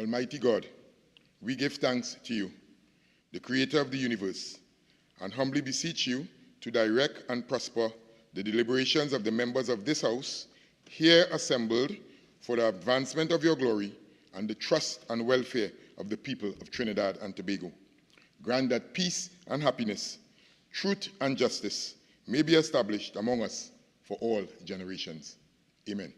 Almighty God, we give thanks to you, the creator of the universe, and humbly beseech you to direct and prosper the deliberations of the members of this House, here assembled for the advancement of your glory and the trust and welfare of the people of Trinidad and Tobago. Grant that peace and happiness, truth and justice may be established among us for all generations. Amen.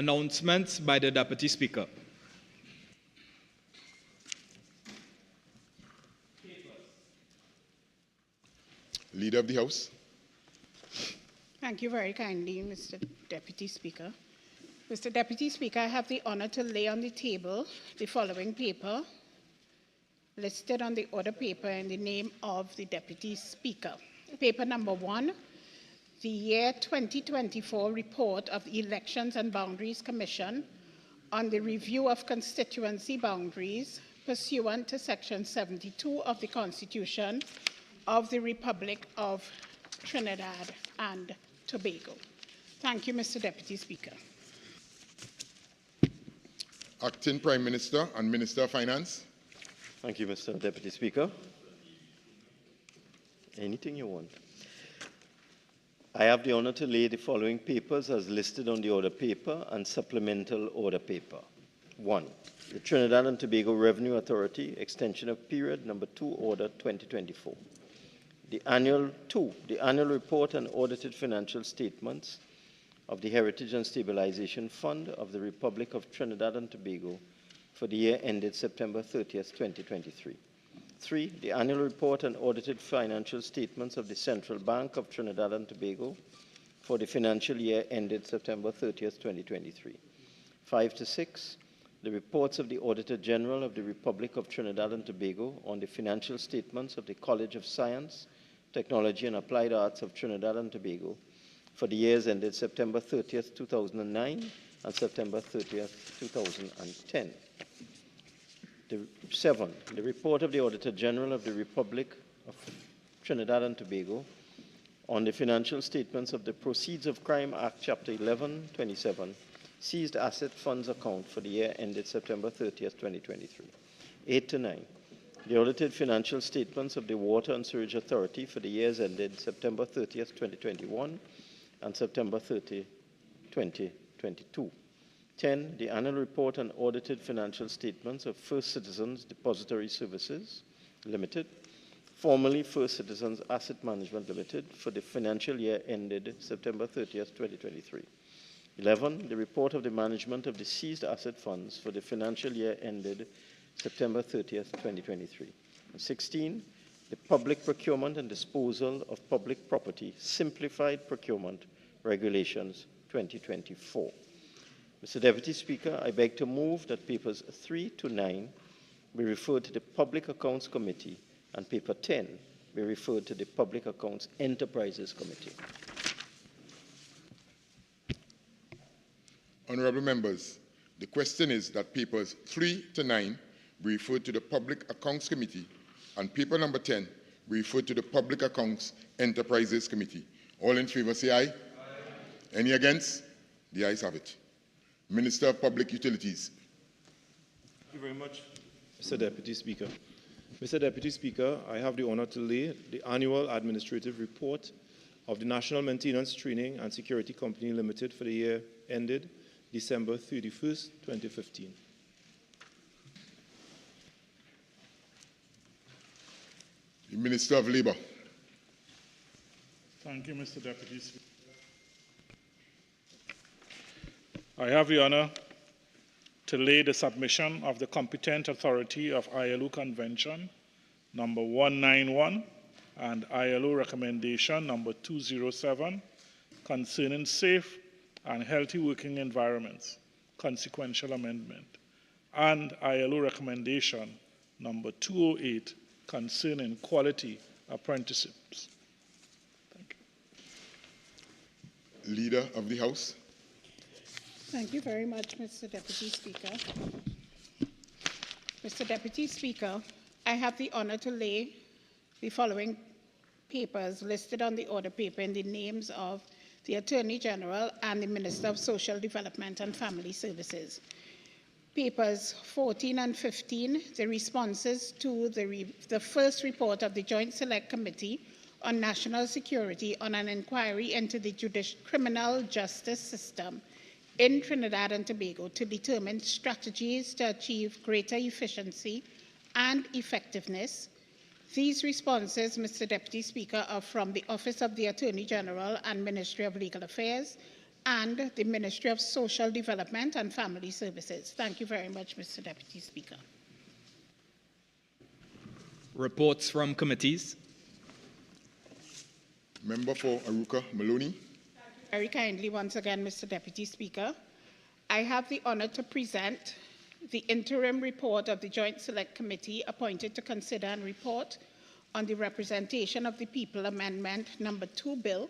Announcements by the Deputy Speaker. Leader of the House. Thank you very kindly, Mr. Deputy Speaker. Mr. Deputy Speaker, I have the honor to lay on the table the following paper listed on the order paper in the name of the Deputy Speaker. Paper number 1, the year 2024 report of the Elections and Boundaries Commission on the review of constituency boundaries pursuant to Section 72 of the Constitution of the Republic of Trinidad and Tobago. Thank you, Mr. Deputy Speaker. Acting Prime Minister and Minister of Finance. Thank you, Mr. Deputy Speaker. Anything you want. I have the honor to lay the following papers as listed on the order paper and supplemental order paper. 1. The Trinidad and Tobago Revenue Authority, extension of period number 2, order 2024. The annual report and audited financial statements of the Heritage and Stabilization Fund of the Republic of Trinidad and Tobago for the year ended September 30th, 2023. 3. The annual report and audited financial statements of the Central Bank of Trinidad and Tobago for the financial year ended September 30th, 2023. 5 to 6. The reports of the Auditor General of the Republic of Trinidad and Tobago on the financial statements of the College of Science, Technology and Applied Arts of Trinidad and Tobago for the years ended September 30th, 2009 and September 30th, 2010. 7. The report of the Auditor General of the Republic of Trinidad and Tobago on the financial statements of the Proceeds of Crime Act, Chapter 11, 27, Seized Asset Funds Account for the year ended September 30th, 2023. 8 to 9. The audited financial statements of the Water and Sewerage Authority for the years ended September 30th, 2021 and September 30, 2022. 10. The annual report and audited financial statements of First Citizens Depository Services Limited, formerly First Citizens Asset Management Limited, for the financial year ended September 30th, 2023. 11. The report of the management of the seized asset funds for the financial year ended September 30th, 2023. 16. The public procurement and disposal of public property simplified procurement regulations 2024. Mr. Deputy Speaker, I beg to move that papers 3 to 9 be referred to the Public Accounts Committee and paper 10 be referred to the Public Accounts Enterprises Committee. Honorable members, the question is that papers 3 to 9 be referred to the Public Accounts Committee and paper number 10 be referred to the Public Accounts Enterprises Committee. All in favor say aye. Aye. Any against? The ayes have it. Minister of Public Utilities. Thank you very much, Mr. Deputy Speaker. Mr. Deputy Speaker, I have the honor to lay the annual administrative report of the National Maintenance Training and Security Company Limited for the year ended December 31st, 2015. The Minister of Labour. Thank you, Mr. Deputy Speaker. I have the honor to lay the submission of the competent authority of ILO Convention number 191 and ILO recommendation number 207 concerning safe and healthy working environments, consequential amendment, and ILO recommendation number 208 concerning quality apprenticeships. Thank you. Leader of the House. Thank you very much, Mr. Deputy Speaker. Mr. Deputy Speaker, I have the honor to lay the following papers listed on the order paper in the names of the Attorney General and the Minister of Social Development and Family Services. Papers 14 and 15, the responses to the first report of the Joint Select Committee on National Security on an inquiry into the criminal justice system in Trinidad and Tobago to determine strategies to achieve greater efficiency and effectiveness. These responses, Mr. Deputy Speaker, are from the Office of the Attorney General and Ministry of Legal Affairs and the Ministry of Social Development and Family Services. Thank you very much, Mr. Deputy Speaker. Reports from committees. Member for Aruka Maloney. Very kindly, once again, Mr. Deputy Speaker, I have the honor to present the interim report of the Joint Select Committee appointed to consider and report on the Representation of the People Amendment Number 2 Bill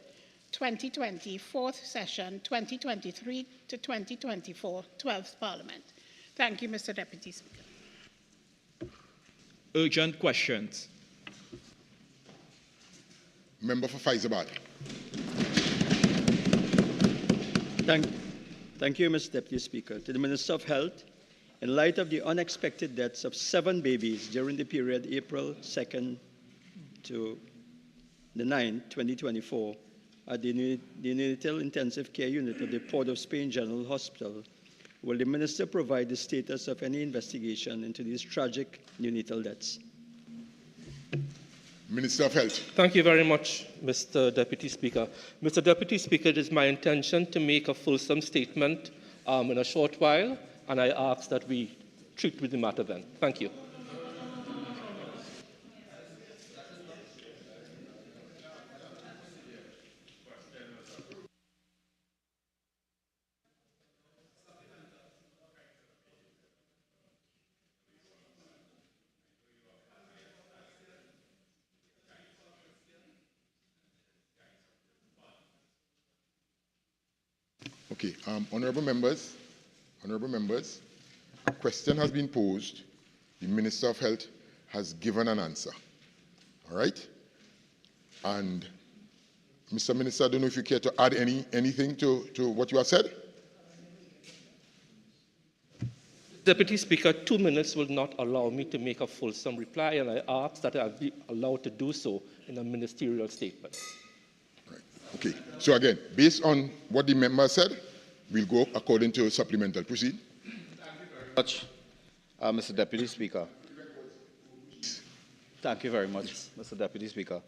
2020, 4th Session, 2023 to 2024, 12th Parliament. Thank you, Mr. Deputy Speaker. Urgent questions. Member for Faizabad. Thank you, Mr. Deputy Speaker. To the Minister of Health, in light of the unexpected deaths of 7 babies during the period April 2nd to the 9th, 2024, at the neonatal intensive care unit of the Port of Spain General Hospital, will the Minister provide the status of any investigation into these tragic neonatal deaths? Minister of Health. Thank you very much, Mr. Deputy Speaker. Mr. Deputy Speaker, it is my intention to make a fulsome statement in a short while, and I ask that we treat with the matter then. Thank you. Okay, honourable members, a question has been posed. The Minister of Health has given an answer. All right? And Mr. Minister, I don't know if you care to add anything to what you have said? Deputy Speaker, 2 minutes will not allow me to make a fulsome reply, and I ask that I be allowed to do so in a ministerial statement. Right. Okay, so again, based on what the member said, we'll go according to supplemental. Proceed. Thank you very much, Mr. Deputy Speaker. Thank you very much, Mr. Deputy Speaker.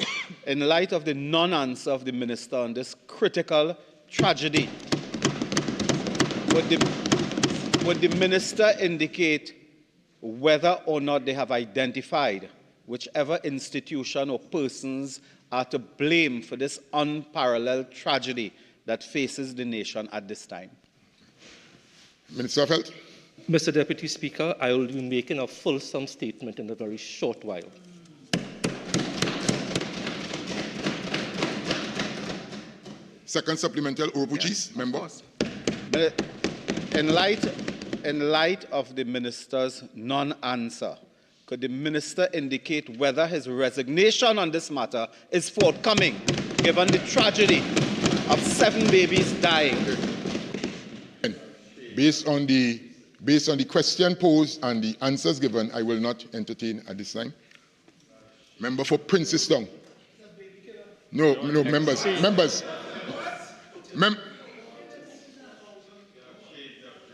In light of the non-answer of the Minister on this critical tragedy, would the Minister indicate whether or not they have identified whichever institution or persons are to blame for this unparalleled tragedy that faces the nation at this time? Minister of Health. Mr. Deputy Speaker, I will be making a fulsome statement in a very short while. Second supplemental, Oropuchis, member. In light of the Minister's non-answer, could the Minister indicate whether his resignation on this matter is forthcoming, given the tragedy of 7 babies dying? Based on the question posed and the answers given, I will not entertain at this time. Member for Princestown. No, members.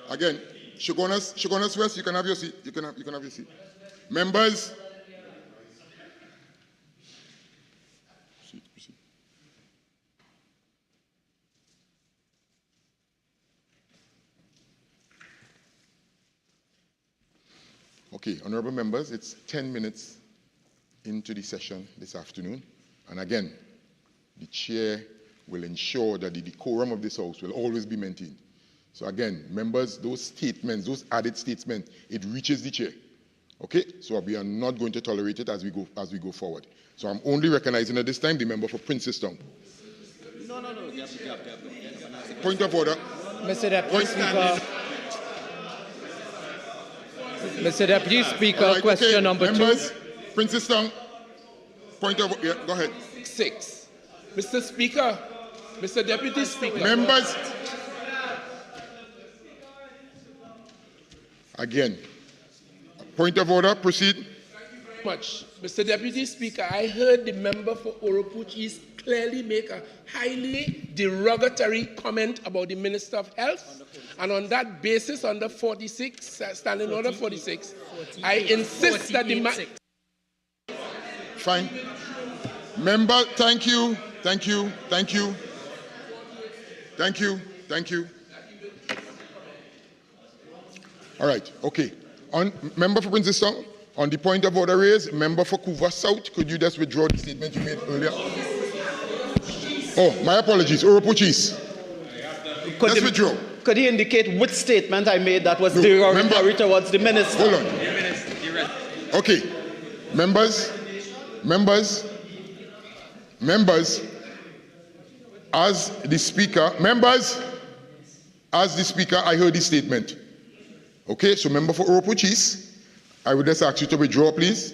Again, Shogunas West, you can have your seat. You can have your seat. Members. Proceed. Okay, honorable members, it's 10 minutes into the session this afternoon. And again, the chair will ensure that the decorum of this house will always be maintained. So again, members, those statements, those added statements, it reaches the chair. Okay? So we are not going to tolerate it as we go forward. So I'm only recognizing at this time the member for Princestown. No. Point of order. Mr. Deputy Speaker. Mr. Deputy Speaker, right, question okay. number members, 2. Princestown. Point of order. Yeah, go ahead. 6. Mr. Speaker, Mr. Deputy Speaker. Members. Again. Point of order. Proceed. Much. Mr. Deputy Speaker, I heard the member for Oropuch East clearly make a highly derogatory comment about the Minister of Health. And on that basis, under 46, Standing Order 46, I insist that the... Fine. Member, thank you. All right, okay. Member for Princestown, on the point of order raised, member for Couva South, could you just withdraw the statement you made earlier? Oh, my apologies. Oropuch East. Let's withdraw. Could he indicate which statement I made that was derogatory towards the minister? Hold on. Okay. Members, as the speaker, I heard the statement. Okay, so member for Oropuch East, I would just ask you to withdraw, please.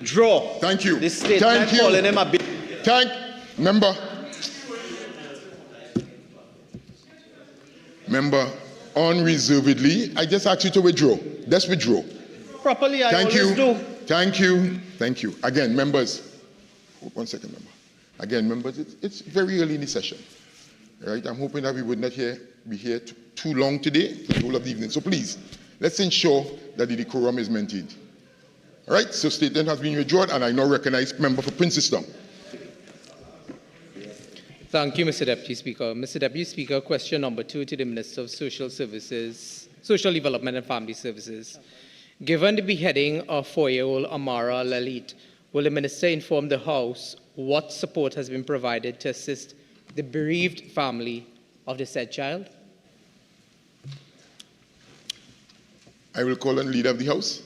Draw. Thank you. The statement calling him a Member, unreservedly, I just ask you to withdraw. Let's withdraw. Properly, I always do. Thank you. Again, members, 1 second, member. Again, members, it's very early in the session. All right, I'm hoping that we would not be here too long today, for the whole of the evening. So please, let's ensure that the decorum is maintained. All right, so statement has been withdrawn, and I now recognize member for Princestown. Thank you, Mr. Deputy Speaker. Mr. Deputy Speaker, question number 2 to the Minister of Social Development and Family Services. Given the beheading of 4-year-old Amara Lalit, will the Minister inform the House what support has been provided to assist the bereaved family of the said child? I will call on Leader of the House.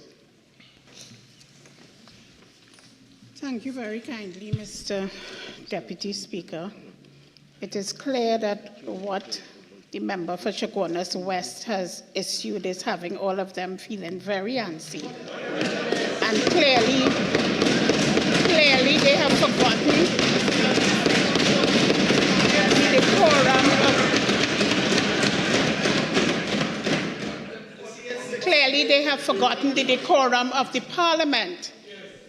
Thank you very kindly, Mr. Deputy Speaker. It is clear that what the member for Chaguanas West has issued is having all of them feeling very antsy. And clearly they have forgotten the decorum of... Clearly they have forgotten the decorum of the Parliament.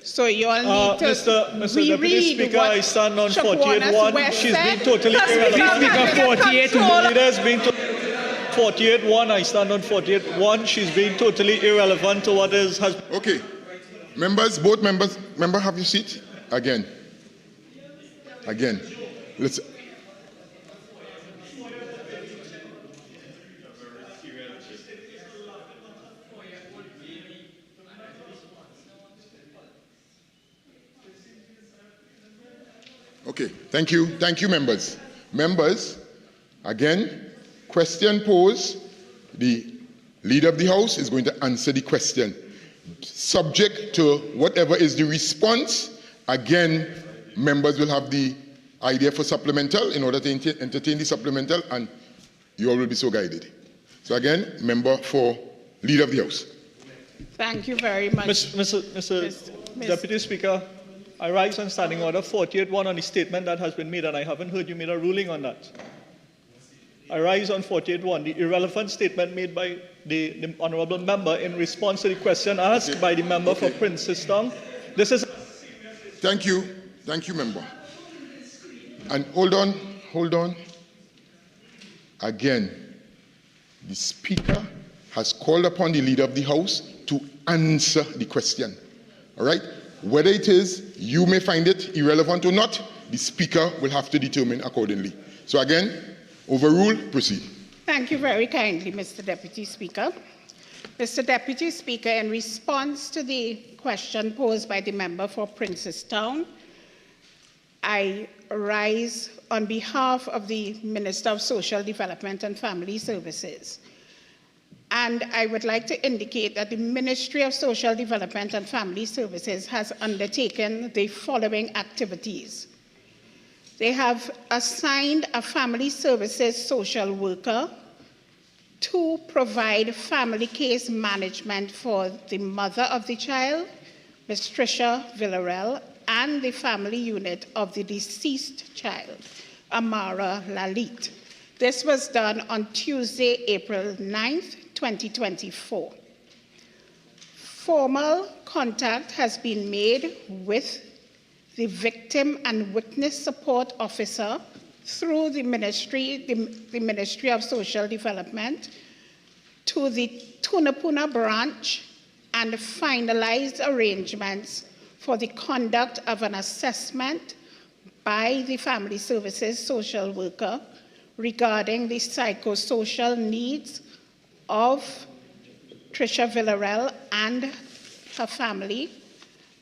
So you all need to Mr. Deputy Speaker, I stand on 48-1. She's been totally irrelevant. Leader's been 48-1. I stand on 48-1. She's been totally irrelevant to what is has. Okay, members, both members, have your seat again. Let's. Okay, thank you, members. Members, again, question posed. The Leader of the House is going to answer the question. Subject to whatever is the response, again, members will have the idea for supplemental in order to entertain the supplemental, and you all will be so guided. So again, member for Leader of the House. Thank you very much. Mr. Deputy Speaker, I rise on Standing Order 48-1 on the statement that has been made, and I haven't heard you made a ruling on that. I rise on 48-1, the irrelevant statement made by the honourable member in response to the question asked by the member for Princestown. This is... Thank you, member. And hold on. Again, the Speaker has called upon the Leader of the House to answer the question. All right? Whether it is you may find it irrelevant or not, the Speaker will have to determine accordingly. So again, overrule, proceed. Thank you very kindly, Mr. Deputy Speaker. Mr. Deputy Speaker, in response to the question posed by the member for Princestown, I rise on behalf of the Minister of Social Development and Family Services. And I would like to indicate that the Ministry of Social Development and Family Services has undertaken the following activities. They have assigned a family services social worker to provide family case management for the mother of the child, Ms. Tricia Villarreal, and the family unit of the deceased child, Amara Lalit. This was done on Tuesday, April 9th, 2024. Formal contact has been made with the Victim and Witness Support Officer through the Ministry of Social Development to the Tunapuna branch and finalized arrangements for the conduct of an assessment by the Family Services social worker regarding the psychosocial needs of Tricia Villarreal and her family,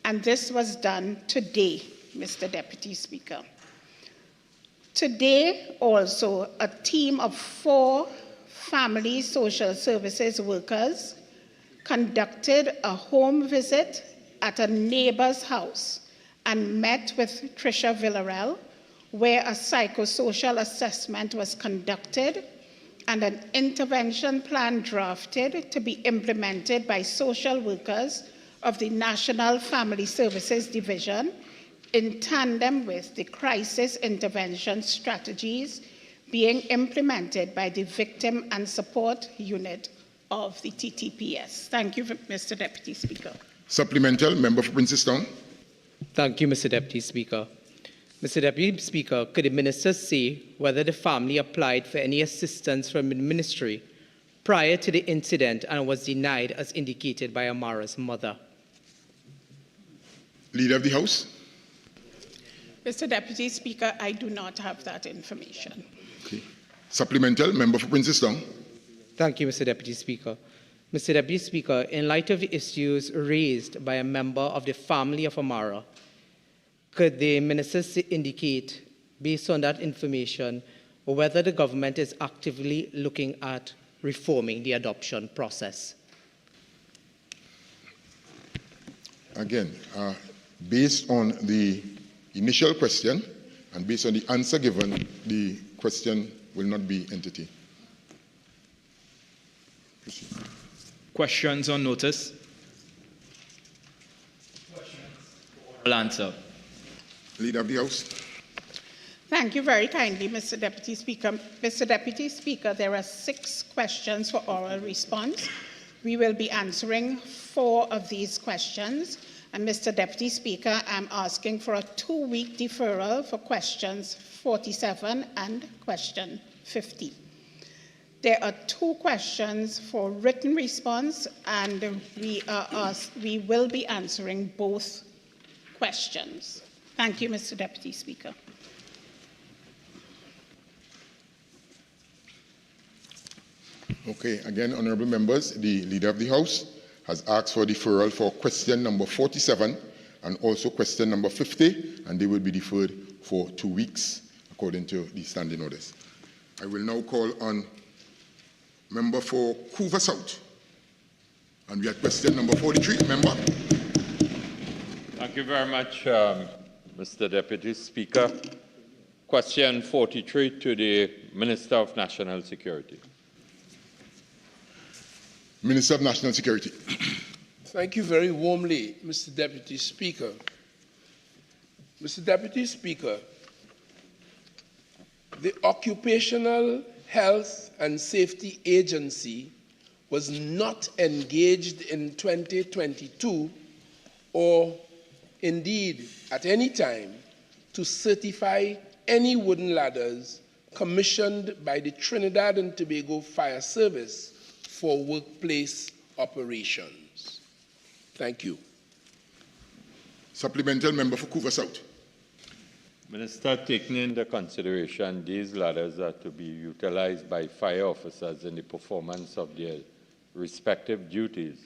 and this was done today, Mr. Deputy Speaker. Today, also, a team of 4 family social services workers conducted a home visit at a neighbor's house and met with Tricia Villarreal, where a psychosocial assessment was conducted and an intervention plan drafted to be implemented by social workers of the National Family Services Division in tandem with the crisis intervention strategies being implemented by the Victim and Support Unit of the TTPS. Thank you, Mr. Deputy Speaker. Supplemental, member for Princestown. Thank you, Mr. Deputy Speaker. Mr. Deputy Speaker, could the minister say whether the family applied for any assistance from the ministry prior to the incident and was denied as indicated by Amara's mother? Leader of the House. Mr. Deputy Speaker, I do not have that information. Okay. Supplemental, member for Princestown. Thank you, Mr. Deputy Speaker. Mr. Deputy Speaker, in light of the issues raised by a member of the family of Amara, could the minister indicate, based on that information, whether the government is actively looking at reforming the adoption process? Again, based on the initial question and based on the answer given, the question will not be entertained. Proceed. Questions on notice? Oral answer. Leader of the House. Thank you very kindly, Mr. Deputy Speaker. Mr. Deputy Speaker, there are 6 questions for oral response. We will be answering 4 of these questions. And Mr. Deputy Speaker, I'm asking for a 2-week deferral for questions 47 and question 50. There are 2 questions for written response, and we will be answering both questions. Thank you, Mr. Deputy Speaker. Okay, again, honourable members, the Leader of the House has asked for deferral for question number 47 and also question number 50, and they will be deferred for 2 weeks according to the standing orders. I will now call on member for Hoover South, and we have question number 43. Member. Thank you very much, Mr. Deputy Speaker. Question 43 to the Minister of National Security. Minister of National Security. Thank you very warmly, Mr. Deputy Speaker. Mr. Deputy Speaker, the Occupational Health and Safety Agency was not engaged in 2022 or indeed at any time to certify any wooden ladders commissioned by the Trinidad and Tobago Fire Service for workplace operations. Thank you. Supplemental member for Couva South. Minister, taking into consideration these ladders are to be utilized by fire officers in the performance of their respective duties,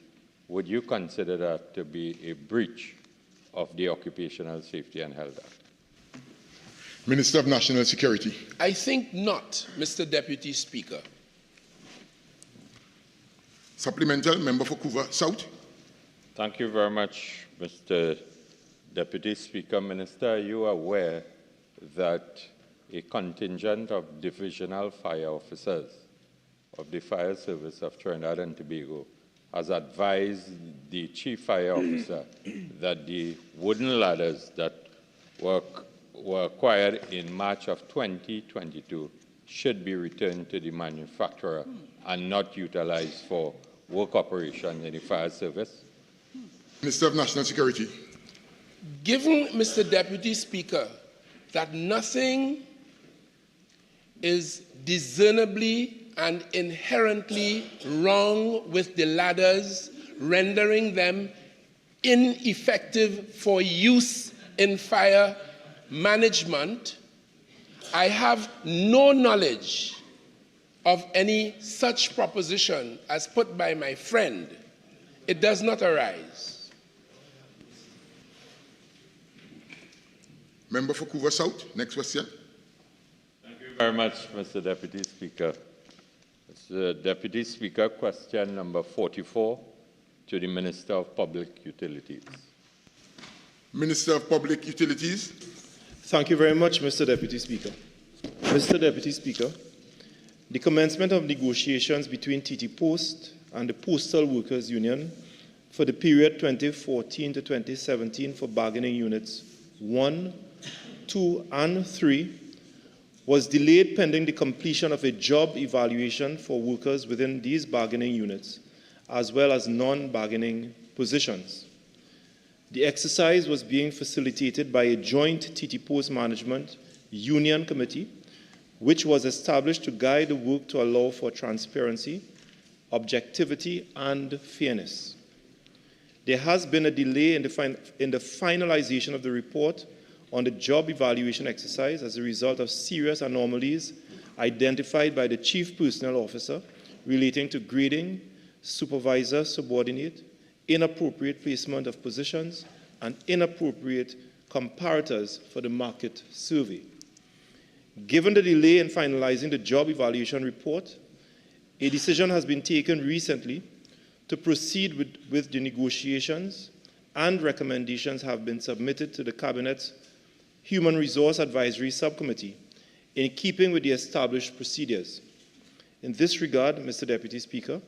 would you consider that to be a breach of the Occupational Safety and Health Act? Minister of National Security. I think not, Mr. Deputy Speaker. Supplemental member for Couva South. Thank you very much, Mr. Deputy Speaker. Minister, are you aware that a contingent of divisional fire officers of the Fire Service of Trinidad and Tobago has advised the Chief Fire Officer that the wooden ladders that were acquired in March of 2022 should be returned to the manufacturer and not utilized for work operation in the Fire Service? Minister of National Security. Given, Mr. Deputy Speaker, that nothing is discernibly and inherently wrong with the ladders, rendering them ineffective for use in fire management, I have no knowledge of any such proposition as put by my friend. It does not arise. Member for Couva South, next question. Thank you very much, Mr. Deputy Speaker. Mr. Deputy Speaker, question number 44 to the Minister of Public Utilities. Minister of Public Utilities. Thank you very much, Mr. Deputy Speaker. Mr. Deputy Speaker, the commencement of negotiations between TT Post and the Postal Workers Union for the period 2014 to 2017 for bargaining units 1, 2, and 3 was delayed pending the completion of a job evaluation for workers within these bargaining units, as well as non-bargaining positions. The exercise was being facilitated by a joint TT Post Management Union Committee, which was established to guide the work to allow for transparency, objectivity, and fairness. There has been a delay in the finalization of the report on the job evaluation exercise as a result of serious anomalies identified by the Chief Personnel Officer relating to grading, supervisor-subordinate, inappropriate placement of positions, and inappropriate comparators for the market survey. Given the delay in finalizing the job evaluation report, a decision has been taken recently to proceed with the negotiations, and recommendations have been submitted to the Cabinet's Human Resource Advisory Subcommittee in keeping with the established procedures. In this regard, Mr. Deputy Speaker,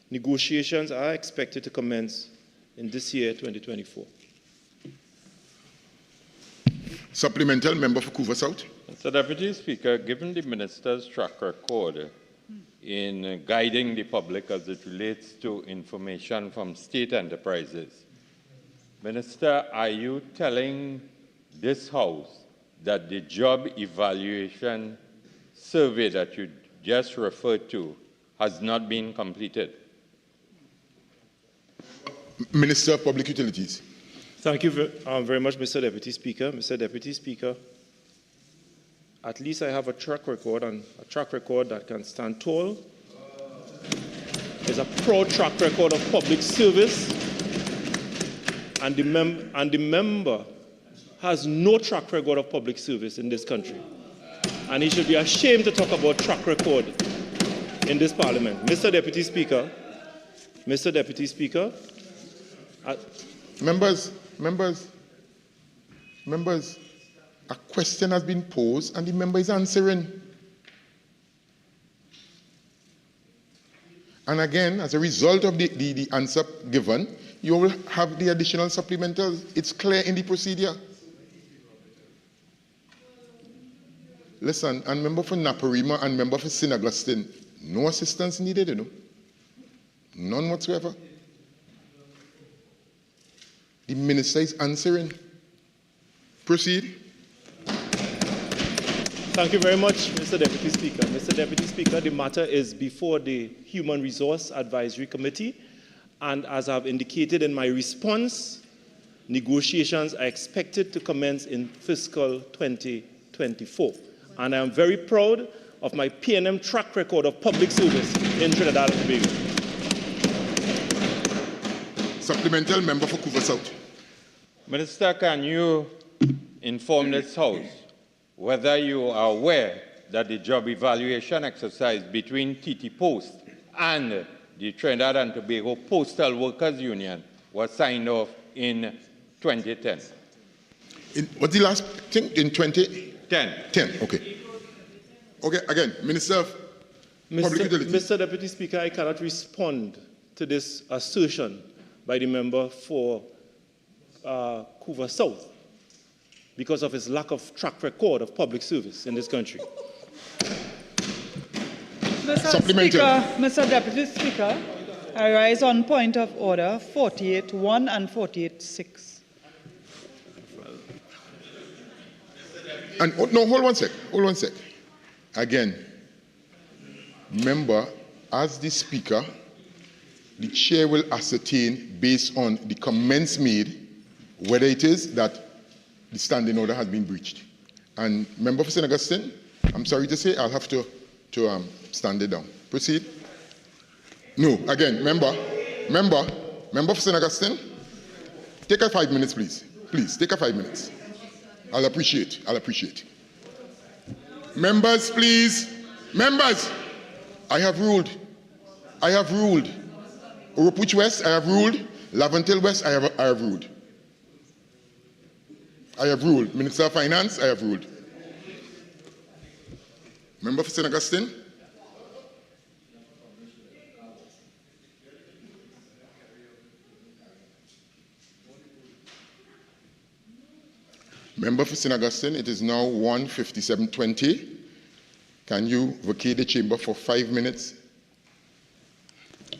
negotiations are expected to commence in this year, 2024. Supplemental member for Couva South. Mr. Deputy Speaker, given the Minister's track record in guiding the public as it relates to information from state enterprises, Minister, are you telling this House that the job evaluation survey that you just referred to has not been completed? Minister of Public Utilities. Thank you very much, Mr. Deputy Speaker. Mr. Deputy Speaker, at least I have a track record, and a track record that can stand tall. It's a proud track record of public service, and the member has no track record of public service in this country. And he should be ashamed to talk about track record in this parliament. Mr. Deputy Speaker, Members, a question has been posed and the member is answering. And again, as a result of the answer given, you will have the additional supplementals. It's clear in the procedure. Listen, and member for Naparima and member for St. Augustine, no assistance needed, you know. None whatsoever. The minister is answering. Proceed. Thank you very much, Mr. Deputy Speaker. Mr. Deputy Speaker, the matter is before the Human Resource Advisory Committee, and as I've indicated in my response, negotiations are expected to commence in fiscal 2024. And I am very proud of my P&M track record of public service in Trinidad and Tobago. Supplemental member for Couva South. Minister, can you inform this House whether you are aware that the job evaluation exercise between TT Post and the Trinidad and Tobago Postal Workers Union was signed off in 2010? What's the last thing? In 2010? 10, okay. Okay, again, Minister of Public Utilities. Mr. Deputy Speaker, I cannot respond to this assertion by the member for Couva South because of his lack of track record of public service in this country. Mr. Deputy Speaker, I rise on point of order 48.1 and 48.6. And no, hold one sec. Again, member, as the Speaker, the Chair will ascertain based on the comments made whether it is that the standing order has been breached. And member for St. Augustine, I'm sorry to say, I'll have to stand it down. Proceed. No, again, member for St. Augustine, take a 5 minutes, please. Please, take a 5 minutes. I'll appreciate. Members, please. Members, I have ruled. Urupuch West, I have ruled. Lavantil West, I have ruled. Minister of Finance, I have ruled. Member for St. Augustine. Member for St. Augustine, it is now 1:57:20. Can you vacate the chamber for 5 minutes?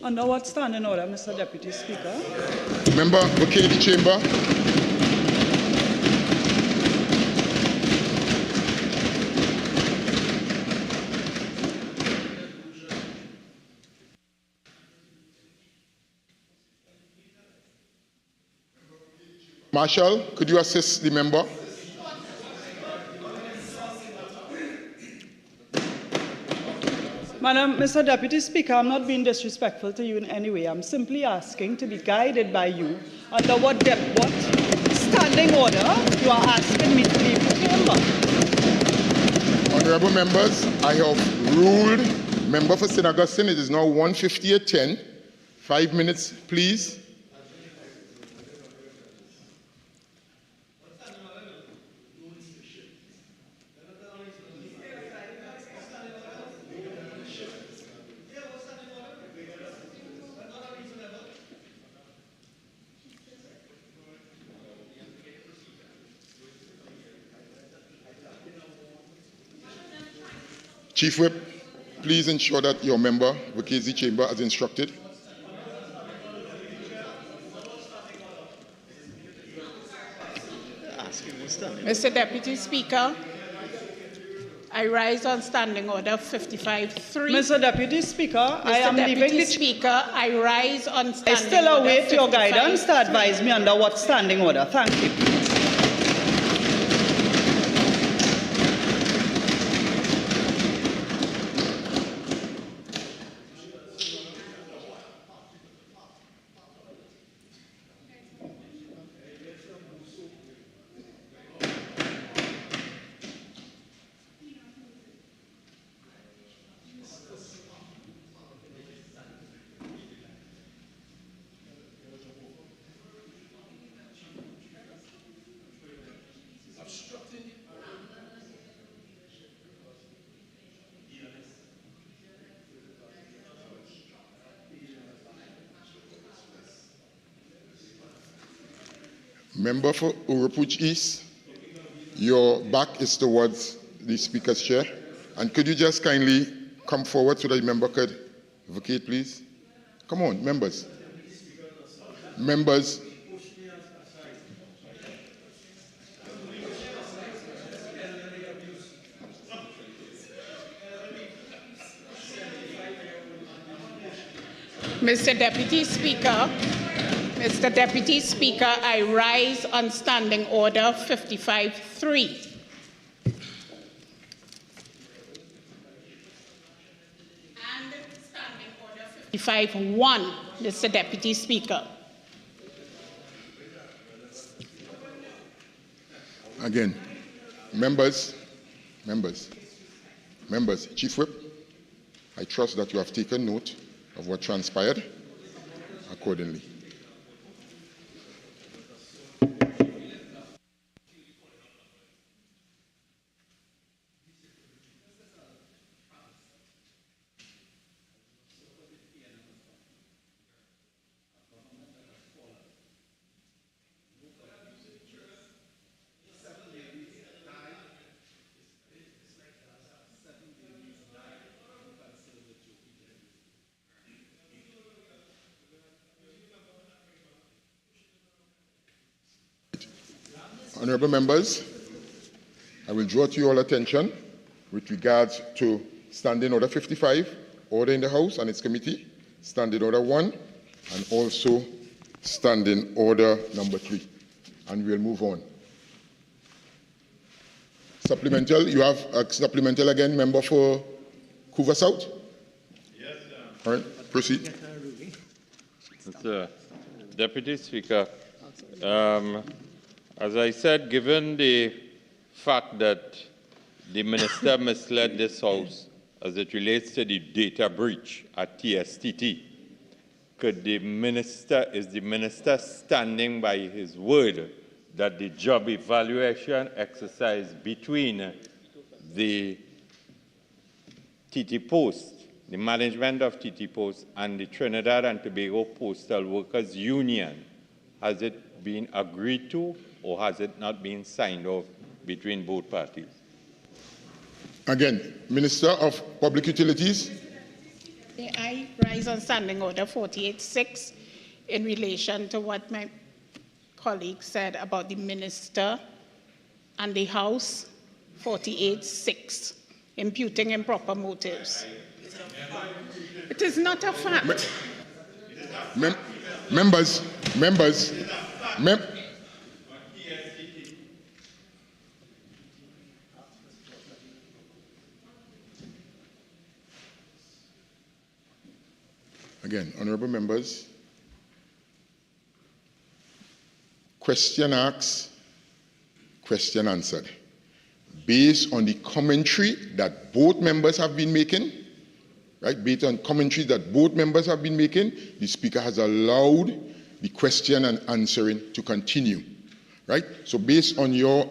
Under what standing order, Mr. Deputy Speaker? Member, vacate the chamber. Marshal, could you assist the member? Madam, Mr. Deputy Speaker, I'm not being disrespectful to you in any way. I'm simply asking to be guided by you under what standing order you are asking me to leave the chamber. Honorable members, I have ruled. Member for St. Augustine, it is now 1:58:10. 5 minutes, please. Chief Whip, please ensure that your member vacates the chamber as instructed. Mr. Deputy Speaker, I rise on standing order 55.3. Mr. Deputy Speaker, I am leaving the... Mr. Deputy Speaker, I rise on standing order. I still await your guidance to advise me under what standing order. Thank you. Member for Urupuch East, your back is towards the Speaker's chair. And could you just kindly come forward so that the member could vacate, please? Come on, members. Members. Mr. Deputy Speaker, I rise on Standing Order 55-3. And Standing Order 55-1, Mr. Deputy Speaker. Again, members, Chief Whip, I trust that you have taken note of what transpired accordingly. Honourable members, I will draw to your attention with regards to Standing Order 55, order in the House and its committee, Standing Order 1, and also Standing Order number 3. And we'll move on. Supplemental, you have a supplemental again, member for Couva South? Yes, sir. All right, proceed. Mr. Deputy Speaker, as I said, given the fact that the Minister misled this House as it relates to the data breach at TSTT, is the Minister standing by his word that the job evaluation exercise between the TT Post, the management of TT Post, and the Trinidad and Tobago Postal Workers Union, has it been agreed to, or has it not been signed off between both parties? Again, Minister of Public Utilities. May I rise on Standing Order 48-6 in relation to what my colleague said about the Minister and the House, 48-6, imputing improper motives. It is not a fact. Members. Again, honourable members, question asked, question answered. Based on the commentary that both members have been making, right, based on commentary that both members have been making, the Speaker has allowed the question and answering to continue, right? So based on your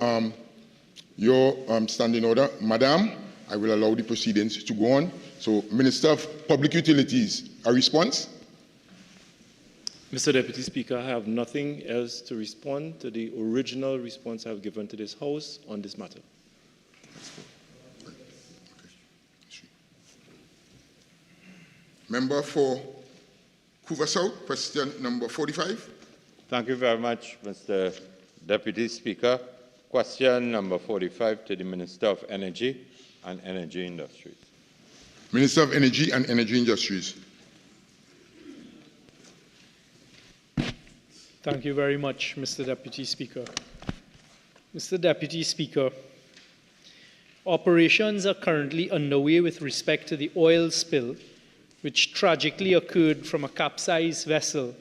standing order, Madam, I will allow the proceedings to go on. So, Minister of Public Utilities, a response? Mr. Deputy Speaker, I have nothing else to respond to the original response I have given to this House on this matter. Member for Couva South, question number 45. Thank you very much, Mr. Deputy Speaker. Question number 45 to the Minister of Energy and Energy Industries. Minister of Energy and Energy Industries. Thank you very much, Mr. Deputy Speaker. Mr. Deputy Speaker, operations are currently underway with respect to the oil spill, which tragically occurred from a capsized vessel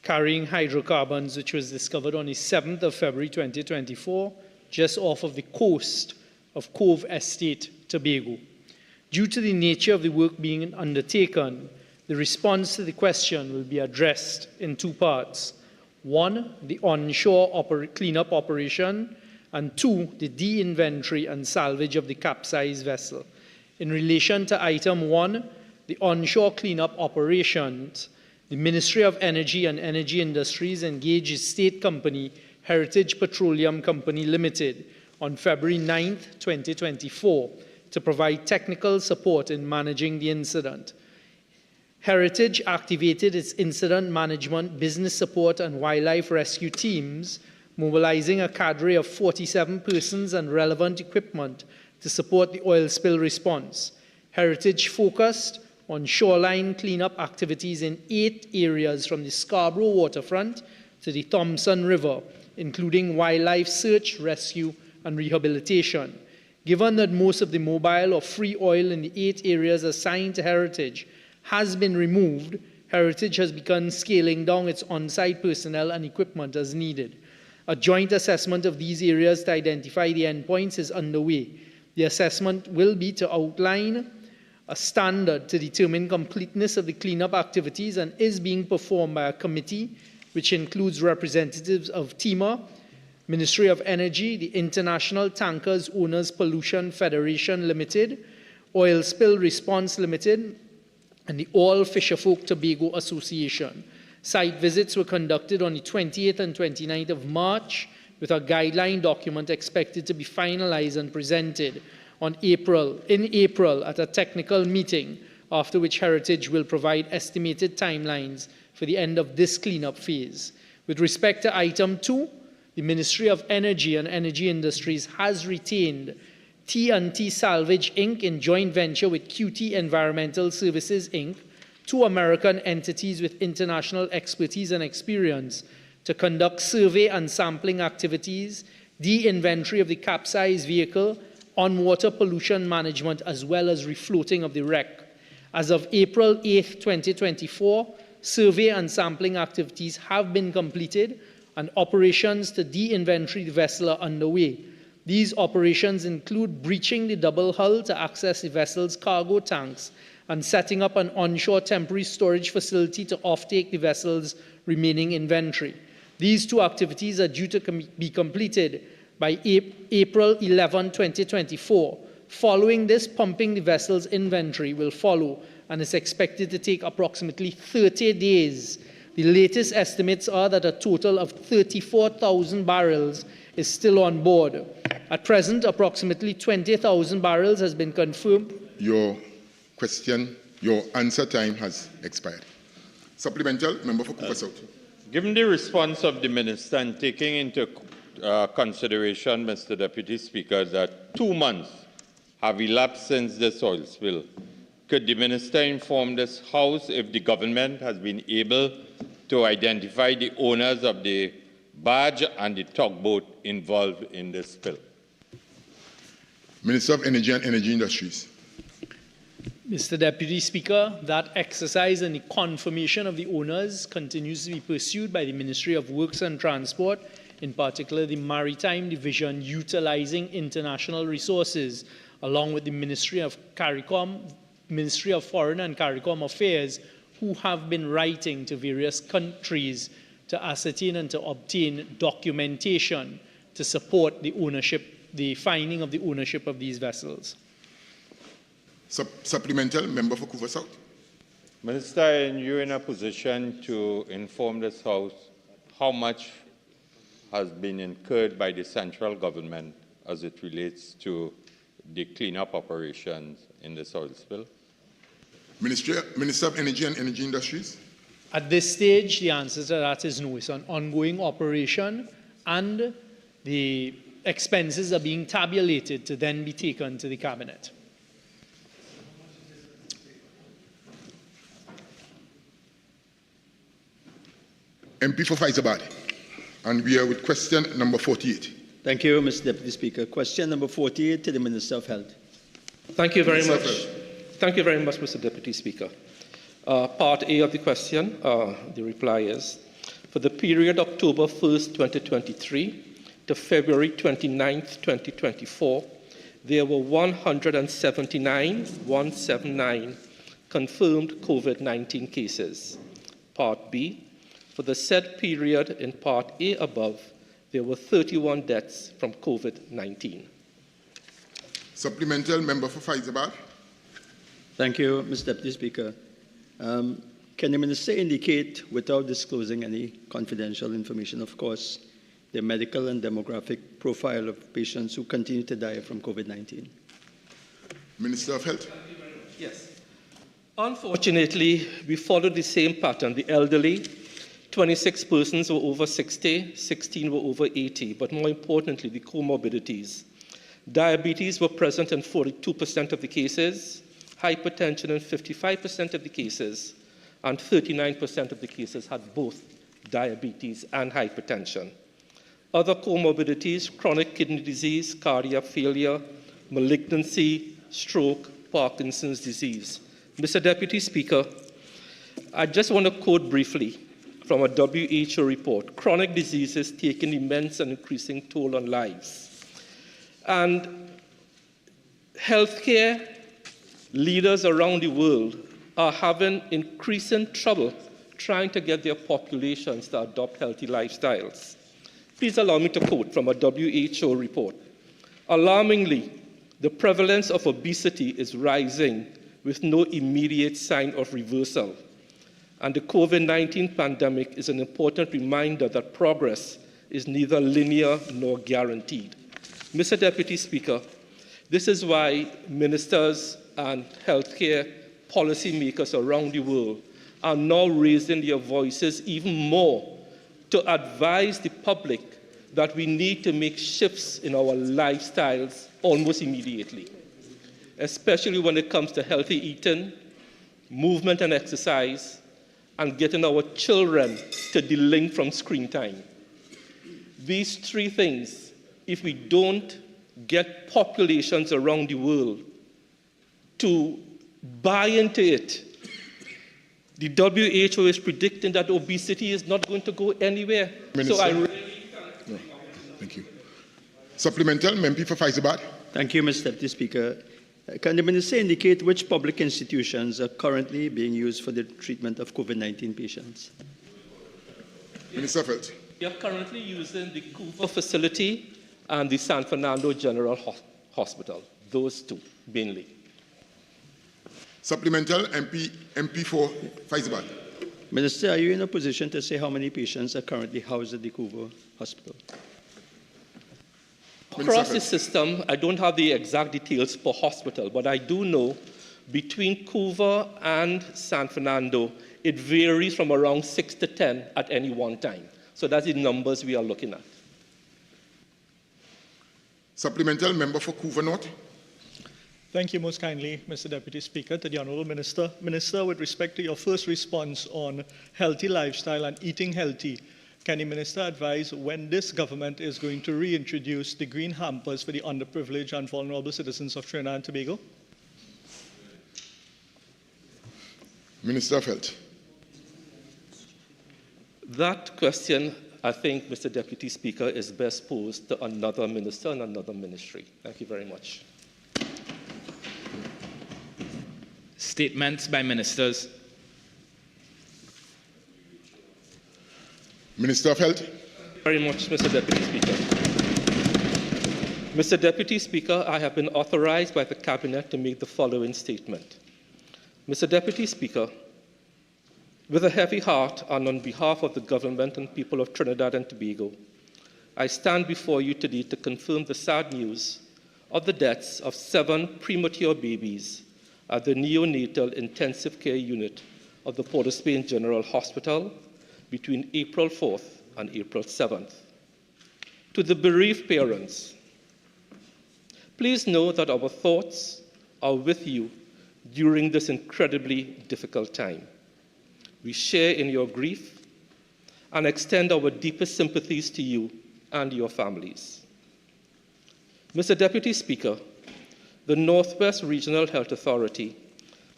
carrying hydrocarbons, which was discovered on the 7th of February 2024, just off of the coast of Cove Estate, Tobago. Due to the nature of the work being undertaken, the response to the question will be addressed in two parts. One, the onshore cleanup operation, and two, the de-inventory and salvage of the capsized vessel. In relation to item one, the onshore cleanup operations, the Ministry of Energy and Energy Industries engaged its state company, Heritage Petroleum Company Limited, on February 9th, 2024, to provide technical support in managing the incident. Heritage activated its incident management, business support, and wildlife rescue teams, mobilizing a cadre of 47 persons and relevant equipment to support the oil spill response. Heritage focused on shoreline cleanup activities in 8 areas from the Scarborough waterfront to the Thompson River, including wildlife search, rescue, and rehabilitation. Given that most of the mobile or free oil in the 8 areas assigned to Heritage has been removed, Heritage has begun scaling down its on-site personnel and equipment as needed. A joint assessment of these areas to identify the endpoints is underway. The assessment will be to outline a standard to determine completeness of the cleanup activities and is being performed by a committee which includes representatives of TEMA, Ministry of Energy, the International Tankers Owners Pollution Federation Limited, Oil Spill Response Limited, and the All Fisherfolk Tobago Association. Site visits were conducted on the 28th and 29th of March, with a guideline document expected to be finalized and presented in April at a technical meeting, after which Heritage will provide estimated timelines for the end of this cleanup phase. With respect to item 2, the Ministry of Energy and Energy Industries has retained T&T Salvage Inc. in joint venture with QT Environmental Services Inc., 2 American entities with international expertise and experience, to conduct survey and sampling activities, de-inventory of the capsized vehicle, on-water pollution management, as well as refloating of the wreck. As of April 8, 2024, survey and sampling activities have been completed and operations to de-inventory the vessel are underway. These operations include breaching the double hull to access the vessel's cargo tanks and setting up an onshore temporary storage facility to offtake the vessel's remaining inventory. These 2 activities are due to be completed by April 11, 2024. Following this, pumping the vessel's inventory will follow and is expected to take approximately 30 days. The latest estimates are that a total of 34,000 barrels is still on board. At present, approximately 20,000 barrels has been confirmed. Your answer time has expired. Supplemental, member for Cooper South. Given the response of the Minister and taking into consideration, Mr. Deputy Speaker, that 2 months have elapsed since this oil spill, could the Minister inform this House if the government has been able to identify the owners of the barge and the tugboat involved in this spill? Minister of Energy and Energy Industries. Mr. Deputy Speaker, that exercise and the confirmation of the owners continues to be pursued by the Ministry of Works and Transport, in particular the Maritime Division, utilizing international resources, along with the Ministry of Foreign and CARICOM Affairs, who have been writing to various countries to ascertain and to obtain documentation to support the ownership, the finding of the ownership of these vessels. Supplemental, member for Cooper South. Minister, are you in a position to inform this House how much has been incurred by the central government as it relates to the cleanup operations in this oil spill? Minister of Energy and Energy Industries. At this stage, the answer to that is no. It's an ongoing operation, and the expenses are being tabulated to then be taken to the Cabinet. MP for Faizabad. And we are with question number 48. Thank you, Mr. Deputy Speaker. Question number 48 to the Minister of Health. Thank you very much. Thank you very much, Mr. Deputy Speaker. Part A of the question, the reply is, for the period October 1st, 2023 to February 29th, 2024, there were 179 confirmed COVID-19 cases. Part B, for the said period in Part A above, there were 31 deaths from COVID-19. Supplemental, member for Faizabad. Thank you, Mr. Deputy Speaker. Can the Minister indicate, without disclosing any confidential information, of course, the medical and demographic profile of patients who continue to die from COVID-19? Minister of Health. Yes. Unfortunately, we followed the same pattern. The elderly, 26 persons were over 60, 16 were over 80, but more importantly, the comorbidities. Diabetes were present in 42% of the cases, hypertension in 55% of the cases, and 39% of the cases had both diabetes and hypertension. Other comorbidities, chronic kidney disease, cardiac failure, malignancy, stroke, Parkinson's disease. Mr. Deputy Speaker, I just want to quote briefly from a WHO report. Chronic diseases take an immense and increasing toll on lives. And healthcare leaders around the world are having increasing trouble trying to get their populations to adopt healthy lifestyles. Please allow me to quote from a WHO report. Alarmingly, the prevalence of obesity is rising with no immediate sign of reversal. And the COVID-19 pandemic is an important reminder that progress is neither linear nor guaranteed. Mr. Deputy Speaker, this is why ministers and healthcare policymakers around the world are now raising their voices even more to advise the public that we need to make shifts in our lifestyles almost immediately, especially when it comes to healthy eating, movement and exercise, and getting our children to delink from screen time. These three things, if we don't get populations around the world to buy into it, the WHO is predicting that obesity is not going to go anywhere. Minister. So I really Thank you. Supplemental, MP for Faizabad. Thank you, Mr. Deputy Speaker. Can the Minister indicate which public institutions are currently being used for the treatment of COVID-19 patients? Minister Felt. We are currently using the Cooper facility and the San Fernando General Hospital, those two mainly. Supplemental, MP for Faizabad. Minister, are you in a position to say how many patients are currently housed at the Cooper Hospital? Across the system, I don't have the exact details per hospital, but I do know between Couva and San Fernando, it varies from around 6 to 10 at any one time. So that's the numbers we are looking at. Supplemental, member for Couva North. Thank you most kindly, Mr. Deputy Speaker. To the Honourable Minister. Minister, with respect to your first response on healthy lifestyle and eating healthy, can the Minister advise when this government is going to reintroduce the green hampers for the underprivileged and vulnerable citizens of Trinidad and Tobago? Minister of Health. That question, I think, Mr. Deputy Speaker, is best posed to another minister and another ministry. Thank you very much. Statements by ministers. Minister of Health. Very much, Mr. Deputy Speaker. Mr. Deputy Speaker, I have been authorized by the Cabinet to make the following statement. Mr. Deputy Speaker, with a heavy heart and on behalf of the government and people of Trinidad and Tobago, I stand before you today to confirm the sad news of the deaths of 7 premature babies at the neonatal intensive care unit of the Port of Spain General Hospital between April 4th and April 7th. To the bereaved parents, please know that our thoughts are with you during this incredibly difficult time. We share in your grief and extend our deepest sympathies to you and your families. Mr. Deputy Speaker, the Northwest Regional Health Authority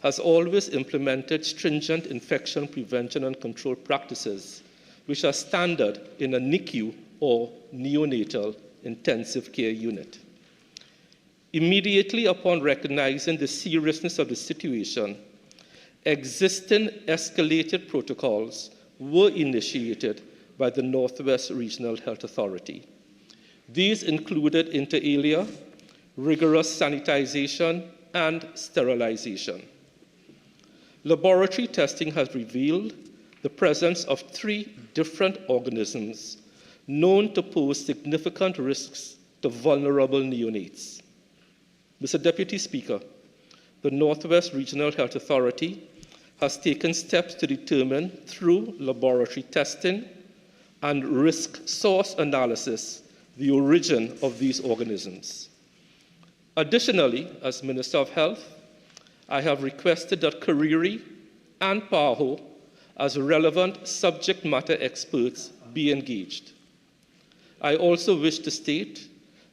has always implemented stringent infection prevention and control practices, which are standard in a NICU or neonatal intensive care unit. Immediately upon recognizing the seriousness of the situation, existing escalated protocols were initiated by the Northwest Regional Health Authority. These included inter alia, rigorous sanitization, and sterilization. Laboratory testing has revealed the presence of 3 different organisms known to pose significant risks to vulnerable neonates. Mr. Deputy Speaker, the Northwest Regional Health Authority has taken steps to determine through laboratory testing and risk source analysis the origin of these organisms. Additionally, as Minister of Health, I have requested that Kariri and PAHO, as relevant subject matter experts, be engaged. I also wish to state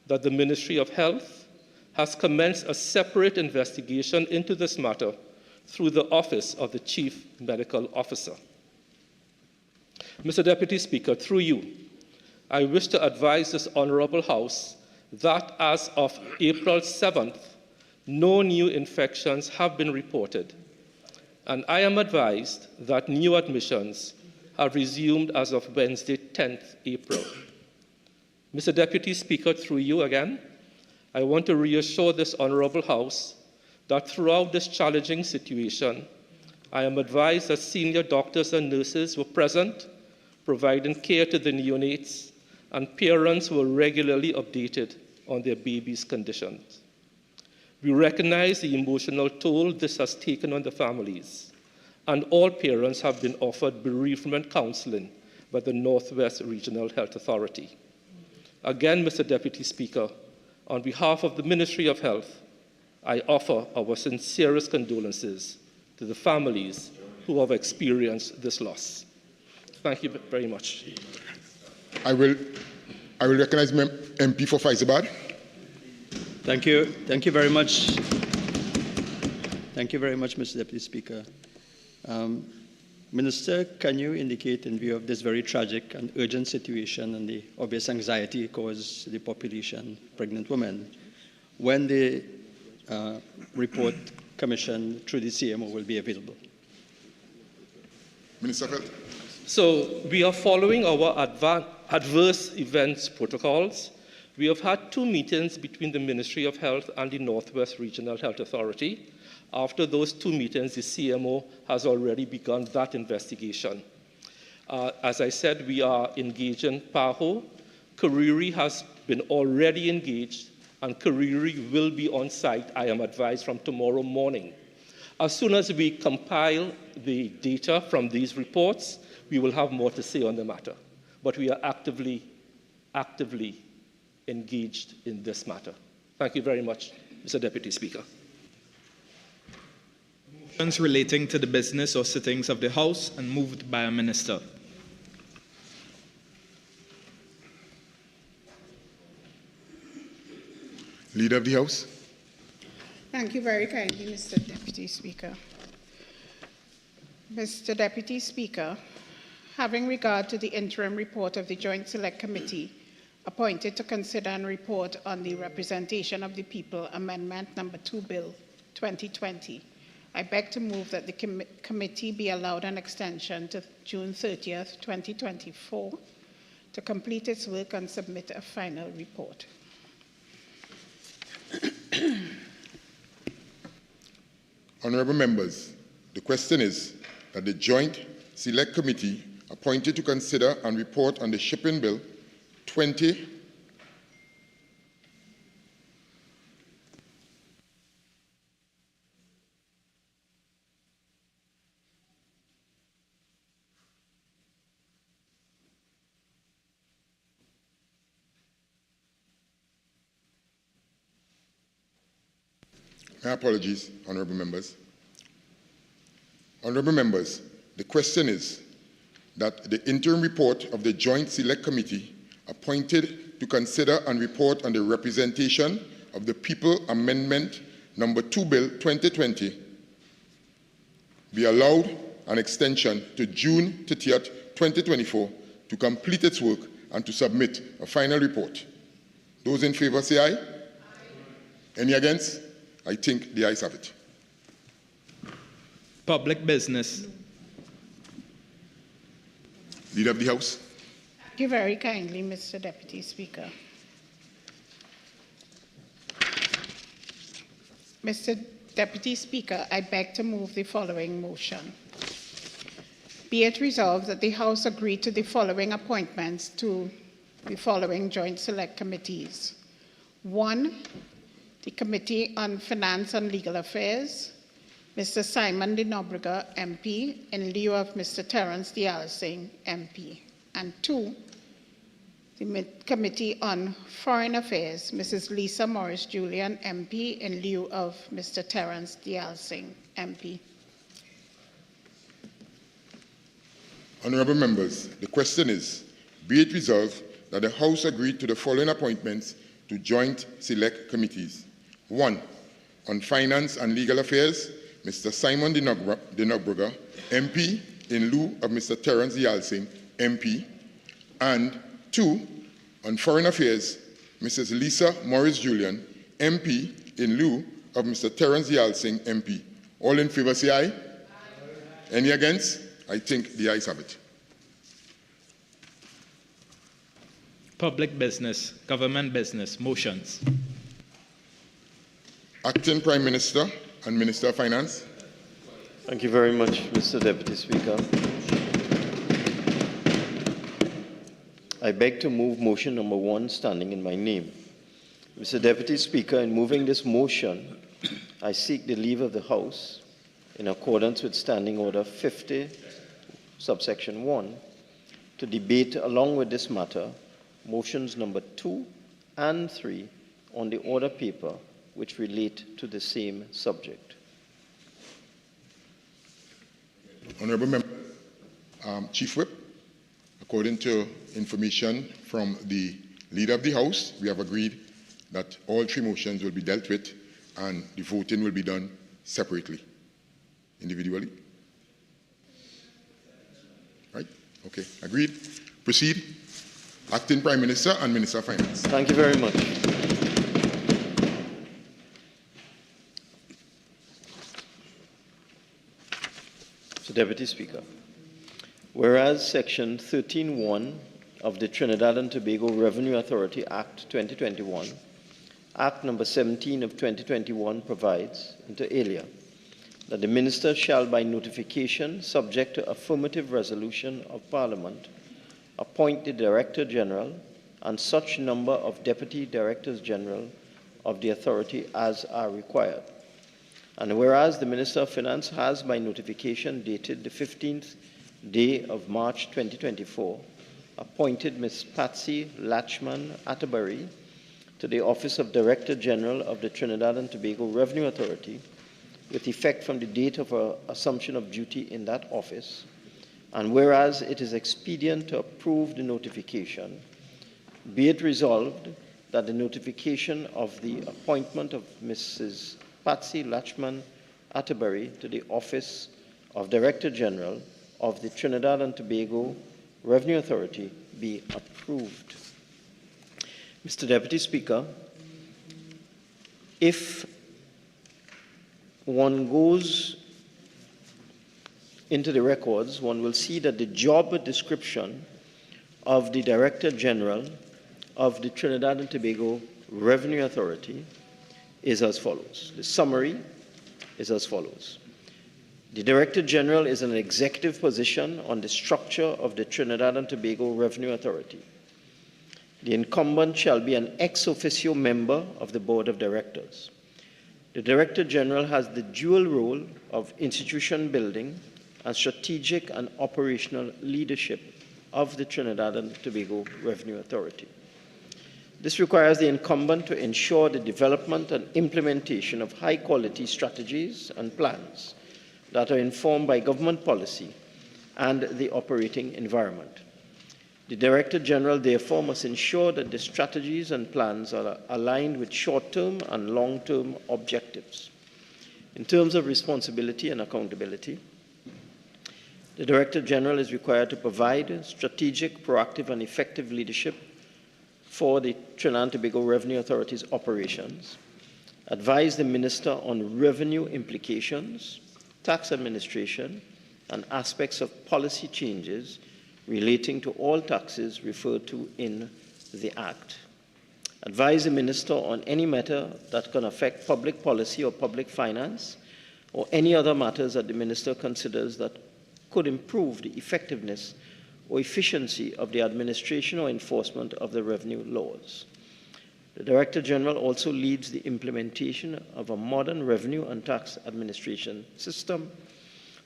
that the Ministry of Health has commenced a separate investigation into this matter through the Office of the Chief Medical Officer. Mr. Deputy Speaker, through you, I wish to advise this Honourable House that as of April 7th, no new infections have been reported, and I am advised that new admissions have resumed as of Wednesday, 10th April. Mr. Deputy Speaker, through you again, I want to reassure this Honourable House that throughout this challenging situation, I am advised that senior doctors and nurses were present, providing care to the neonates, and parents were regularly updated on their babies' conditions. We recognize the emotional toll this has taken on the families, and all parents have been offered bereavement counseling by the Northwest Regional Health Authority. Again, Mr. Deputy Speaker, on behalf of the Ministry of Health, I offer our sincerest condolences to the families who have experienced this loss. Thank you very much. I will recognize MP for Faizabad. Thank you. Thank you very much. Thank you very much, Mr. Deputy Speaker. Minister, can you indicate, in view of this very tragic and urgent situation and the obvious anxiety it causes the population, pregnant women, when the report commissioned through the CMO will be available? Minister of Health. So we are following our adverse events protocols. We have had 2 meetings between the Ministry of Health and the Northwest Regional Health Authority. After those 2 meetings, the CMO has already begun that investigation. As I said, we are engaging PAHO. Kariri has been already engaged, and Kariri will be on site, I am advised, from tomorrow morning. As soon as we compile the data from these reports, we will have more to say on the matter. But we are actively engaged in this matter. Thank you very much, Mr. Deputy Speaker. Motions relating to the business or sittings of the House and moved by a minister. Leader of the House. Thank you very kindly, Mr. Deputy Speaker. Mr. Deputy Speaker, having regard to the interim report of the Joint Select Committee appointed to consider and report on the Representation of the People Amendment Number 2 Bill 2020, I beg to move that the committee be allowed an extension to June 30th, 2024 to complete its work and submit a final report. Honourable members, the question is that the Joint Select Committee appointed to consider and report on the Shipping Bill 20 My apologies, honourable members. Honourable members, the question is that the interim report of the Joint Select Committee appointed to consider and report on the Representation of the People Amendment Number 2 Bill 2020 be allowed an extension to June 30th, 2024 to complete its work and to submit a final report. Those in favour say aye. Aye. Any against? I think the ayes have it. Public business. Leader of the House. Thank you very kindly, Mr. Deputy Speaker. Mr. Deputy Speaker, I beg to move the following motion. Be it resolved that the House agree to the following appointments to the following Joint Select Committees. 1, the Committee on Finance and Legal Affairs, Mr. Simon de Nobrega, MP, in lieu of Mr. Terence Dialsingh, MP. And 2, The Committee on Foreign Affairs, Mrs. Lisa Morris Julian, MP, in lieu of Mr. Terence Dial Singh, MP. Honourable members, the question is, be it resolved that the House agreed to the following appointments to joint select committees. 1. On Finance and Legal Affairs, Mr. Simon Dinogbrugger, MP, in lieu of Mr. Terence Dial Singh, MP. And 2. On Foreign Affairs, Mrs. Lisa Morris Julian, MP, in lieu of Mr. Terence Dial Singh, MP. All in favour say aye. Aye. Any against? I think the ayes have it. Public business, government business, motions. Acting Prime Minister and Minister of Finance. Thank you very much, Mr. Deputy Speaker. I beg to move motion number 1 standing in my name. Mr. Deputy Speaker, in moving this motion, I seek the leave of the House in accordance with Standing Order 50, subsection 1, to debate along with this matter motions number 2 and 3 on the order paper which relate to the same subject. Honourable Member, Chief Whip, according to information from the Leader of the House, we have agreed that all 3 motions will be dealt with and the voting will be done separately, individually. Right? Okay, agreed. Proceed. Acting Prime Minister and Minister of Finance. Thank you very much. Mr. Deputy Speaker, whereas Section 13(1) of the Trinidad and Tobago Revenue Authority Act 2021, Act number 17 of 2021 provides, inter alia, that the Minister shall by notification, subject to affirmative resolution of Parliament, appoint the Director General and such number of Deputy Directors General of the authority as are required. And whereas the Minister of Finance has by notification dated the 15th day of March 2024 appointed Ms. Patsy Latchman Atterbury to the office of Director General of the Trinidad and Tobago Revenue Authority with effect from the date of her assumption of duty in that office, and whereas it is expedient to approve the notification, be it resolved that the notification of the appointment of Mrs. Patsy Latchman Atterbury to the office of Director General of the Trinidad and Tobago Revenue Authority be approved. Mr. Deputy Speaker, if one goes into the records, one will see that the job description of the Director General of the Trinidad and Tobago Revenue Authority is as follows. The summary is as follows. The Director General is an executive position on the structure of the Trinidad and Tobago Revenue Authority. The incumbent shall be an ex officio member of the Board of Directors. The Director General has the dual role of institution building and strategic and operational leadership of the Trinidad and Tobago Revenue Authority. This requires the incumbent to ensure the development and implementation of high-quality strategies and plans that are informed by government policy and the operating environment. The Director General, therefore, must ensure that the strategies and plans are aligned with short-term and long-term objectives. In terms of responsibility and accountability, the Director General is required to provide strategic, proactive, and effective leadership for the Trinidad and Tobago Revenue Authority's operations, advise the Minister on revenue implications, tax administration, and aspects of policy changes relating to all taxes referred to in the Act. Advise the Minister on any matter that can affect public policy or public finance, or any other matters that the Minister considers that could improve the effectiveness or efficiency of the administration or enforcement of the revenue laws. The Director General also leads the implementation of a modern revenue and tax administration system,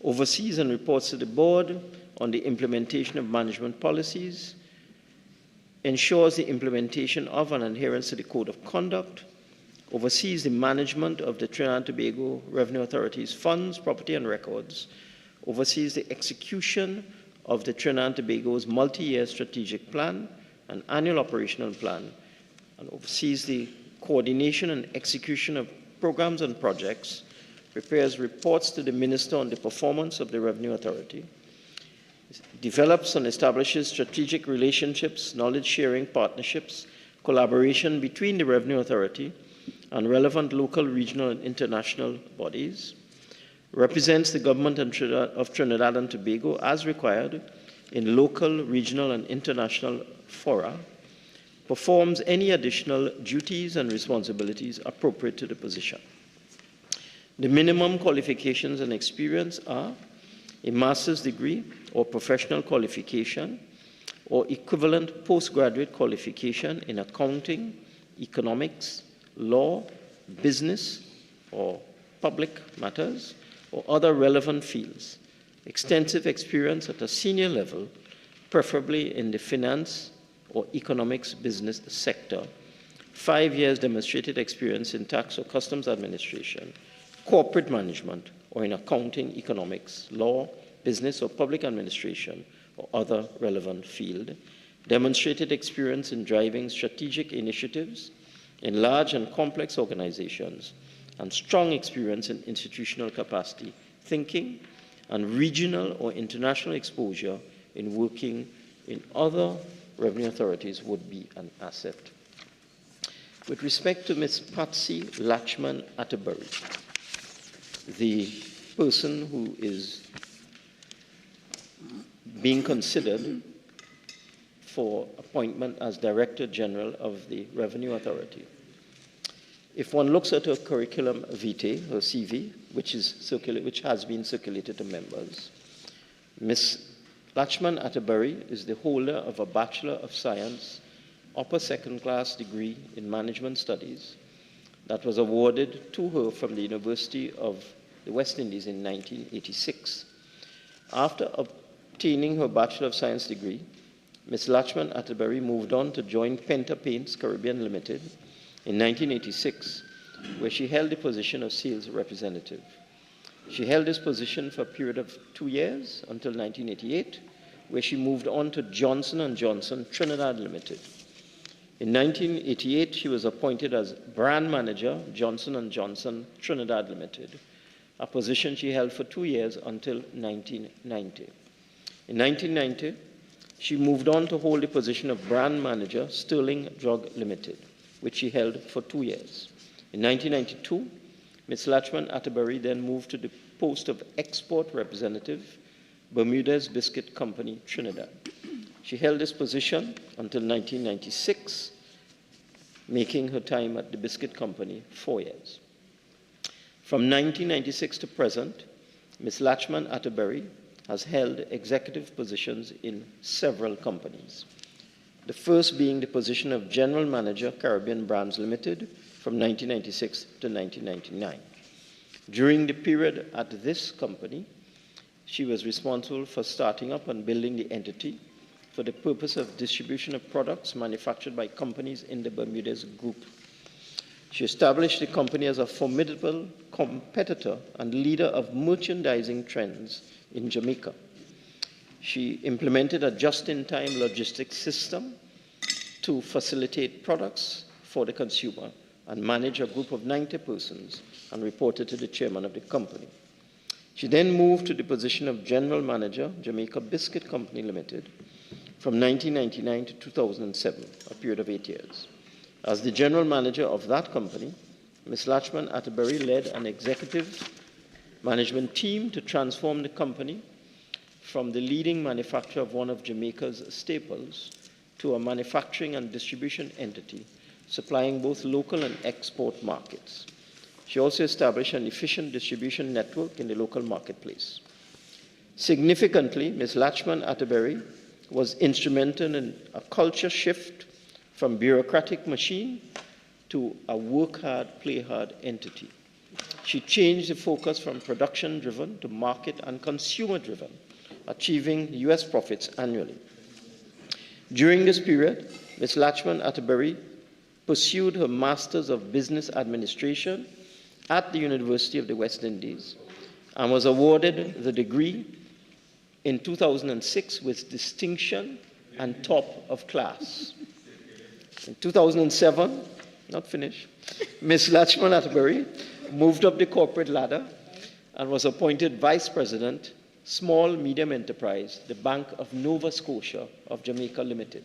oversees and reports to the Board on the implementation of management policies, ensures the implementation of and adherence to the Code of Conduct, oversees the management of the Trinidad and Tobago Revenue Authority's funds, property, and records, oversees the execution of the Trinidad and Tobago's multi-year strategic plan and annual operational plan, and oversees the coordination and execution of programs and projects, prepares reports to the Minister on the performance of the Revenue Authority, develops and establishes strategic relationships, knowledge-sharing partnerships, collaboration between the Revenue Authority and relevant local, regional, and international bodies, represents the government of Trinidad and Tobago as required in local, regional, and international fora, performs any additional duties and responsibilities appropriate to the position. The minimum qualifications and experience are a master's degree or professional qualification or equivalent postgraduate qualification in accounting, economics, law, business, or public matters, or other relevant fields, extensive experience at a senior level, preferably in the finance or economics business sector, 5 years demonstrated experience in tax or customs administration, corporate management, or in accounting, economics, law, business, or public administration, or other relevant field, demonstrated experience in driving strategic initiatives in large and complex organizations, and strong experience in institutional capacity thinking, and regional or international exposure in working in other revenue authorities would be an asset. With respect to Ms. Patsy Lachman Atterbury, the person who is being considered for appointment as Director General of the Revenue Authority. If one looks at her curriculum vitae, her CV, which has been circulated to members, Ms. Lachman Atterbury is the holder of a Bachelor of Science, upper second class degree in Management Studies that was awarded to her from the University of the West Indies in 1986. After obtaining her Bachelor of Science degree, Ms. Lachman Atterbury moved on to join Penta Paints Caribbean Limited in 1986, where she held the position of sales representative. She held this position for a period of 2 years until 1988, where she moved on to Johnson & Johnson Trinidad Limited. In 1988, she was appointed as brand manager, Johnson & Johnson Trinidad Limited, a position she held for 2 years until 1990. In 1990, she moved on to hold the position of brand manager, Sterling Drug Limited, which she held for 2 years. In 1992, Ms. Lachman Atterbury then moved to the post of export representative, Bermudez Biscuit Company, Trinidad. She held this position until 1996, making her time at the biscuit company 4 years. From 1996 to present, Ms. Lachman Atterbury has held executive positions in several companies. The first being the position of General Manager, Caribbean Brands Limited, from 1996 to 1999. During the period at this company, she was responsible for starting up and building the entity for the purpose of distribution of products manufactured by companies in the Bermudez Group. She established the company as a formidable competitor and leader of merchandising trends in Jamaica. She implemented a just-in-time logistics system to facilitate products for the consumer and manage a group of 90 persons and reported to the chairman of the company. She then moved to the position of General Manager, Jamaica Biscuit Company Limited, from 1999 to 2007, a period of 8 years. As the General Manager of that company, Ms. Lachman Atterbury led an executive management team to transform the company from the leading manufacturer of one of Jamaica's staples to a manufacturing and distribution entity supplying both local and export markets. She also established an efficient distribution network in the local marketplace. Significantly, Ms. Lachman Atterbury was instrumental in a culture shift from bureaucratic machine to a work hard, play hard entity. She changed the focus from production-driven to market and consumer-driven, achieving US profits annually. During this period, Ms. Lachman Atterbury pursued her Masters of Business Administration at the University of the West Indies and was awarded the degree in 2006 with distinction and top of class. In 2007, not finished, Ms. Lachman Atterbury moved up the corporate ladder and was appointed Vice President, Small Medium Enterprise, the Bank of Nova Scotia of Jamaica Limited,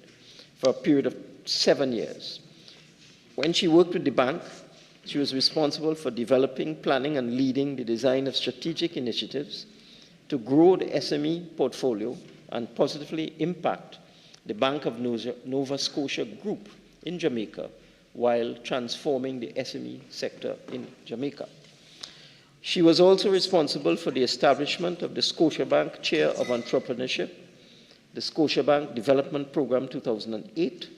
for a period of 7 years. When she worked with the bank, she was responsible for developing, planning, and leading the design of strategic initiatives to grow the SME portfolio and positively impact the Bank of Nova Scotia Group in Jamaica while transforming the SME sector in Jamaica. She was also responsible for the establishment of the Scotiabank Chair of Entrepreneurship, the Scotiabank Development Program 2008,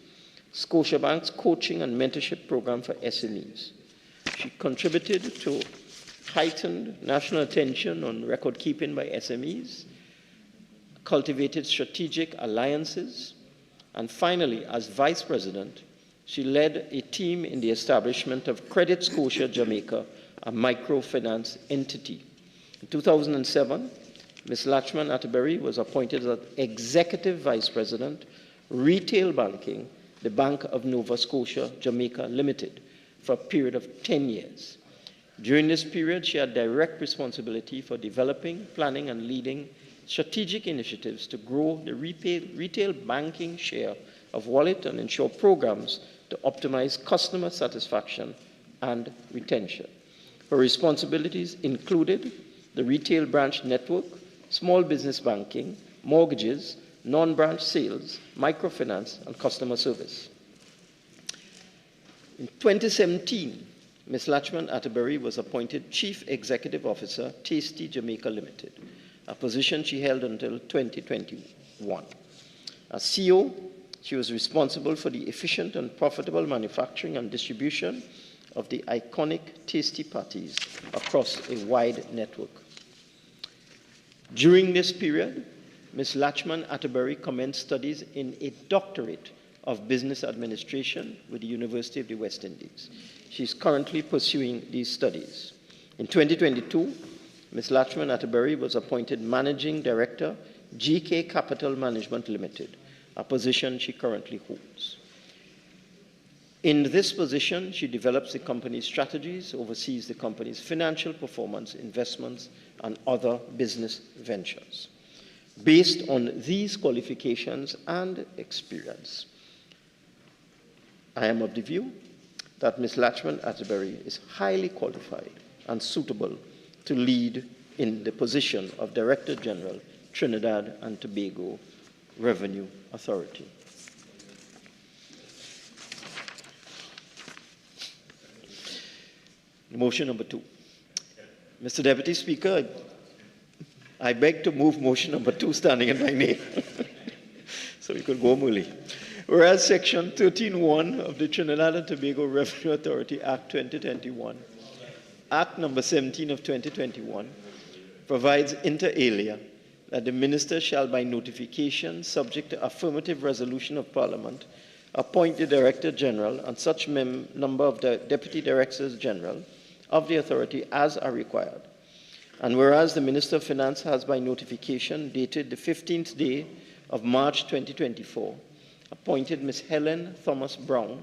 Scotiabank's Coaching and Mentorship Program for SMEs. She contributed to heightened national attention on record keeping by SMEs, cultivated strategic alliances, and finally, as Vice President, she led a team in the establishment of Credit Scotia Jamaica, a microfinance entity. In 2007, Ms. Lachman Atterbury was appointed as Executive Vice President, Retail Banking, the Bank of Nova Scotia Jamaica Limited, for a period of 10 years. During this period, she had direct responsibility for developing, planning, and leading strategic initiatives to grow the retail banking share of wallet and ensure programs to optimize customer satisfaction and retention. Her responsibilities included the retail branch network, small business banking, mortgages, non-branch sales, microfinance, and customer service. In 2017, Ms. Lachman Atterbury was appointed Chief Executive Officer, Tasty Jamaica Limited, a position she held until 2021. As CEO, she was responsible for the efficient and profitable manufacturing and distribution of the iconic Tasty patties across a wide network. During this period, Ms. Lachman Atterbury commenced studies in a doctorate of business administration with the University of the West Indies. She is currently pursuing these studies. In 2022, Ms. Lachman Atterbury was appointed Managing Director, GK Capital Management Limited, a position she currently holds. In this position, she develops the company's strategies, oversees the company's financial performance, investments, and other business ventures. Based on these qualifications and experience, I am of the view that Ms. Lachman Atterbury is highly qualified and suitable to lead in the position of Director General, Trinidad and Tobago Revenue Authority. Motion number 2. Mr. Deputy Speaker, I beg to move motion number 2 standing in my name. So we could go Muli. Whereas Section 13(1) of the Trinidad and Tobago Revenue Authority Act 2021, Act number 17 of 2021, provides inter alia that the minister shall by notification, subject to affirmative resolution of Parliament, appoint the Director General and such number of the Deputy Directors General of the authority as are required. And whereas the Minister of Finance has by notification dated the 15th day of March 2024 appointed Ms. Helen Thomas Brown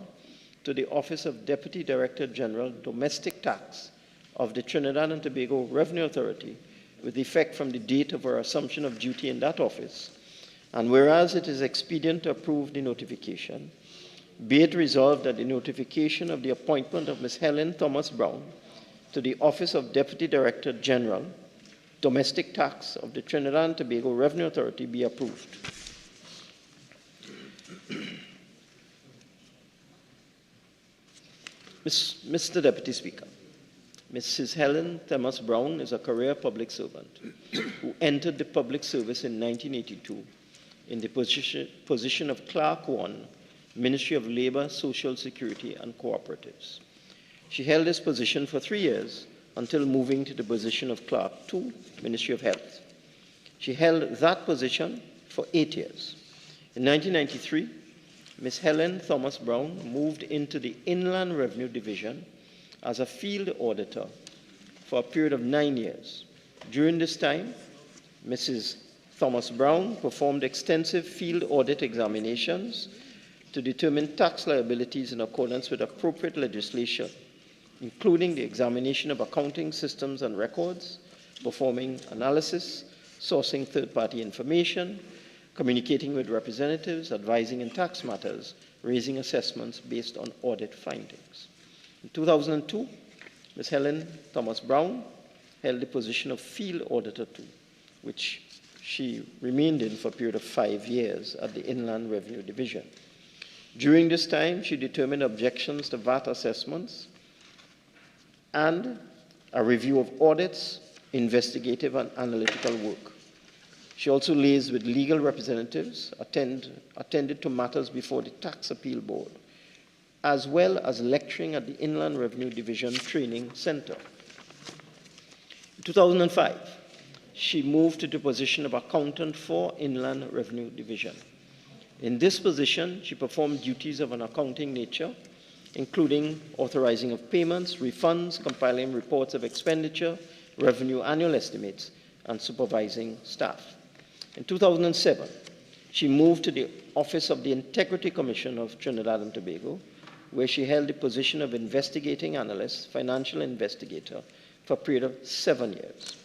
to the office of Deputy Director General, Domestic Tax of the Trinidad and Tobago Revenue Authority with effect from the date of her assumption of duty in that office, and whereas it is expedient to approve the notification, be it resolved that the notification of the appointment of Ms. Helen Thomas Brown to the office of Deputy Director General, Domestic Tax of the Trinidad and Tobago Revenue Authority be approved. Mr. Deputy Speaker, Mrs. Helen Thomas Brown is a career public servant who entered the public service in 1982 in the position of Clerk 1, Ministry of Labour, Social Security and Cooperatives. She held this position for 3 years until moving to the position of Clerk 2, Ministry of Health. She held that position for 8 years. In 1993, Ms. Helen Thomas Brown moved into the Inland Revenue Division as a field auditor for a period of 9 years. During this time, Mrs. Thomas Brown performed extensive field audit examinations to determine tax liabilities in accordance with appropriate legislation, including the examination of accounting systems and records, performing analysis, sourcing third-party information, communicating with representatives, advising in tax matters, raising assessments based on audit findings. In 2002, Ms. Helen Thomas Brown held the position of Field Auditor 2, which she remained in for a period of 5 years at the Inland Revenue Division. During this time, she determined objections to VAT assessments and a review of audits, investigative and analytical work. She also liaised with legal representatives, attended to matters before the Tax Appeal Board, as well as lecturing at the Inland Revenue Division Training Center. In 2005, she moved to the position of Accountant for Inland Revenue Division. In this position, she performed duties of an accounting nature, including authorizing of payments, refunds, compiling reports of expenditure, revenue annual estimates, and supervising staff. In 2007, she moved to the Office of the Integrity Commission of Trinidad and Tobago, where she held the position of Investigating Analyst, Financial Investigator, for a period of 7 years.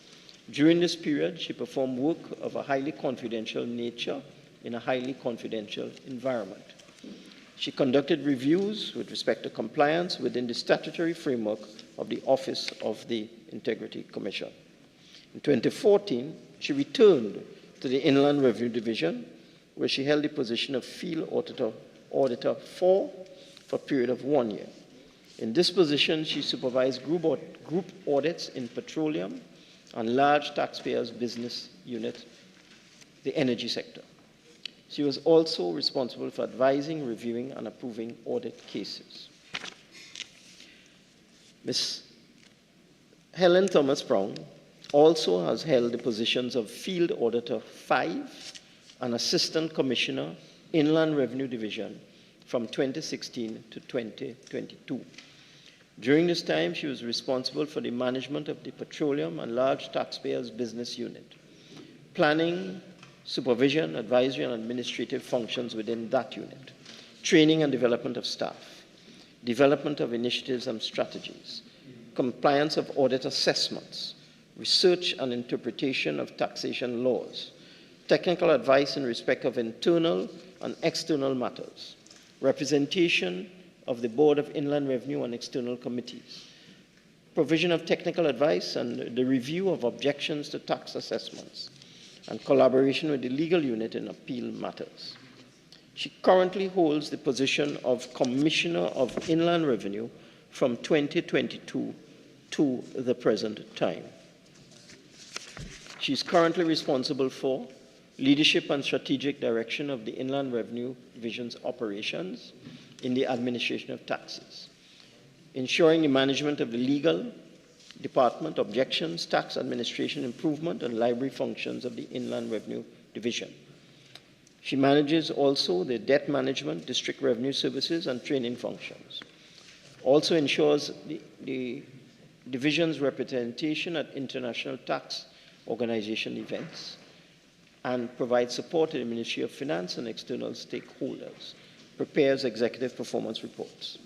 During this period, she performed work of a highly confidential nature in a highly confidential environment. She conducted reviews with respect to compliance within the statutory framework of the Office of the Integrity Commission. In 2014, she returned to the Inland Revenue Division, where she held the position of Field Auditor 4 for a period of 1 year. In this position, she supervised group audits in petroleum and large taxpayers' business unit, the energy sector. She was also responsible for advising, reviewing, and approving audit cases. Ms. Helen Thomas Brown also has held the positions of Field Auditor 5 and Assistant Commissioner, Inland Revenue Division, from 2016 to 2022. During this time, she was responsible for the management of the petroleum and large taxpayers business unit, planning, supervision, advisory, and administrative functions within that unit, training and development of staff, development of initiatives and strategies, compliance of audit assessments, research and interpretation of taxation laws, technical advice in respect of internal and external matters, representation of the Board of Inland Revenue and external committees, provision of technical advice and the review of objections to tax assessments, and collaboration with the legal unit in appeal matters. She currently holds the position of Commissioner of Inland Revenue from 2022 to the present time. She is currently responsible for leadership and strategic direction of the Inland Revenue Division's operations in the administration of taxes, ensuring the management of the legal department, objections, tax administration improvement, and library functions of the Inland Revenue Division. She manages also the debt management, district revenue services, and training functions. Also ensures the division's representation at international tax organization events, and provides support to the Ministry of Finance and external stakeholders, prepares executive performance reports.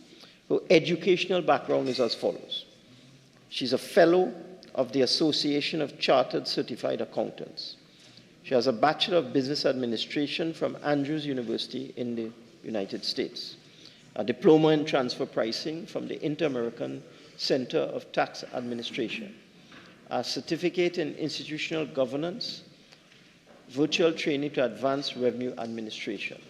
Her educational background is as follows. She's a fellow of the Association of Chartered Certified Accountants. She has a Bachelor of Business Administration from Andrews University in the United States, a diploma in transfer pricing from the Inter-American Center of Tax Administration, a certificate in institutional governance, virtual training to advanced revenue administration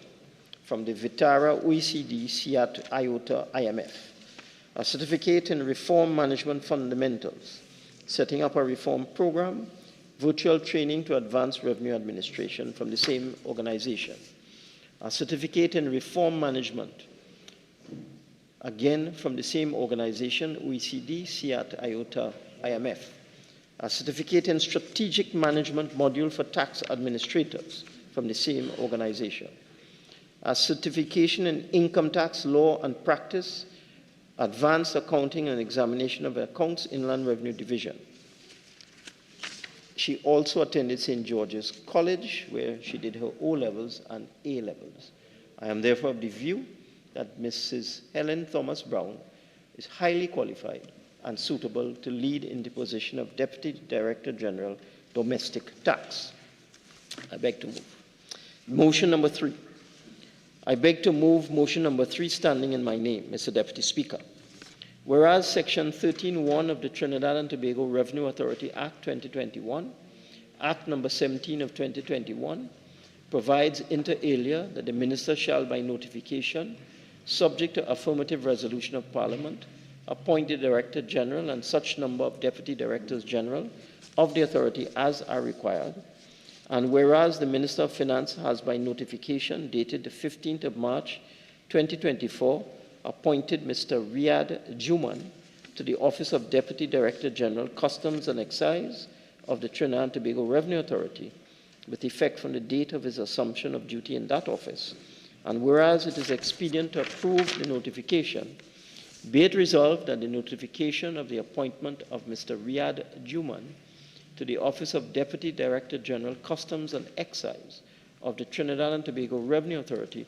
from the Vitara OECD SIAT IOTA IMF, a certificate in reform management fundamentals, setting up a reform program, virtual training to advanced revenue administration from the same organization, a certificate in reform management, again from the same organization, OECD SIAT IOTA IMF, a certificate in strategic management module for tax administrators from the same organization, as certification in income tax law and practice, advanced accounting and examination of accounts, Inland Revenue Division. She also attended St. George's College, where she did her O-levels and A-levels. I am therefore of the view that Mrs. Helen Thomas Brown is highly qualified and suitable to lead in the position of Deputy Director General, Domestic Tax. I beg to move. Motion number 3. I beg to move motion number 3 standing in my name, Mr. Deputy Speaker. Whereas Section 13(1) of the Trinidad and Tobago Revenue Authority Act 2021, Act number 17 of 2021, provides inter alia that the Minister shall by notification, subject to affirmative resolution of Parliament, appoint the Director General and such number of Deputy Directors General of the authority as are required. And whereas the Minister of Finance has by notification dated the 15th of March 2024 appointed Mr. Riyad Juman to the office of Deputy Director General, Customs and Excise of the Trinidad and Tobago Revenue Authority with effect from the date of his assumption of duty in that office. And whereas it is expedient to approve the notification, be it resolved that the notification of the appointment of Mr. Riyad Juman to the office of Deputy Director General, Customs and Excise of the Trinidad and Tobago Revenue Authority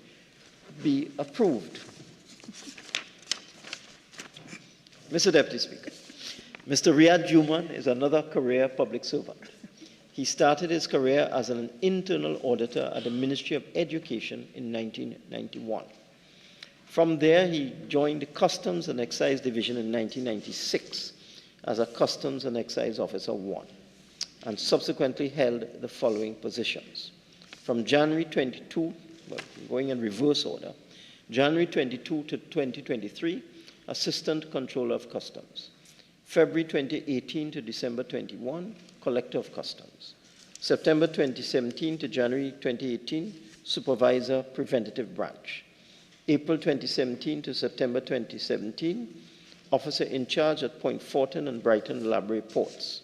be approved. Mr. Deputy Speaker, Mr. Riyad Juman is another career public servant. He started his career as an internal auditor at the Ministry of Education in 1991. From there, he joined the Customs and Excise Division in 1996 as a Customs and Excise Officer 1, and subsequently held the following positions. From January 22, well, going in reverse order, January 22 to 2023, Assistant Controller of Customs. February 2018 to December 21, Collector of Customs. September 2017 to January 2018, Supervisor, Preventative Branch. April 2017 to September 2017, Officer in Charge at Point Fortin and Brighton Library Ports.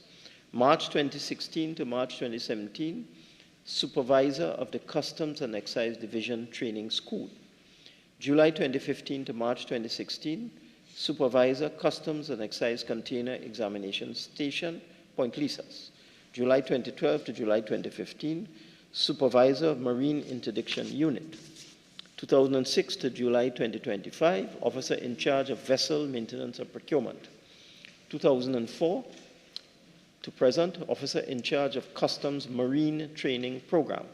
March 2016 to March 2017, Supervisor of the Customs and Excise Division Training School. July 2015 to March 2016, Supervisor, Customs and Excise Container Examination Station, Point Lisas. July 2012 to July 2015, Supervisor of Marine Interdiction Unit. 2006 to July 2025, Officer in Charge of Vessel Maintenance and Procurement. 2004 to present, Officer in Charge of Customs Marine Training Program.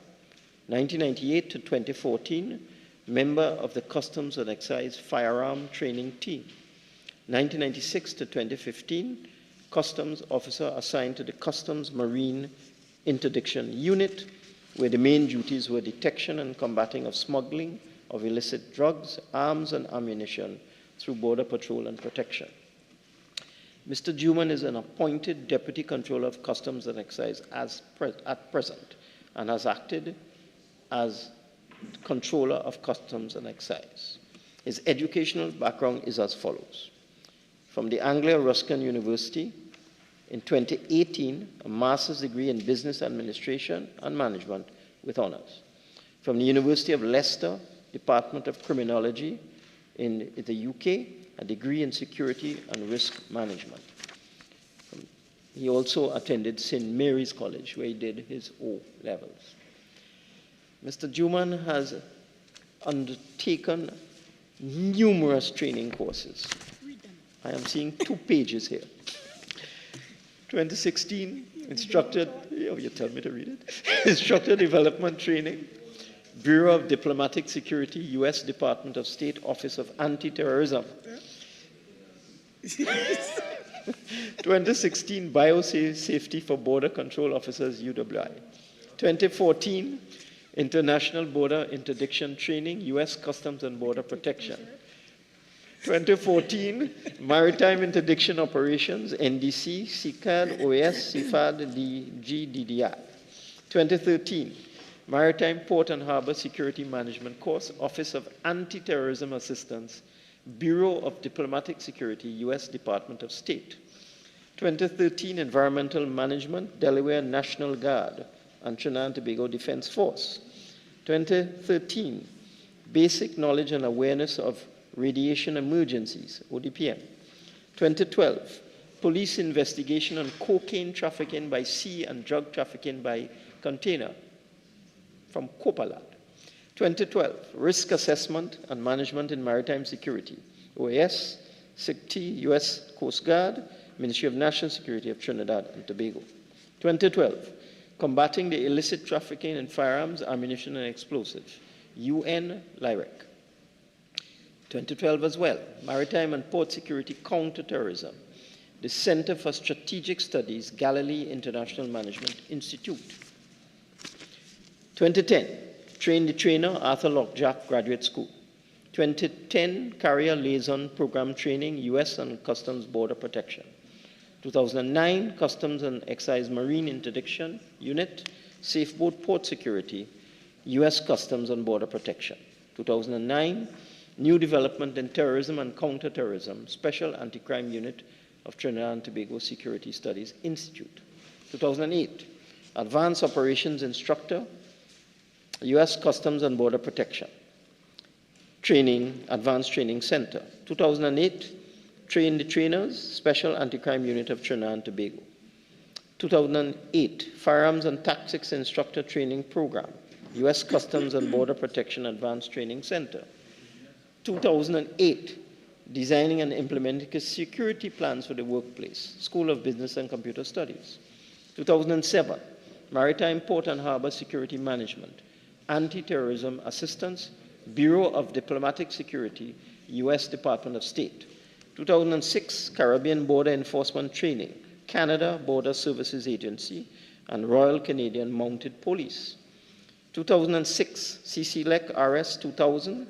1998 to 2014, Member of the Customs and Excise Firearm Training Team. 1996 to 2015, Customs Officer assigned to the Customs Marine Interdiction Unit, where the main duties were detection and combating of smuggling of illicit drugs, arms, and ammunition through Border Patrol and Protection. Mr. Juman is an appointed Deputy Controller of Customs and Excise at present and has acted as Controller of Customs and Excise. His educational background is as follows. From the Anglia-Ruskin University, in 2018, a master's degree in Business Administration and Management with honors. From the University of Leicester, Department of Criminology in the UK, a degree in Security and Risk Management. He also attended St. Mary's College, where he did his O-levels. Mr. Juman has undertaken numerous training courses. I am seeing 2 pages here. 2016, Instructor, oh, you tell me to read it. Instructor Development Training, Bureau of Diplomatic Security, U.S. Department of State, Office of Anti-Terrorism. 2016, Biosafety for Border Control Officers, UWI. 2014, International Border Interdiction Training, U.S. Customs and Border Protection. 2014, Maritime Interdiction Operations, NDC, CCAD, OAS, CFAD, DGDDI. 2013, Maritime Port and Harbor Security Management Course, Office of Anti-Terrorism Assistance, Bureau of Diplomatic Security, U.S. Department of State. 2013, Environmental Management, Delaware National Guard and Trinidad and Tobago Defense Force. 2013, Basic Knowledge and Awareness of Radiation Emergencies, ODPM. 2012, Police Investigation on Cocaine Trafficking by Sea and Drug Trafficking by Container from Copalat. 2012, Risk Assessment and Management in Maritime Security, OAS, SIGT, U.S. Coast Guard, Ministry of National Security of Trinidad and Tobago. 2012, Combating the Illicit Trafficking in Firearms, Ammunition and Explosives, UN LIREC. 2012 as well, Maritime and Port Security Counterterrorism, the Center for Strategic Studies, Galilee International Management Institute. 2010, Train the Trainer, Arthur Lockjack Graduate School. 2010, Carrier Liaison Program Training, U.S. and Customs Border Protection. 2009, Customs and Excise Marine Interdiction Unit, Safe Boat Port Security, U.S. Customs and Border Protection. 2009, New Development in Terrorism and Counterterrorism, Special Anti-Crime Unit of Trinidad and Tobago Security Studies Institute. 2008, Advanced Operations Instructor, U.S. Customs and Border Protection, Training, Advanced Training Center. 2008, Train the Trainers, Special Anti-Crime Unit of Trinidad and Tobago. 2008, Firearms and Tactics Instructor Training Program, U.S. Customs and Border Protection Advanced Training Center. 2008, Designing and Implementing Security Plans for the Workplace, School of Business and Computer Studies. 2007, Maritime Port and Harbor Security Management, Anti-Terrorism Assistance, Bureau of Diplomatic Security, U.S. Department of State. 2006, Caribbean Border Enforcement Training, Canada Border Services Agency, and Royal Canadian Mounted Police. 2006, CCLEC RS 2000,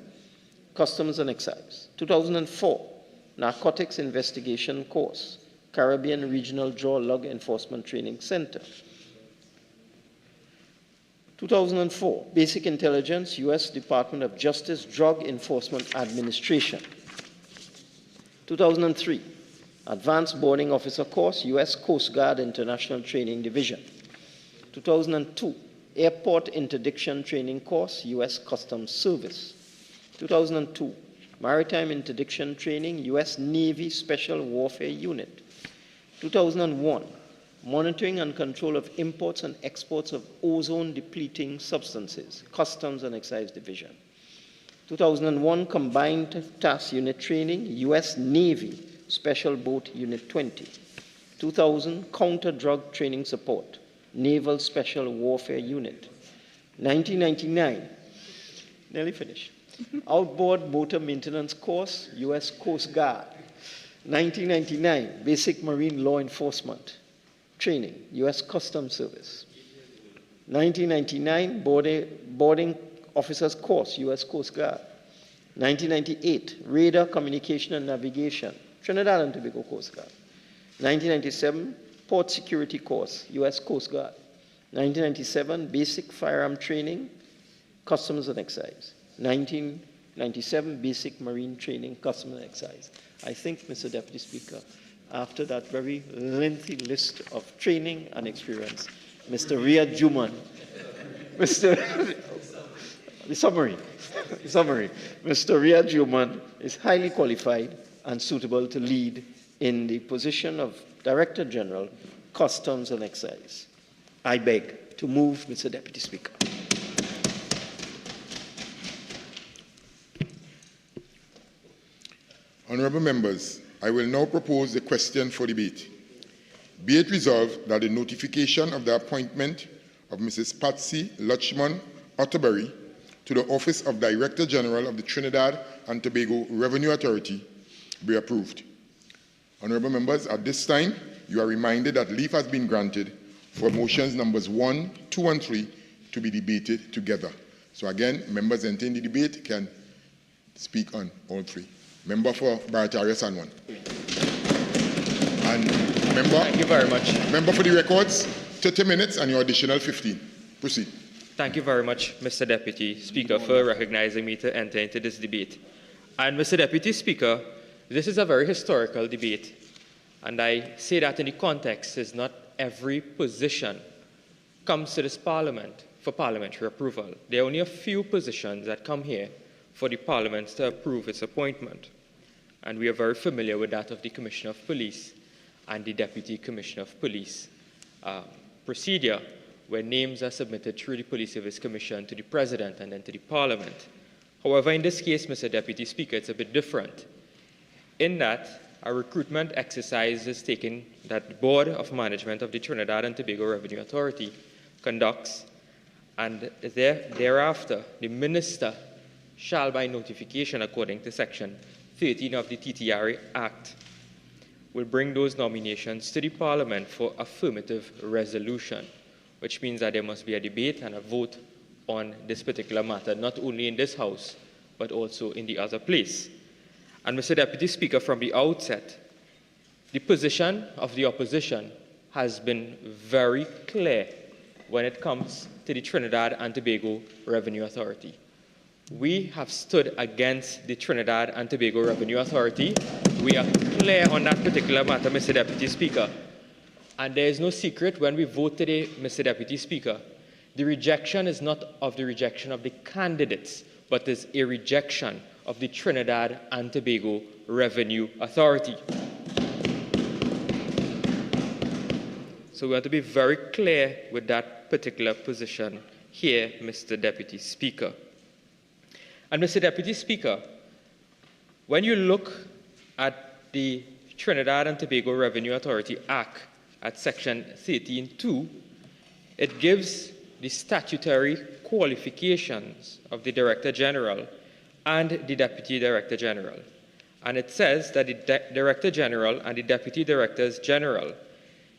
Customs and Excise. 2004, Narcotics Investigation Course, Caribbean Regional Draw Lug Enforcement Training Center. 2004, Basic Intelligence, U.S. Department of Justice Drug Enforcement Administration. 2003, Advanced Boarding Officer Course, U.S. Coast Guard International Training Division. 2002, Airport Interdiction Training Course, U.S. Customs Service. 2002, Maritime Interdiction Training, U.S. Navy Special Warfare Unit. 2001, Monitoring and Control of Imports and Exports of Ozone-Depleting Substances, Customs and Excise Division. 2001, Combined Task Unit Training, U.S. Navy Special Boat Unit 20. 2000, Counter-Drug Training Support, Naval Special Warfare Unit. 1999, nearly finished. Outboard Motor Maintenance Course, U.S. Coast Guard. 1999, Basic Marine Law Enforcement Training, U.S. Customs Service. 1999, Boarding Officers Course, U.S. Coast Guard. 1998, Radar Communication and Navigation, Trinidad and Tobago Coast Guard. 1997, Port Security Course, U.S. Coast Guard. 1997, Basic Firearm Training, Customs and Excise. 1997, Basic Marine Training, Customs and Excise. I think, Mr. Deputy Speaker, after that very lengthy list of training and experience, Mr. Riyad Juman, the summary, Mr. Riyad Juman is highly qualified and suitable to lead in the position of Director General, Customs and Excise. I beg to move, Mr. Deputy Speaker. Honourable members, I will now propose the question for debate. Be it resolved that the notification of the appointment of Mrs. Patsy Lutchman Otterbury to the Office of Director General of the Trinidad and Tobago Revenue Authority be approved. Honourable members, at this time, you are reminded that leave has been granted for motions numbers 1, 2, and 3 to be debated together. So again, members entering the debate can speak on all three. Member for Barataria San Juan. And member, thank you very much. Member for the records, 30 minutes and your additional 15. Proceed. Thank you very much, Mr. Deputy Speaker, for recognizing me to enter into this debate. And Mr. Deputy Speaker, this is a very historical debate. And I say that in the context is not every position comes to this Parliament for parliamentary approval. There are only a few positions that come here for the Parliament to approve its appointment. And we are very familiar with that of the Commissioner of Police and the Deputy Commissioner of Police procedure, where names are submitted through the Police Service Commission to the President and then to the Parliament. However, in this case, Mr. Deputy Speaker, it's a bit different, in that a recruitment exercise is taken that the Board of Management of the Trinidad and Tobago Revenue Authority conducts, and thereafter the Minister shall, by notification according to Section 13 of the TTRA Act, will bring those nominations to the Parliament for affirmative resolution, which means that there must be a debate and a vote on this particular matter, not only in this House, but also in the other place. And Mr. Deputy Speaker, from the outset, the position of the opposition has been very clear when it comes to the Trinidad and Tobago Revenue Authority. We have stood against the Trinidad and Tobago Revenue Authority. We are clear on that particular matter, Mr. Deputy Speaker. And there is no secret when we vote today, Mr. Deputy Speaker, the rejection is not of the rejection of the candidates, but is a rejection of the Trinidad and Tobago Revenue Authority. So we want to be very clear with that particular position here, Mr. Deputy Speaker. And Mr. Deputy Speaker, when you look at the Trinidad and Tobago Revenue Authority Act at Section 13(2), it gives the statutory qualifications of the Director General and the Deputy Director General. And it says that the Director General and the Deputy Directors General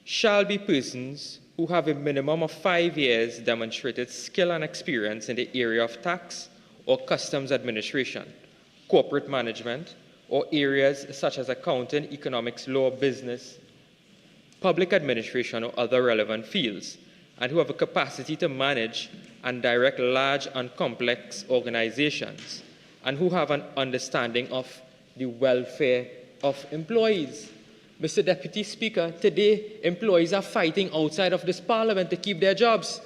shall be persons who have a minimum of 5 years demonstrated skill and experience in the area of tax or customs administration, corporate management, or areas such as accounting, economics, law, business, public administration, or other relevant fields, and who have a capacity to manage and direct large and complex organizations, and who have an understanding of the welfare of employees. Mr. Deputy Speaker, today employees are fighting outside of this Parliament to keep their jobs.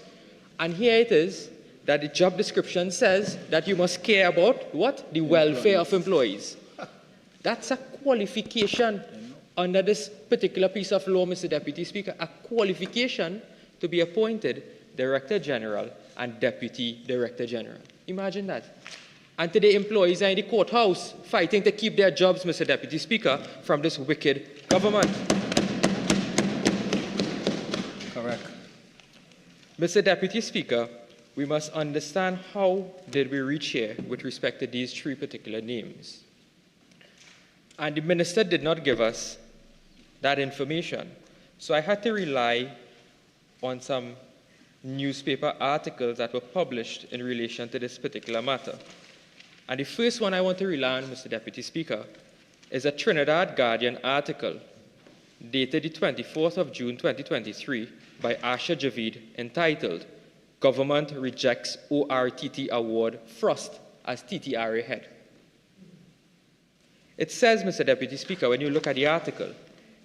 And here it is that the job description says that you must care about what? The welfare of employees. That's a qualification under this particular piece of law, Mr. Deputy Speaker, a qualification to be appointed Director General and Deputy Director General. Imagine that. And today employees are in the courthouse fighting to keep their jobs, Mr. Deputy Speaker, from this wicked government. Correct. Mr. Deputy Speaker, we must understand how did we reach here with respect to these three particular names. And the minister did not give us that information. So I had to rely on some newspaper articles that were published in relation to this particular matter. And the first one I want to rely on, Mr. Deputy Speaker, is a Trinidad Guardian article dated the 24th of June 2023 by Asha Javid entitled, "Government Rejects ORTT Award Frost as TTRA Head." It says, Mr. Deputy Speaker, when you look at the article,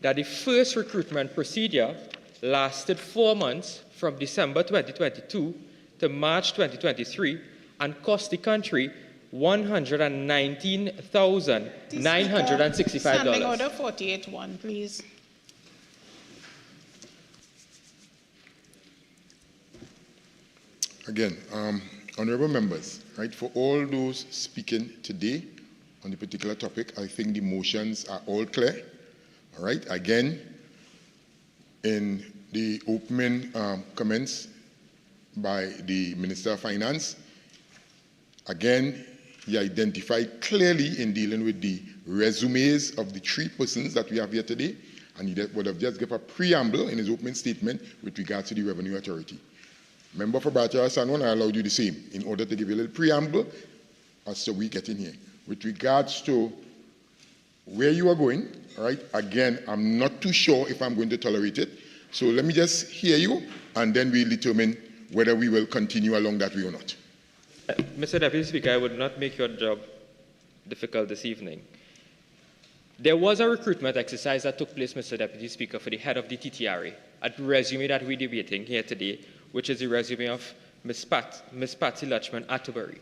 that the first recruitment procedure lasted 4 months from December 2022 to March 2023 and cost the country $119,965. Standing order 48-1, please. Again, honorable members, right, for all those speaking today on the particular topic, I think the motions are all clear. All right, again, in the opening comments by the Minister of Finance, again, he identified clearly in dealing with the resumes of the three persons that we have here today, and he would have just given a preamble in his opening statement with regards to the Revenue Authority. Member for Bachara Sanwan, I allowed you the same in order to give you a little preamble as to we get in here. With regards to where you are going, all right, again, I'm not too sure if I'm going to tolerate it. So let me just hear you, and then we'll determine whether we will continue along that way or not. Mr. Deputy Speaker, I would not make your job difficult this evening. There was a recruitment exercise that took place, Mr. Deputy Speaker, for the head of the TTRA, a resume that we're debating here today, which is the resume of Ms. Patsy Lutchman Atterbury.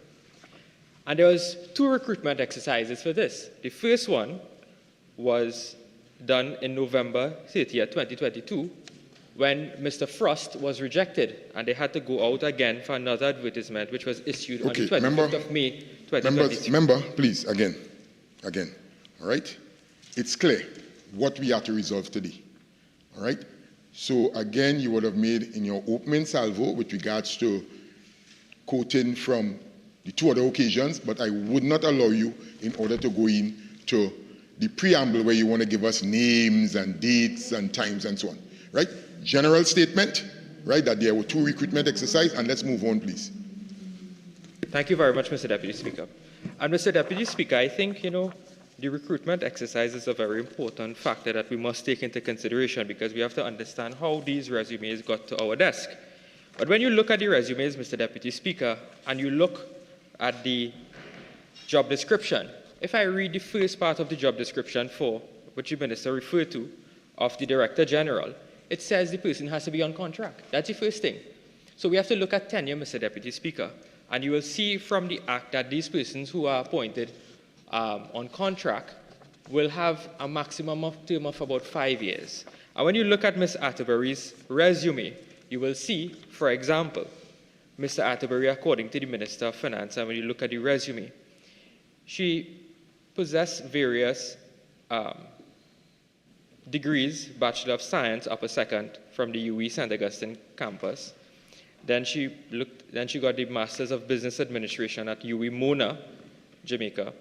And there was 2 recruitment exercises for this. The first one was done in November 30th, 2022, when Mr. Frost was rejected, and they had to go out again for another advertisement, which was issued on the 25th of May, 2023. Member, please, again, all right? It's clear what we have to resolve today, all right? So again, you would have made in your opening salvo with regards to quoting from the 2 other occasions, but I would not allow you in order to go into the preamble where you want to give us names and dates and times and so on, right? General statement, right, that there were 2 recruitment exercises, and let's move on, please. Thank you very much, Mr. Deputy Speaker. And Mr. Deputy Speaker, I think, the recruitment exercise is a very important factor that we must take into consideration because we have to understand how these resumes got to our desk. But when you look at the resumes, Mr. Deputy Speaker, and you look at the job description, if I read the first part of the job description for which the Minister referred to, of the Director General, it says the person has to be on contract. That's the first thing. So we have to look at tenure, Mr. Deputy Speaker, and you will see from the Act that these persons who are appointed on contract will have a maximum of term of about 5 years. And when you look at Ms. Atterbury's resume, you will see, for example, Mr. Atterbury, according to the Minister of Finance, and when you look at the resume, she possessed various degrees, Bachelor of Science, upper second, from the UE St. Augustine campus. Then she got the Masters of Business Administration at UE Mona, Jamaica,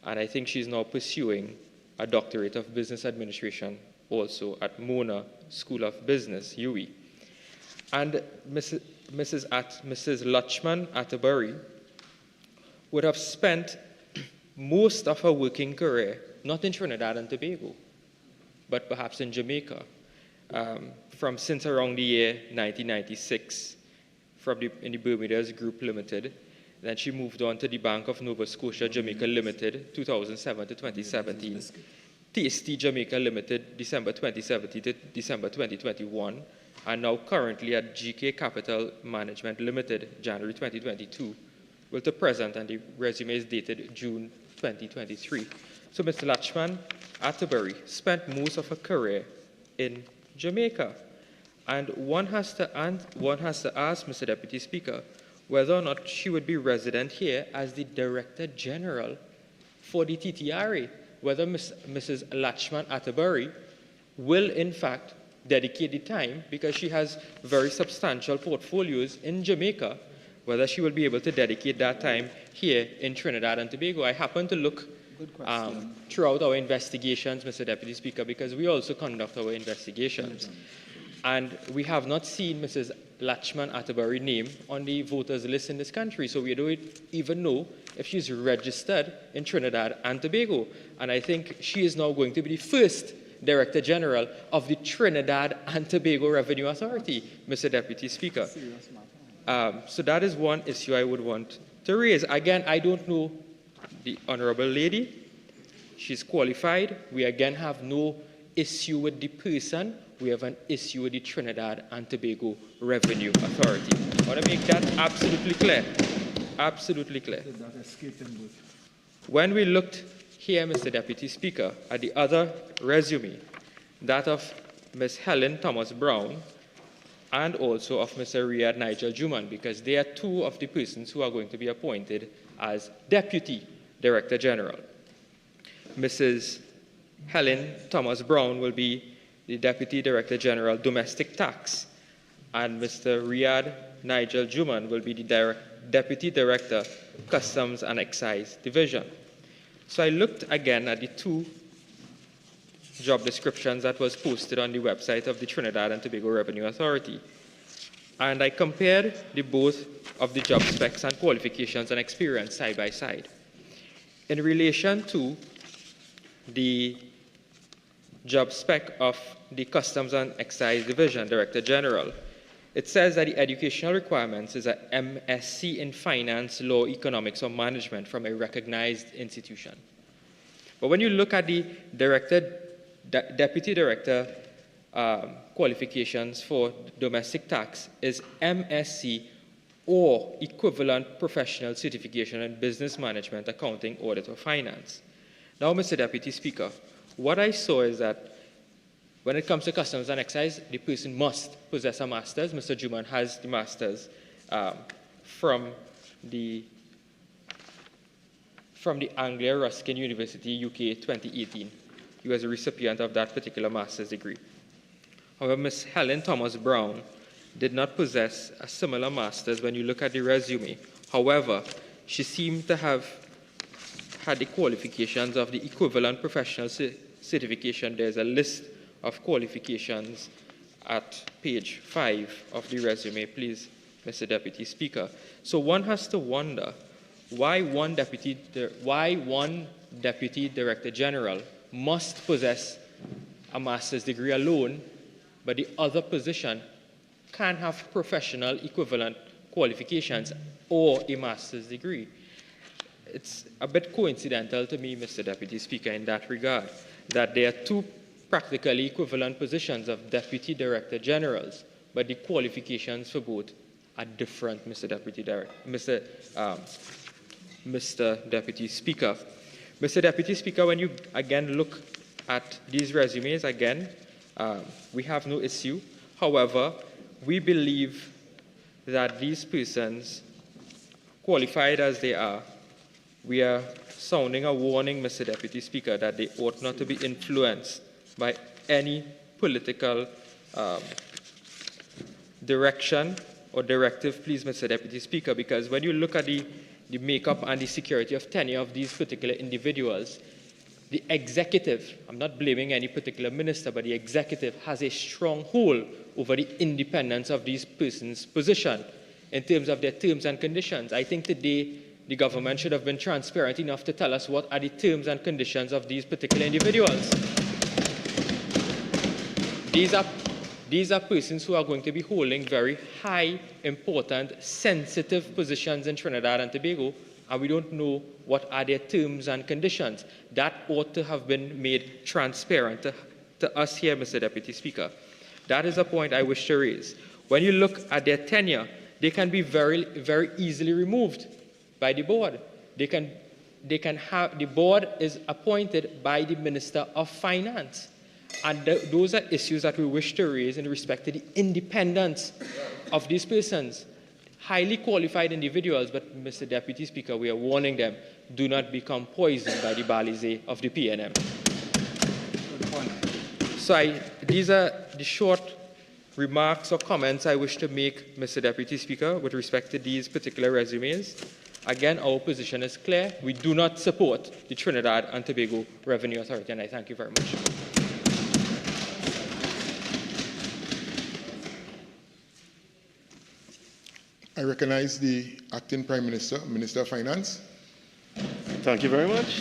and I think she's now pursuing a doctorate of business administration also at Mona School of Business, UE. And Mrs. Lachman Atterbury would have spent most of her working career not in Trinidad and Tobago, but perhaps in Jamaica, since around the year 1996, in the Bermudas Group Limited. Then she moved on to the Bank of Nova Scotia Jamaica Limited, 2007 to 2017. Tasty Jamaica Limited, December 2017 to December 2021, and now currently at GK Capital Management Limited, January 2022, with the present, and the resume is dated June 2023. So Mr. Lachman Atterbury spent most of her career in Jamaica. And one has to ask, Mr. Deputy Speaker, whether or not she would be resident here as the Director General for the TTRA, whether Mrs. Lachman Atterbury will in fact dedicate the time, because she has very substantial portfolios in Jamaica, whether she will be able to dedicate that time here in Trinidad and Tobago. I happen to look throughout our investigations, Mr. Deputy Speaker, because we also conduct our investigations. And we have not seen Mrs. Lachman Atterbury's name on the voters list in this country, so we don't even know if she's registered in Trinidad and Tobago. And I think she is now going to be the first Director General of the Trinidad and Tobago Revenue Authority, Mr. Deputy Speaker. So that is one issue I would want to raise. Again, I don't know the Honorable Lady. She's qualified. We again have no issue with the person. We have an issue with the Trinidad and Tobago Revenue Authority. I want to make that absolutely clear. Absolutely clear. When we looked here, Mr. Deputy Speaker, at the other resume, that of Ms. Helen Thomas Brown and also of Mr. Riyad Nigel Juman, because they are 2 of the persons who are going to be appointed as Deputy Director General. Mrs. Helen Thomas Brown will be the Deputy Director General, Domestic Tax, and Mr. Riyad Nigel Juman will be the Deputy Director, Customs and Excise Division. So I looked again at the 2 job descriptions that was posted on the website of the Trinidad and Tobago Revenue Authority, and I compared the both of the job specs and qualifications and experience side by side. In relation to the job spec of the Customs and Excise Division Director General, it says that the educational requirements is a MSc in Finance, Law, Economics, or Management from a recognized institution. But when you look at the Deputy Director qualifications for domestic tax, is MSc or equivalent professional certification in business management, accounting, audit, or finance. Now, Mr. Deputy Speaker, what I saw is that when it comes to customs and excise, the person must possess a master's. Mr. Juman has the master's from the Anglia Ruskin University, UK, 2018. He was a recipient of that particular master's degree. However, Ms. Helen Thomas Brown did not possess a similar master's when you look at the resume. However, she seemed to have had the qualifications of the equivalent professional certification. There's a list of qualifications at page 5 of the resume, please, Mr. Deputy Speaker. So one has to wonder why one Deputy Director General must possess a master's degree alone, but the other position can have professional equivalent qualifications or a master's degree. It's a bit coincidental to me, Mr. Deputy Speaker, in that regard, that there are two practically equivalent positions of Deputy Director Generals, but the qualifications for both are different, Mr. Deputy Speaker. Mr. Deputy Speaker, when you again look at these resumes, again, we have no issue. However, we believe that these persons, qualified as they are, we are sounding a warning, Mr. Deputy Speaker, that they ought not to be influenced by any political direction or directive, please, Mr. Deputy Speaker, because when you look at the makeup and the security of tenure of these particular individuals, the executive, I'm not blaming any particular minister, but the executive has a strong hold over the independence of these persons' position in terms of their terms and conditions. I think today the government should have been transparent enough to tell us what are the terms and conditions of these particular individuals. These are persons who are going to be holding very high, important, sensitive positions in Trinidad and Tobago, and we don't know what are their terms and conditions. That ought to have been made transparent to us here, Mr. Deputy Speaker. That is a point I wish to raise. When you look at their tenure, they can be very, very easily removed by the board. The board is appointed by the Minister of Finance. And those are issues that we wish to raise in respect to the independence of these persons. Highly qualified individuals, but Mr. Deputy Speaker, we are warning them, do not become poisoned by the balize of the PNM. So these are the short remarks or comments I wish to make, Mr. Deputy Speaker, with respect to these particular resumes. Again, our position is clear. We do not support the Trinidad and Tobago Revenue Authority, and I thank you very much. I recognize the Acting Prime Minister, Minister of Finance. Thank you very much.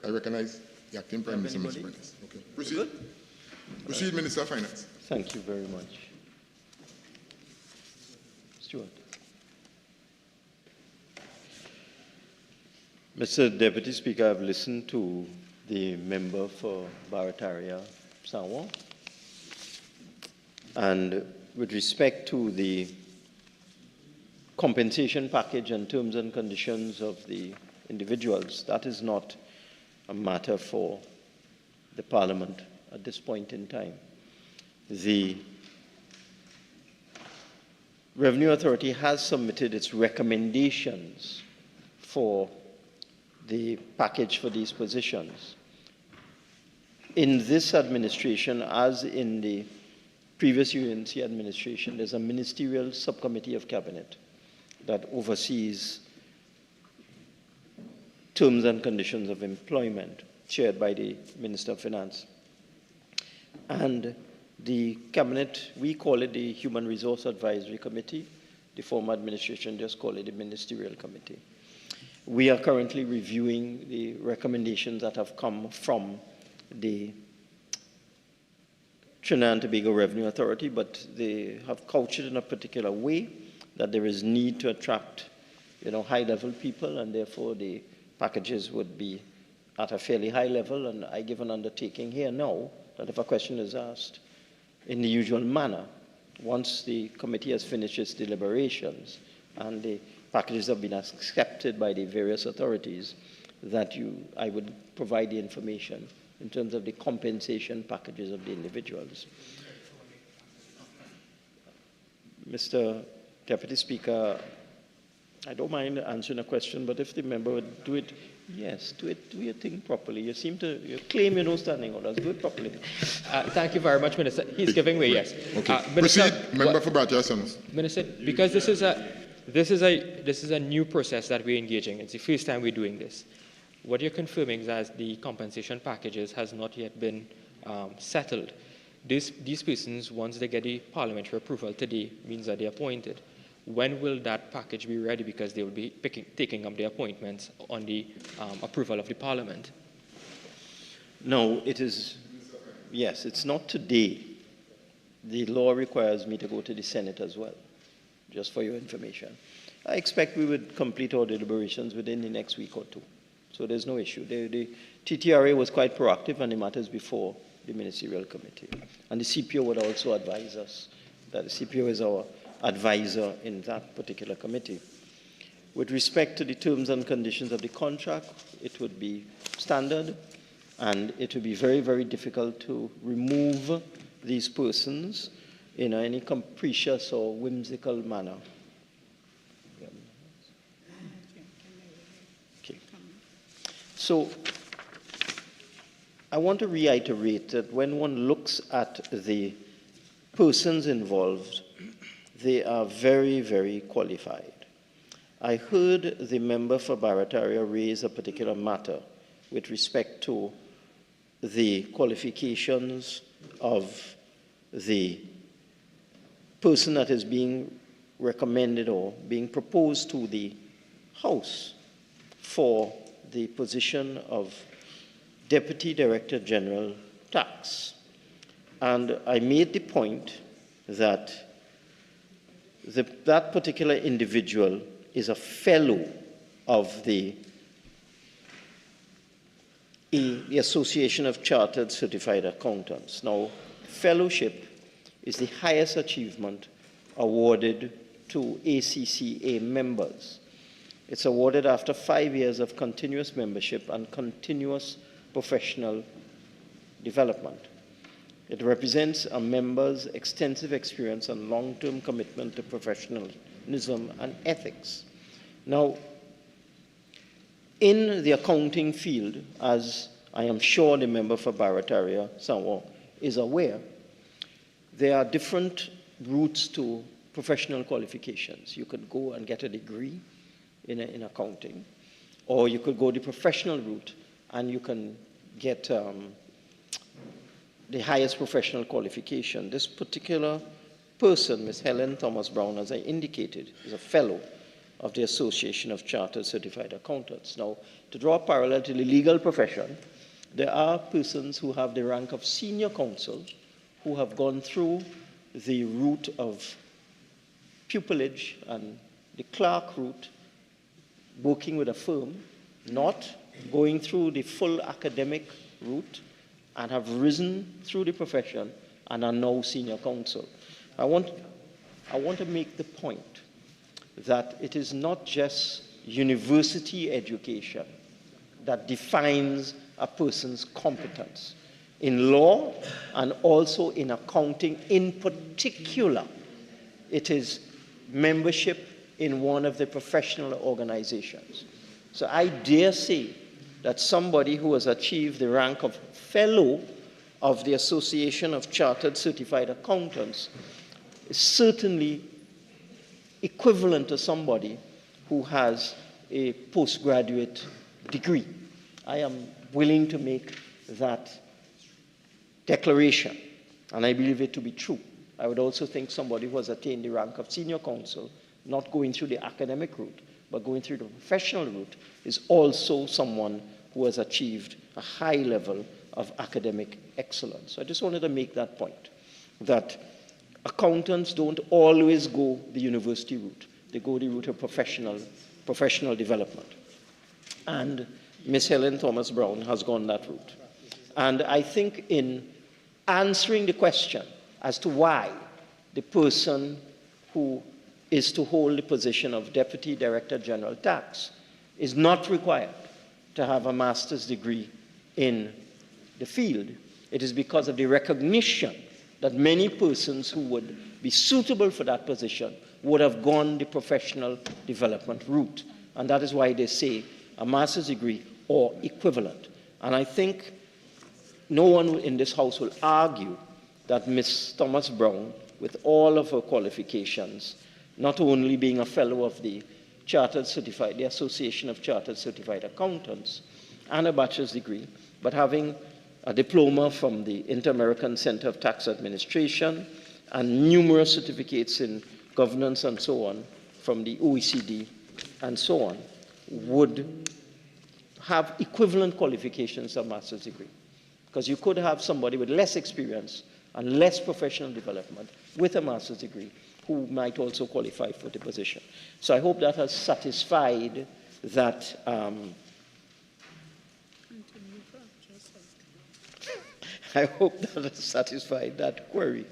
I recognize the Acting Prime Minister, Minister of Finance. Okay. Proceed. Proceed, Minister of Finance. Thank you very much. Stuart. Mr. Deputy Speaker, I've listened to the member for Barataria Sawa. And with respect to the compensation package and terms and conditions of the individuals, that is not a matter for the Parliament at this point in time. The Revenue Authority has submitted its recommendations for the package for these positions. In this administration, as in the previous UNC administration, there's a ministerial subcommittee of cabinet that oversees terms and conditions of employment, chaired by the Minister of Finance. And the cabinet, we call it the Human Resource Advisory Committee. The former administration just called it the Ministerial Committee. We are currently reviewing the recommendations that have come from the Trinidad and Tobago Revenue Authority, but they have couched it in a particular way that there is need to attract, high-level people, and therefore the packages would be at a fairly high level. And I give an undertaking here now that if a question is asked in the usual manner, once the committee has finished its deliberations and the packages have been accepted by the various authorities, that I would provide the information in terms of the compensation packages of the individuals. Mr. Deputy Speaker, I don't mind answering a question, but if the member would do it, yes, do your thing properly. You claim you know standing orders. Do it properly. Thank you very much, Minister. He's giving way, yes. Okay. Minister, Proceed, Member for Batya. Minister, because this is a new process that we're engaging. It's the first time we're doing this. What you're confirming is that the compensation packages has not yet been settled. These persons, once they get the parliamentary approval today, means that they're appointed. When will that package be ready? Because they will be taking up their appointments on the approval of the Parliament. No, yes, it's not today. The law requires me to go to the Senate as well, just for your information. I expect we would complete our deliberations within the next week or two. So there's no issue. The TTRA was quite proactive on the matters before the Ministerial Committee. And the CPO would also advise us that the CPO is our advisor in that particular committee. With respect to the terms and conditions of the contract, it would be standard, and it would be very, very difficult to remove these persons in any capricious or whimsical manner. Okay. So I want to reiterate that when one looks at the persons involved, they are very, very qualified. I heard the member for Barataria raise a particular matter with respect to the qualifications of the person that is being recommended or being proposed to the House for the position of Deputy Director General Tax. And I made the point that that particular individual is a fellow of the Association of Chartered Certified Accountants. Now, fellowship is the highest achievement awarded to ACCA members. It's awarded after 5 years of continuous membership and continuous professional development. It represents a member's extensive experience and long-term commitment to professionalism and ethics. Now, in the accounting field, as I am sure the member for Barataria Sanwo is aware, there are different routes to professional qualifications. You could go and get a degree in accounting, or you could go the professional route and you can get the highest professional qualification. This particular person, Ms. Helen Thomas Brown, as I indicated, is a fellow of the Association of Chartered Certified Accountants. Now, to draw a parallel to the legal profession, there are persons who have the rank of senior counsel who have gone through the route of pupillage and the clerk route, working with a firm, not going through the full academic route, and have risen through the profession and are now senior counsel. I want to make the point that it is not just university education that defines a person's competence. In law and also in accounting in particular, it is membership in one of the professional organizations. So I dare say that somebody who has achieved the rank of fellow of the Association of Chartered Certified Accountants is certainly equivalent to somebody who has a postgraduate degree. I am willing to make that declaration, and I believe it to be true. I would also think somebody who has attained the rank of senior counsel, not going through the academic route, but going through the professional route, is also someone who has achieved a high level of academic excellence. So I just wanted to make that point, that accountants don't always go the university route. They go the route of professional development. And Ms. Helen Thomas Brown has gone that route. And I think in answering the question as to why the person who is to hold the position of Deputy Director General Tax is not required to have a master's degree in the field. It is because of the recognition that many persons who would be suitable for that position would have gone the professional development route. And that is why they say a master's degree or equivalent. And I think no one in this House will argue that Ms. Thomas Brown, with all of her qualifications, not only being a fellow of the the Association of Chartered Certified Accountants, and a bachelor's degree, but having a diploma from the Inter-American Center of Tax Administration and numerous certificates in governance and so on from the OECD and so on, would have equivalent qualifications of master's degree. Because you could have somebody with less experience and less professional development with a master's degree who might also qualify for the position. So I hope that has satisfied that I hope that has satisfied that query.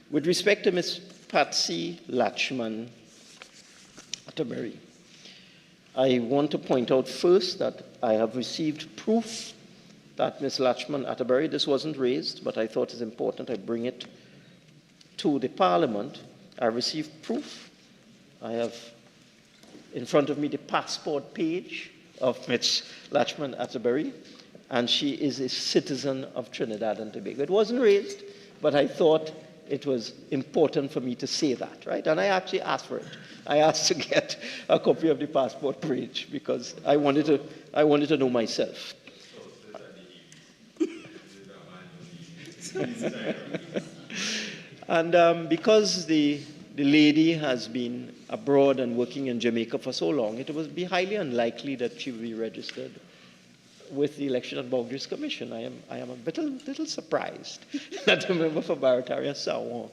With respect to Ms. Patsy Latchman Atterbury, I want to point out first that I have received proof that Ms. Latchman Atterbury, this wasn't raised, but I thought it's important I bring it to the Parliament. I received proof. I have in front of me the passport page of Ms. Latchman Atterbury, and she is a citizen of Trinidad and Tobago. It wasn't raised, but I thought it was important for me to say that, right? And I actually asked for it. I asked to get a copy of the passport page because I wanted to know myself. And because the lady has been abroad and working in Jamaica for so long, it would be highly unlikely that she will be registered with the Election and Boundaries Commission. I am a little surprised that a member for Barataria Sawan,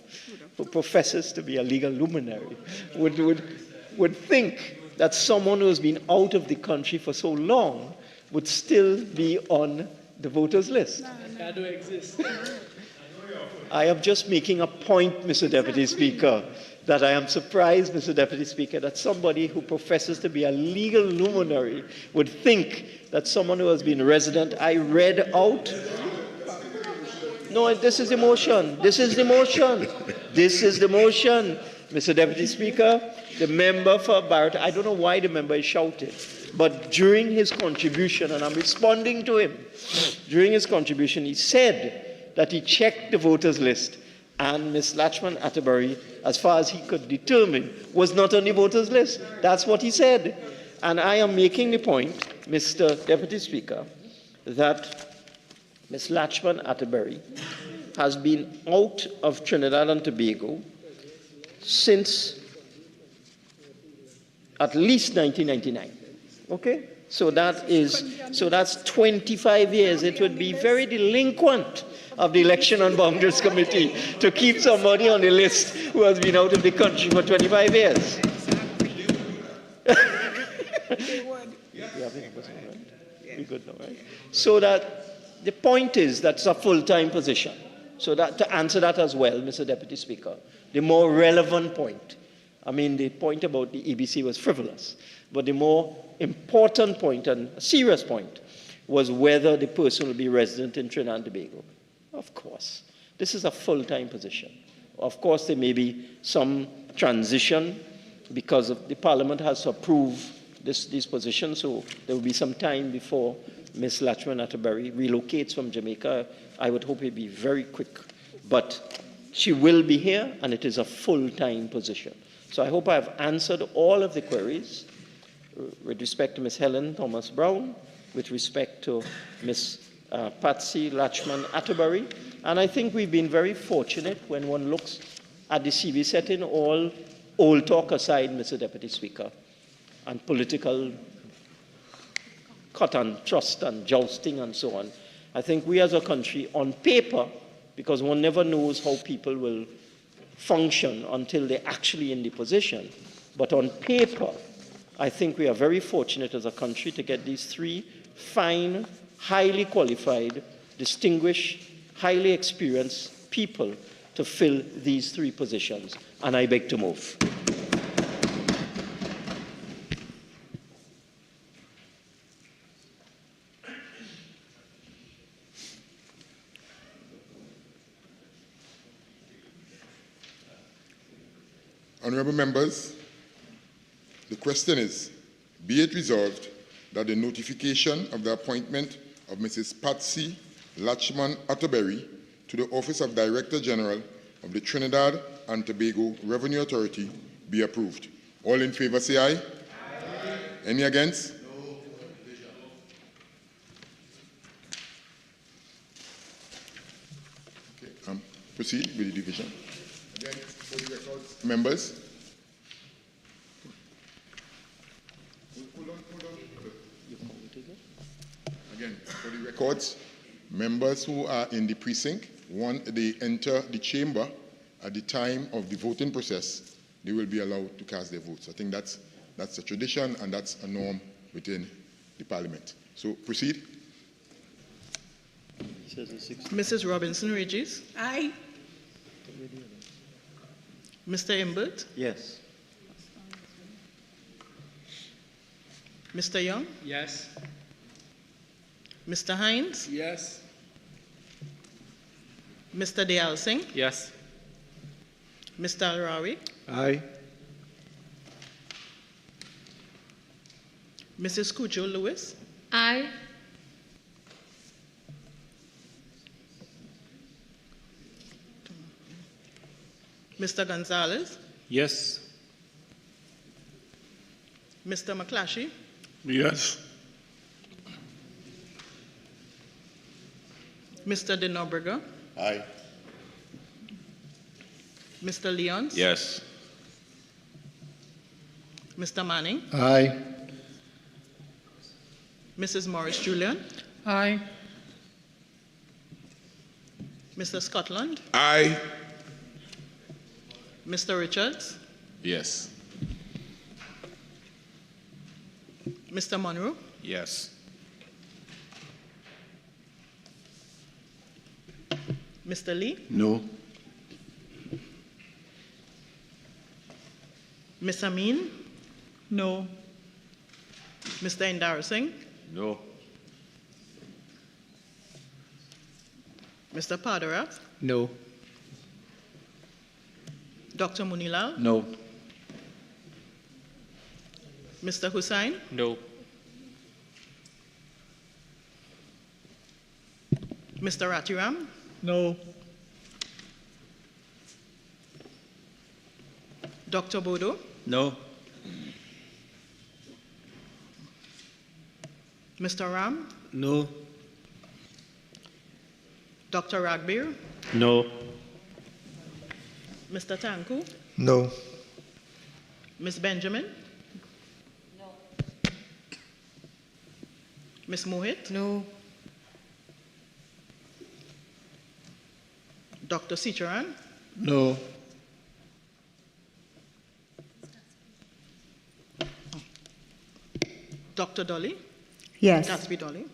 who professes to be a legal luminary, would think that someone who has been out of the country for so long would still be on the voters list. That do exist. I am just making a point, Mr. Deputy Speaker, that I am surprised, Mr. Deputy Speaker, that somebody who professes to be a legal luminary would think that someone who has been resident, I read out. No, this is the motion. This is the motion. This is the motion. Mr. Deputy Speaker, the member for Barrett, I don't know why the member is shouting, but during his contribution, and I'm responding to him, during his contribution, he said that he checked the voters list, and Ms. Latchman Atterbury, as far as he could determine, was not on the voters list. That's what he said. And I am making the point, Mr. Deputy Speaker, that Ms. Latchman Atterbury has been out of Trinidad and Tobago since at least 1999. Okay? So that's 25 years. It would be very delinquent of the Election and Boundaries Committee to keep somebody on the list who has been out of the country for 25 years. We're good now, right? So that the point is that's a full-time position. So that to answer that as well, Mr. Deputy Speaker, the more relevant point, I mean the point about the EBC was frivolous, but the more important point and a serious point was whether the person will be resident in Trinidad and Tobago. Of course. This is a full-time position. Of course, there may be some transition because of the Parliament has to approve these positions, so there will be some time before Ms. Latchman Atterbury relocates from Jamaica. I would hope it will be very quick. But she will be here, and it is a full-time position. So I hope I have answered all of the queries with respect to Ms. Helen Thomas Brown, with respect to Ms. Patsy Latchman Atterbury. And I think we've been very fortunate when one looks at the CV setting, all old talk aside, Mr. Deputy Speaker, and political cut and thrust and jousting and so on. I think we as a country, on paper, because one never knows how people will function until they're actually in the position, but on paper, I think we are very fortunate as a country to get these three fine, highly qualified, distinguished, highly experienced people to to fill these 3 positions, and I beg to move. Honourable members, the question is, be it resolved that the notification of the appointment of Mrs. Patsy Lachman Atterbury to the Office of Director General of the Trinidad and Tobago Revenue Authority be approved. All in favour say aye. Aye. Any against? No. Okay, proceed with the division. Again, for the records, members. Hold on. Again, for the records, members who are in the precinct, once they enter the chamber at the time of the voting process, they will be allowed to cast their votes. I think that's a tradition and that's a norm within the Parliament. So proceed. Mrs. Robinson Regis. Aye. Mr. Imbert. Yes. Mr. Young. Yes. Mr. Hines. Yes. Mr. Dayal Singh. Yes. Mr. Al-Rawi. Aye. Mrs. Cujo Lewis. Aye. Mr. Gonzalez. Yes. Mr. McClashy. Yes. Mr. De Nobrega. Aye. Mr. Leons. Yes. Mr. Manning. Aye. Mrs. Morris Julian. Aye. Mr. Scotland. Aye. Mr. Richards. Yes. Mr. Monroe. Yes. Mr. Lee. No. Ms. Amin. No. Mr. Indar Singh. No. Mr. Padaraf. No. Dr. Munilal. No. Mr. Hussain. No. Mr. Ratiram. No. Dr. Bodo. No. Mr. Ram. No. Dr. Ragbir. No. Mr. Tanku. No. Ms. Benjamin. No. Ms. Mohit. No. Dr. Sicharan. No. Dr. Dolly. Yes. Gatsby Dolly.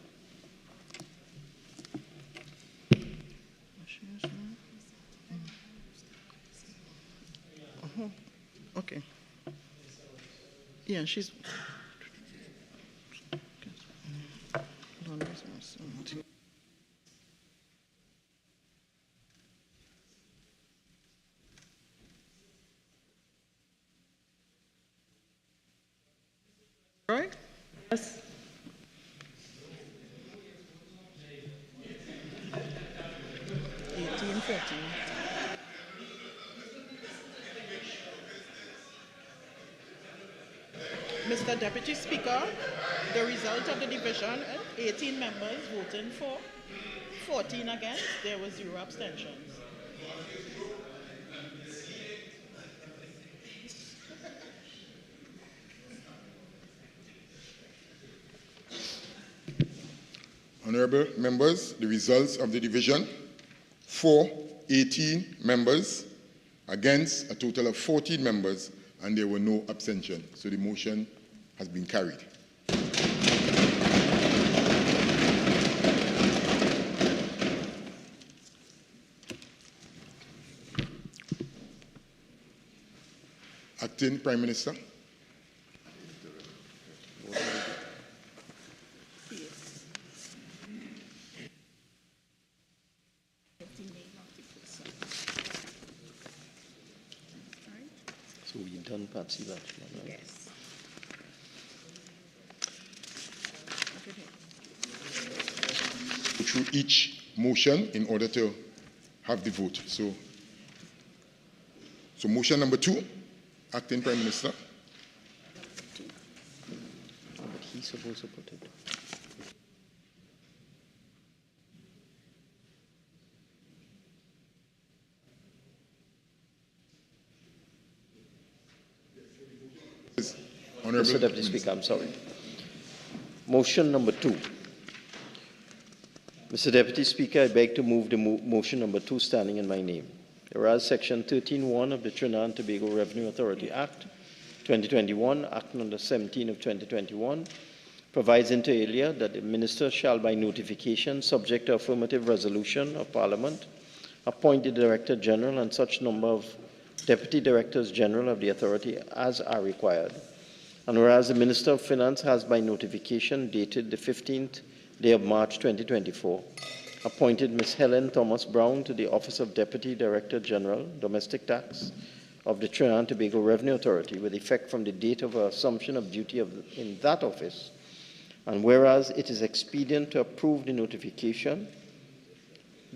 Okay. Yeah, she's. Right? Yes. Mr. Deputy Speaker, the result of the division, 18 members voting for, 14 against, there were 0 abstentions. Honourable members, the results of the division, for 18 members, against a total of 14 members, and there were no abstentions. So the motion has been carried. Acting Prime Minister. So we done Patsy that. Yes. Through each motion in order to have the vote. So motion number 2, Acting Prime Minister. But he's supposed to put it. Mr. Deputy Speaker, I'm sorry. Motion number 2. Mr. Deputy Speaker, I beg to move the motion number 2 standing in my name. Whereas Section 13(1) of the Trinidad and Tobago Revenue Authority Act 2021, Act number 17 of 2021, provides inter alia that the Minister shall by notification, subject to affirmative resolution of Parliament, appoint the Director General and such number of Deputy Directors General of the Authority as are required. And whereas the Minister of Finance has by notification dated the 15th day of March 2024, appointed Ms. Helen Thomas Brown to the Office of Deputy Director General, Domestic Tax of the Trinidad and Tobago Revenue Authority with effect from the date of her assumption of duty in that office. And whereas it is expedient to approve the notification,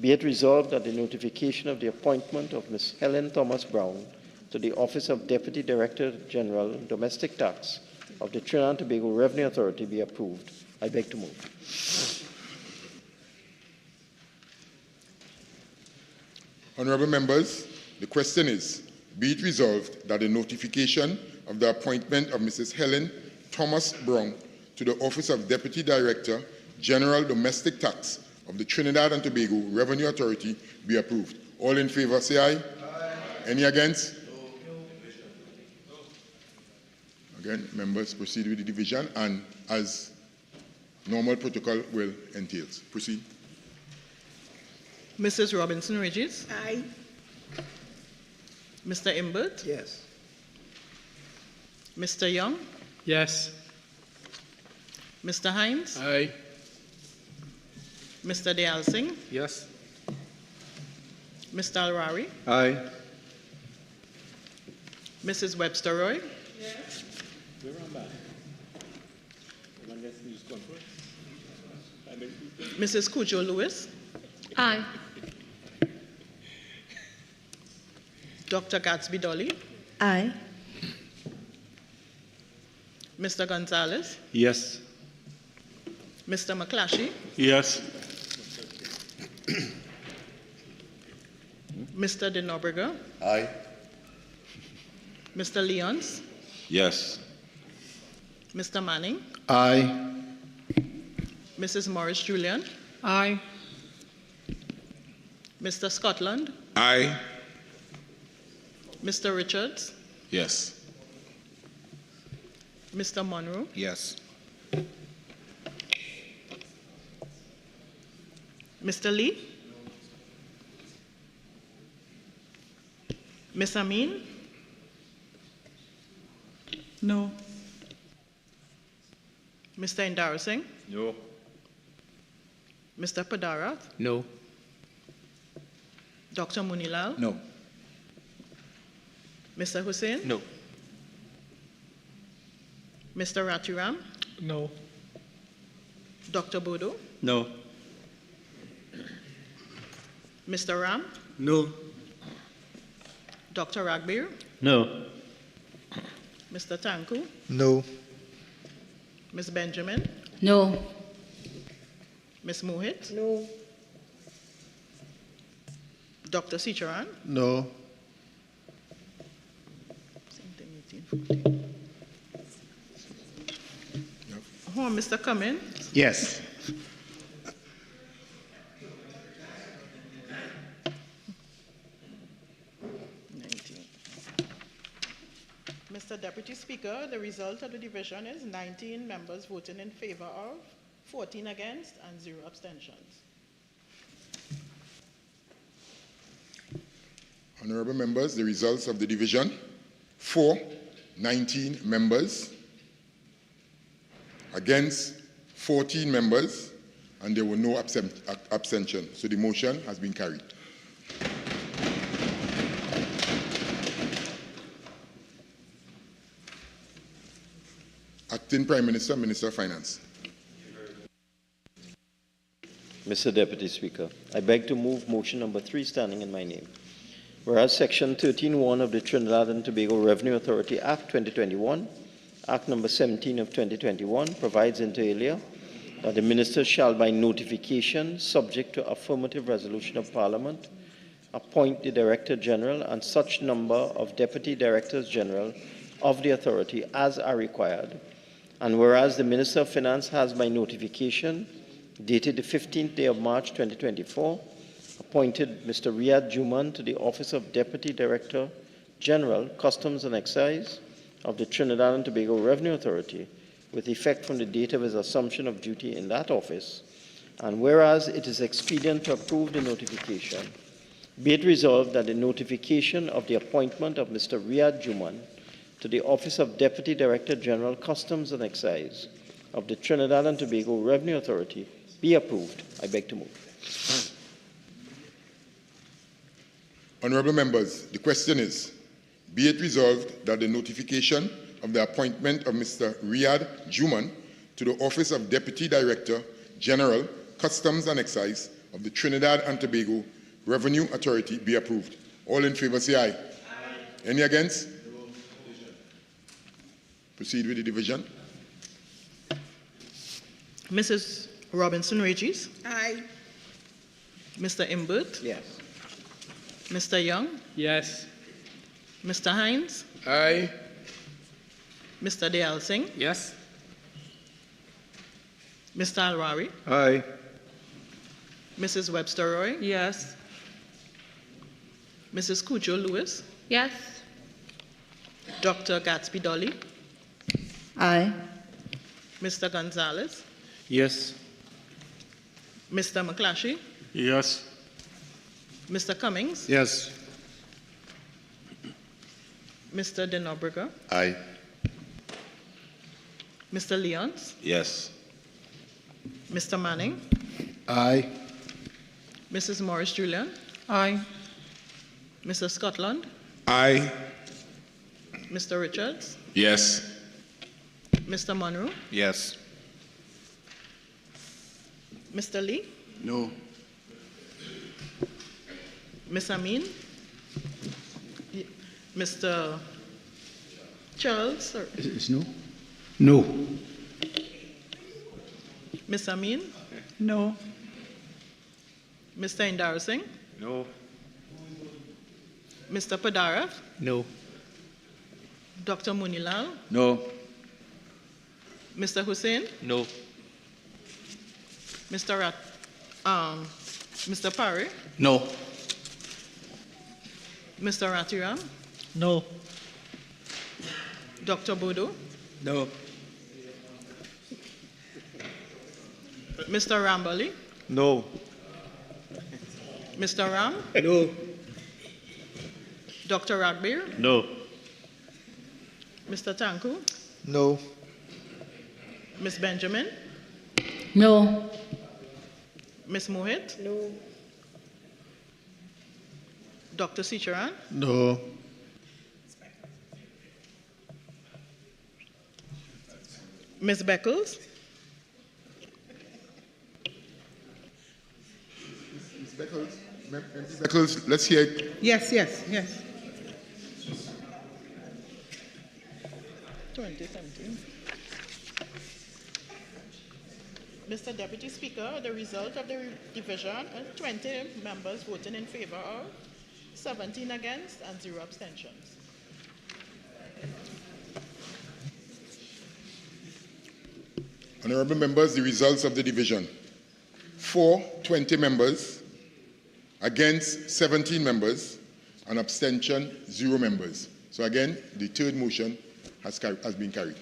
be it resolved that the notification of the appointment of Ms. Helen Thomas Brown to the Office of Deputy Director General, Domestic Tax of the Trinidad and Tobago Revenue Authority be approved. I beg to move. Honourable members, the question is, be it resolved that the notification of the appointment of Mrs. Helen Thomas Brown to the Office of Deputy Director General Domestic Tax of the Trinidad and Tobago Revenue Authority be approved. All in favour say aye. Aye. Any against? No. Again, members proceed with the division and as normal protocol will entail. Proceed. Mrs. Robinson Regis. Aye. Mr. Imbert. Yes. Mr. Young. Yes. Mr. Hines. Aye. Mr. Dayal Singh. Yes. Mr. Alrari. Aye. Mrs. Webster Roy. Yes. Mrs. Cujo Lewis. Aye. Dr. Gatsby Dolly. Aye. Mr. Gonzalez. Yes. Mr. McClashy. Yes. Mr. De Norberger. Aye. Mr. Leons. Yes. Mr. Manning. Aye. Mrs. Morris Julian. Aye. Mr. Scotland. Aye. Mr. Richards. Yes. Mr. Monroe. Yes. Mr. Lee. Ms. Amin. No. Mr. Indar Singh. No. Mr. Padarath. No. Dr. Munilal. No. Mr. Hussain. No. Mr. Ratiram. No. Dr. Bodo. No. Mr. Ram. No. Dr. Ragbir. No. Mr. Tanku. No. Ms. Benjamin. No. Ms. Mohit. No. Dr. Sicharan. No. Same thing, 18, 14. Oh, Mr. Cummins. Yes. Mr. Deputy Speaker, the result of the division is 19 members voting in favor of, 14 against, and 0 abstentions. Honourable members, the results of the division. For, 19 members. Against, 14 members. And there were no abstentions. So the motion has been carried. Acting Prime Minister, Minister of Finance. Mr. Deputy Speaker, I beg to move motion number 3 standing in my name. Whereas Section 13(1) of the Trinidad and Tobago Revenue Authority Act 2021, Act number 17 of 2021, provides inter alia that the minister shall by notification, subject to affirmative resolution of Parliament, appoint the Director General and such number of Deputy Directors General of the authority as are required. And whereas the Minister of Finance has by notification dated the 15th day of March 2024, appointed Mr. Riyad Juman to the office of Deputy Director General, Customs and Excise of the Trinidad and Tobago Revenue Authority, with effect from the date of his assumption of duty in that office. And whereas it is expedient to approve the notification, be it resolved that the notification of the appointment of Mr. Riyad Juman to the office of Deputy Director General, Customs and Excise of the Trinidad and Tobago Revenue Authority be approved. I beg to move. Honourable members, the question is, be it resolved that the notification of the appointment of Mr. Riyad Juman to the office of Deputy Director General, Customs and Excise of the Trinidad and Tobago Revenue Authority be approved. All in favour say aye. Aye. Any against? No. Proceed with the division. Mrs. Robinson-Regis? Aye. Mr. Imbert? Yes. Mr. Young? Yes. Mr. Hines? Aye. Mr. Dayal Singh? Yes. Mr. Alwari? Aye. Mrs. Webster Roy? Yes. Mrs. Cujo Lewis? Yes. Dr. Gatsby Dolly? Aye. Mr. Gonzalez? Yes. Mr. McClashy? Yes. Mr. Cummings? Yes. Mr. Denobrega? Aye. Mr. Leons? Yes. Mr. Manning? Aye. Mrs. Morris Julian? Aye. Mr. Scotland? Aye. Mr. Richards? Yes. Mr. Monroe? Yes. Mr. Lee? No. Ms. Amin? Mr. Charles? Or No. No. Ms. Amin? No. Mr. Indar Singh? No. Mr. Padarav? No. Dr. Munilal? No. Mr. Hussain? No. Mr. Mr. Parry? No. Mr. Ratiram? No. Dr. Bodo? No. Mr. Rambali? No. Mr. Ram? No. Dr. Ragbir? No. Mr. Tanku? No. Ms. Benjamin? No. Ms. Mohit? No. Dr. Sicharan? No. Ms. Beckles? Beckles, let's hear it. Yes. 2017. Mr. Deputy Speaker, the result of the division, 20 members voting in favor of, 17 against, and 0 abstentions. Honourable members, the results of the division. For, 20 members. Against, 17 members. And abstention, 0 members. So again, the third motion has been carried.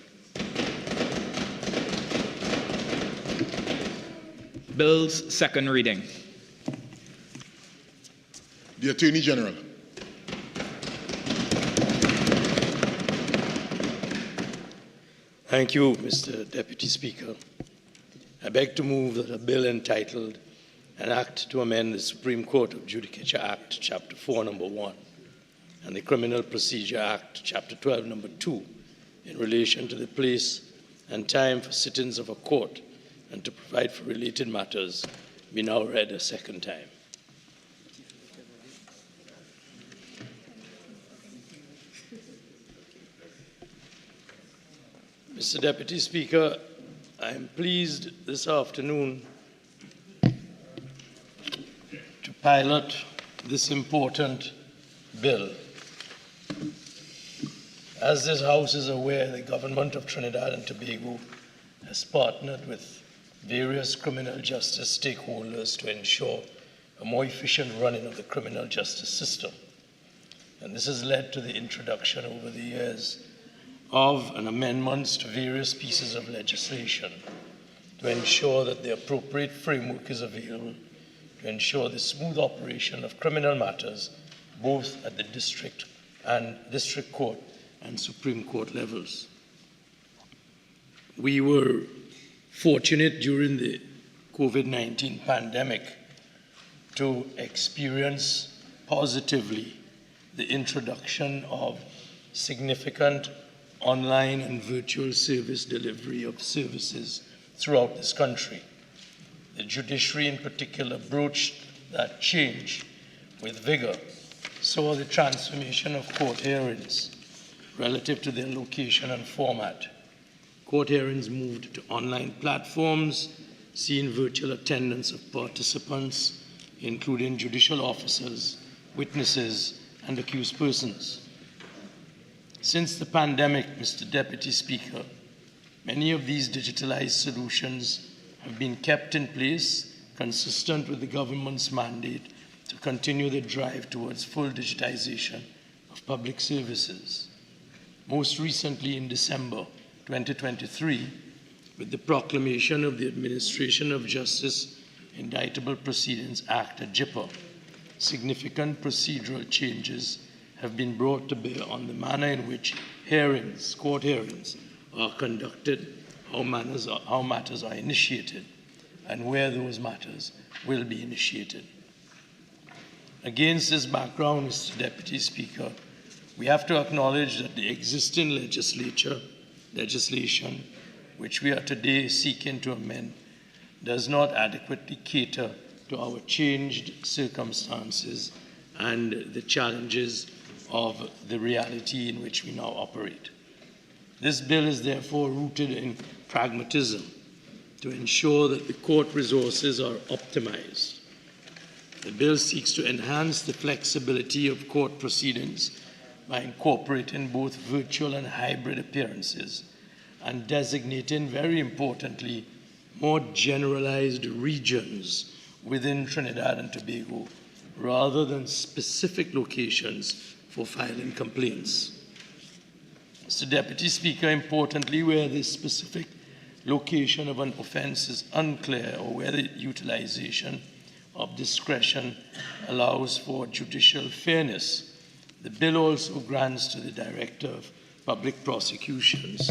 Bills, second reading. The Attorney General. Thank you, Mr. Deputy Speaker. I beg to move that a bill entitled An Act to Amend the Supreme Court of Judicature Act, Chapter 4, Number 1, and the Criminal Procedure Act, Chapter 12, Number 2, in relation to the place and time for sittings of a court and to provide for related matters, be now read a second time. Mr. Deputy Speaker, I am pleased this afternoon to pilot this important bill. As this House is aware, the government of Trinidad and Tobago has partnered with various criminal justice stakeholders to ensure a more efficient running of the criminal justice system. And this has led to the introduction over the years of and amendments to various pieces of legislation to ensure that the appropriate framework is available to ensure the smooth operation of criminal matters both at the district court and Supreme Court levels. We were fortunate during the COVID-19 pandemic to experience positively the introduction of significant online and virtual service delivery of services throughout this country. The judiciary in particular broached that change with vigor, saw the transformation of court hearings relative to their location and format. Court hearings moved to online platforms, seeing virtual attendance of participants, including judicial officers, witnesses, and accused persons. Since the pandemic, Mr. Deputy Speaker, many of these digitalized solutions have been kept in place, consistent with the government's mandate to continue the drive towards full digitization of public services. Most recently in December 2023, with the proclamation of the Administration of Justice Indictable Proceedings Act, JIPA, significant procedural changes have been brought to bear on the manner in which hearings, court hearings, are conducted, how matters are initiated, and where those matters will be initiated. Against this background, Mr. Deputy Speaker, we have to acknowledge that the existing legislation, which we are today seeking to amend, does not adequately cater to our changed circumstances and the challenges of the reality in which we now operate. This bill is therefore rooted in pragmatism to ensure that the court resources are optimized. The bill seeks to enhance the flexibility of court proceedings by incorporating both virtual and hybrid appearances and designating, very importantly, more generalized regions within Trinidad and Tobago rather than specific locations for filing complaints. Mr. Deputy Speaker, importantly, where the specific location of an offense is unclear or where the utilization of discretion allows for judicial fairness, the bill also grants to the Director of Public Prosecutions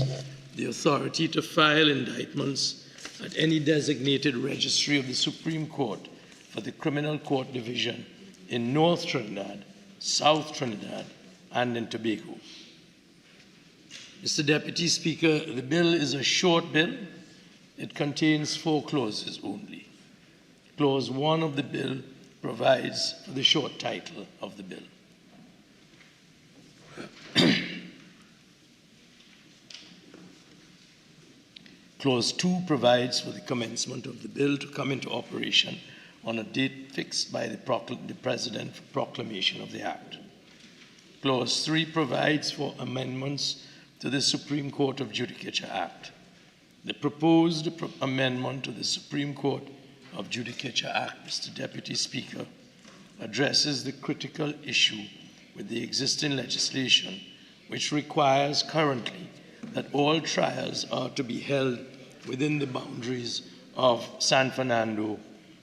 the authority to file indictments at any designated registry of the Supreme Court for the Criminal Court Division in North Trinidad, South Trinidad, and in Tobago. Mr. Deputy Speaker, the bill is a short bill. It contains 4 clauses only. Clause 1 of the bill provides for the short title of the bill. Clause 2 provides for the commencement of the bill to come into operation on a date fixed by the President for proclamation of the Act. Clause 3 provides for amendments to the Supreme Court of Judicature Act. The proposed amendment to the Supreme Court of Judicature Act, Mr. Deputy Speaker, addresses the critical issue with the existing legislation, which requires currently that all trials are to be held within the boundaries of San Fernando,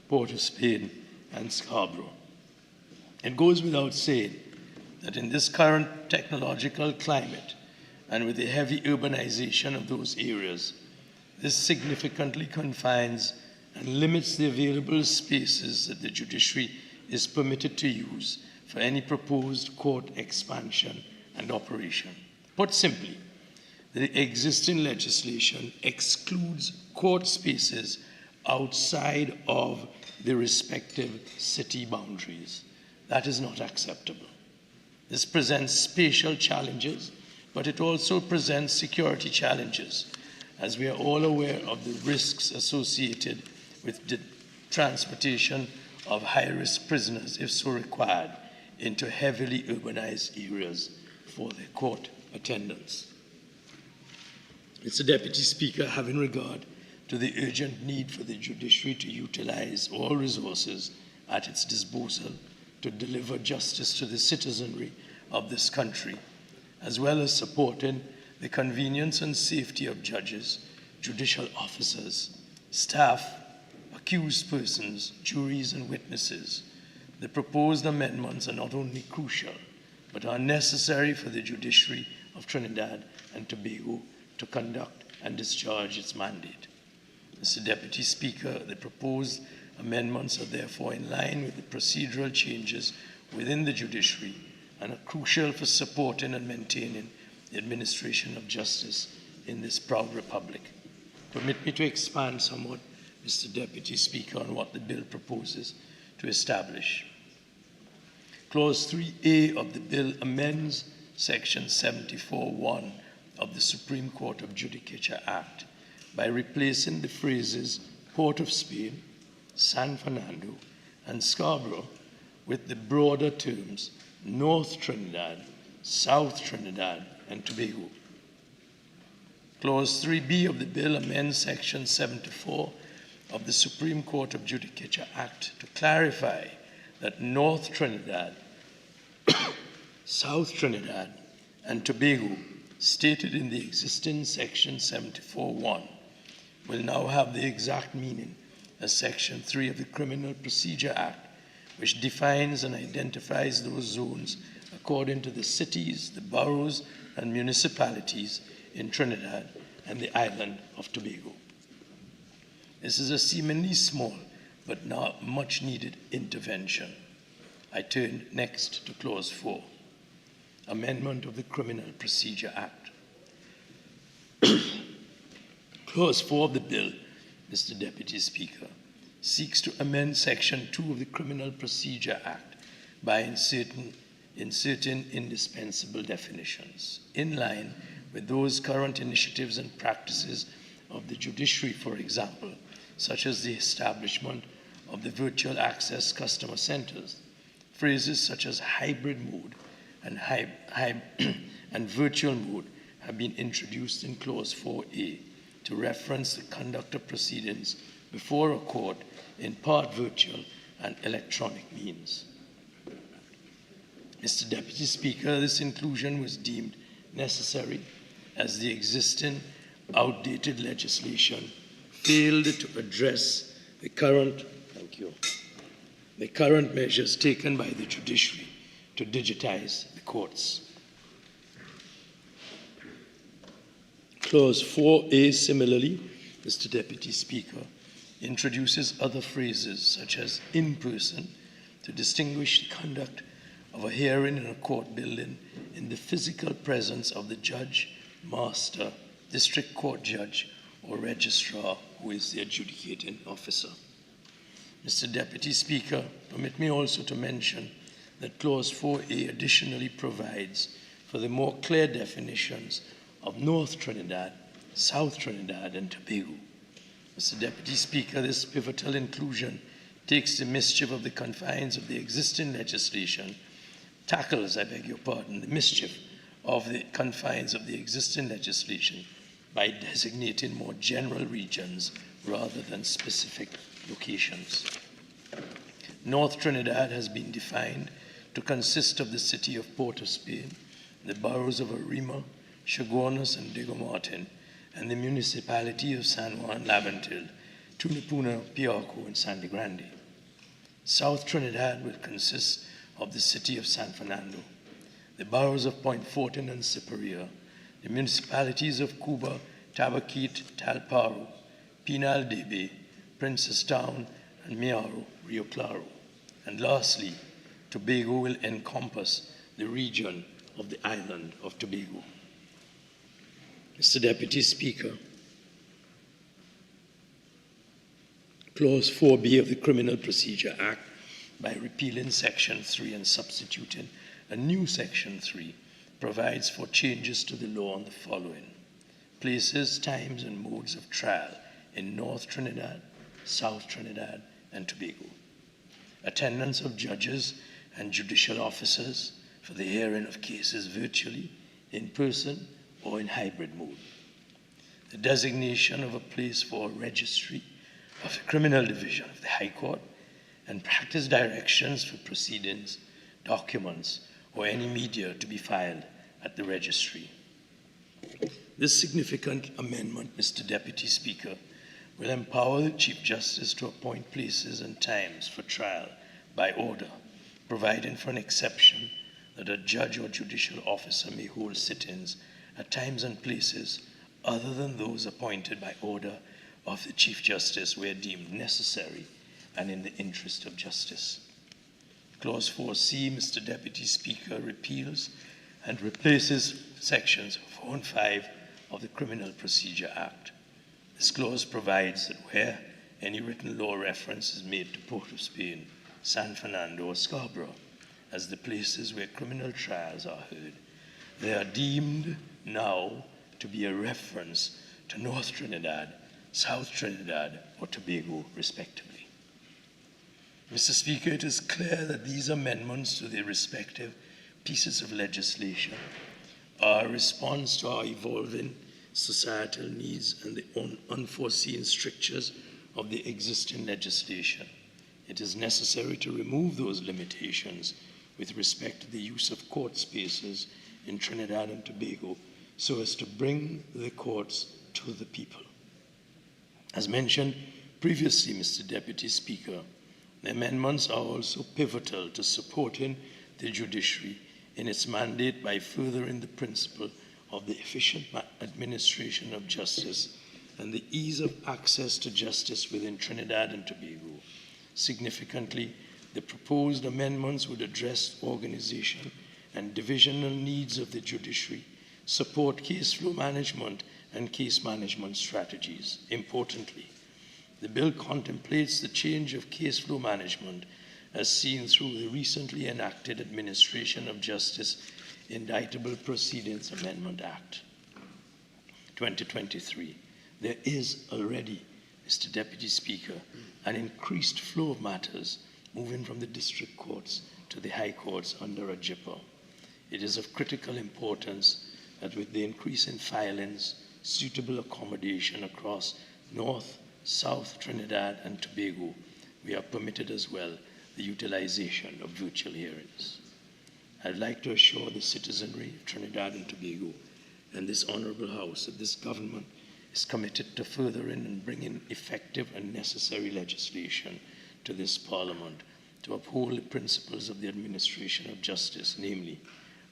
Port of Spain, and Scarborough. It goes without saying that in this current technological climate and with the heavy urbanization of those areas, this significantly confines and limits the available spaces that the judiciary is permitted to use for any proposed court expansion and operation. Put simply, the existing legislation excludes court spaces outside of the respective city boundaries. That is not acceptable. This presents spatial challenges, but it also presents security challenges, as we are all aware of the risks associated with the transportation of high-risk prisoners, if so required, into heavily urbanized areas for their court attendance. Mr. Deputy Speaker, having regard to the urgent need for the judiciary to utilize all resources at its disposal to deliver justice to the citizenry of this country, as well as supporting the convenience and safety of judges, judicial officers, staff, accused persons, juries, and witnesses, the proposed amendments are not only crucial, but are necessary for the judiciary of Trinidad and Tobago to conduct and discharge its mandate. Mr. Deputy Speaker, the proposed amendments are therefore in line with the procedural changes within the judiciary and are crucial for supporting and maintaining the administration of justice in this proud republic. Permit me to expand somewhat, Mr. Deputy Speaker, on what the bill proposes to establish. Clause 3A of the bill amends Section 74(1) of the Supreme Court of Judicature Act by replacing the phrases Port of Spain, San Fernando, and Scarborough with the broader terms North Trinidad, South Trinidad, and Tobago. Clause 3B of the bill amends Section 74 of the Supreme Court of Judicature Act to clarify that North Trinidad, South Trinidad, and Tobago, stated in the existing Section 74(1), will now have the exact meaning as Section 3 of the Criminal Procedure Act, which defines and identifies those zones according to the cities, the boroughs, and municipalities in Trinidad and the island of Tobago. This is a seemingly small but not much needed intervention. I turn next to Clause 4, Amendment of the Criminal Procedure Act. Clause 4 of the bill, Mr. Deputy Speaker, seeks to amend Section 2 of the Criminal Procedure Act by inserting indispensable definitions, in line with those current initiatives and practices of the judiciary, for example, such as the establishment of the virtual access customer centers. Phrases such as hybrid mode and virtual mode have been introduced in Clause 4A to reference the conduct of proceedings before a court in part virtual and electronic means. Mr. Deputy Speaker, this inclusion was deemed necessary as the existing outdated legislation failed to address the current measures taken by the judiciary to digitize the courts. Clause 4A, similarly, Mr. Deputy Speaker, introduces other phrases such as in person to distinguish the conduct of a hearing in a court building in the physical presence of the judge, master, district court judge, or registrar who is the adjudicating officer. Mr. Deputy Speaker, permit me also to mention that Clause 4A additionally provides for the more clear definitions of North Trinidad, South Trinidad, and Tobago. Mr. Deputy Speaker, this pivotal inclusion takes the mischief of the confines of the existing legislation, tackles, I beg your pardon, the mischief of the confines of the existing legislation by designating more general regions rather than specific locations. North Trinidad has been defined to consist of the city of Port of Spain, the boroughs of Arima, Chaguanas, and Diego Martin, and the municipality of San Juan Laventil, Tunapuna, Piarco, and Sangre Grande. South Trinidad will consist of the city of San Fernando, the boroughs of Point Fortin and Superior, the municipalities of Cuba, Tabaquite, Talparo, Pinal de Bay, Princestown, and Miaro, Rio Claro. And lastly, Tobago will encompass the region of the island of Tobago. Mr. Deputy Speaker, Clause 4B of the Criminal Procedure Act, by repealing Section 3 and substituting a new Section 3, provides for changes to the law on the following: places, times, and modes of trial in North Trinidad, South Trinidad, and Tobago; attendance of judges and judicial officers for the hearing of cases virtually, in person, or in hybrid mode; the designation of a place for a registry of the Criminal Division of the High Court, and practice directions for proceedings, documents, or any media to be filed at the registry. This significant amendment, Mr. Deputy Speaker, will empower the Chief Justice to appoint places and times for trial by order, providing for an exception that a judge or judicial officer may hold sittings at times and places other than those appointed by order of the Chief Justice where deemed necessary and in the interest of justice. Clause 4C, Mr. Deputy Speaker, repeals and replaces sections 4 and 5 of the Criminal Procedure Act. This clause provides that where any written law reference is made to Port of Spain, San Fernando, or Scarborough as the places where criminal trials are heard, they are deemed now to be a reference to North Trinidad, South Trinidad, or Tobago, respectively. Mr. Speaker, it is clear that these amendments to their respective pieces of legislation are a response to our evolving societal needs and the unforeseen strictures of the existing legislation. It is necessary to remove those limitations with respect to the use of court spaces in Trinidad and Tobago so as to bring the courts to the people. As mentioned previously, Mr. Deputy Speaker, the amendments are also pivotal to supporting the judiciary in its mandate by furthering the principle of the efficient administration of justice and the ease of access to justice within Trinidad and Tobago. Significantly, the proposed amendments would address organization and divisional needs of the judiciary, support case flow management and case management strategies. Importantly, the bill contemplates the change of case flow management as seen through the recently enacted Administration of Justice Indictable Proceedings Amendment Act 2023. There is already, Mr. Deputy Speaker, an increased flow of matters moving from the district courts to the high courts under a JIPA. It is of critical importance that with the increase in filings, suitable accommodation across North, South Trinidad and Tobago, we are permitted as well the utilization of virtual hearings. I'd like to assure the citizenry of Trinidad and Tobago and this Honorable House that this government is committed to furthering and bringing effective and necessary legislation to this Parliament to uphold the principles of the administration of justice, namely,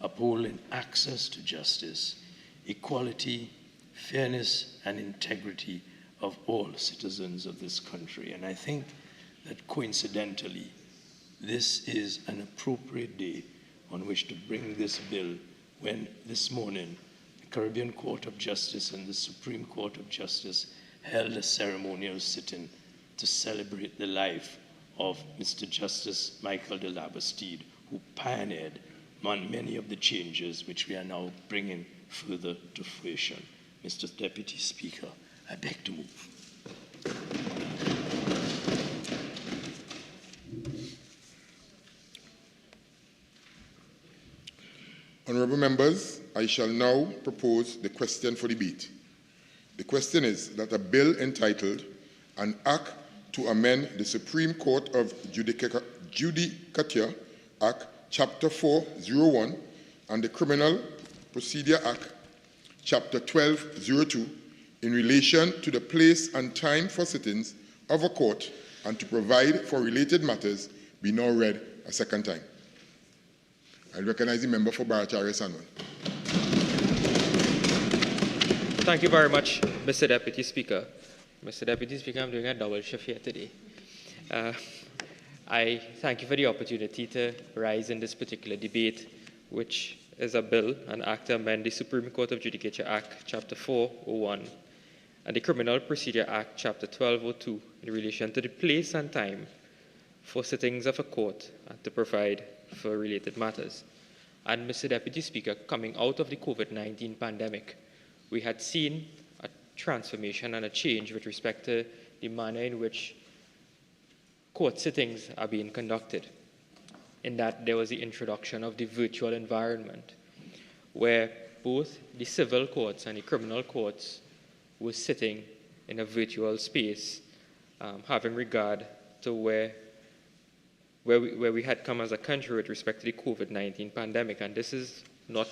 upholding access to justice, equality, fairness, and integrity of all citizens of this country. And I think that coincidentally, this is an appropriate day on which to bring this bill when this morning the Caribbean Court of Justice and the Supreme Court of Justice held a ceremonial sitting to celebrate the life of Mr. Justice Michael de Labastide, who pioneered many of the changes which we are now bringing further to fruition. Mr. Deputy Speaker, I beg to move. Honourable members, I shall now propose the question for debate. The question is that a bill entitled An Act to Amend the Supreme Court of Judicature Act, Chapter 401, and the Criminal Procedure Act, Chapter 1202, in relation to the place and time for sittings of a court and to provide for related matters be now read a second time. I recognize the member for Barachari Sanwan. Thank you very much, Mr. Deputy Speaker. Mr. Deputy Speaker, I'm doing a double shift here today. I thank you for the opportunity to rise in this particular debate, which is a bill, an act to amend the Supreme Court of Judicature Act, Chapter 401, and the Criminal Procedure Act, Chapter 1202, in relation to the place and time for sittings of a court and to provide for related matters. And Mr. Deputy Speaker, coming out of the COVID-19 pandemic, we had seen a transformation and a change with respect to the manner in which court sittings are being conducted, in that there was the introduction of the virtual environment, where both the civil courts and the criminal courts were sitting in a virtual space, having regard to where we had come as a country with respect to the COVID-19 pandemic. And this is not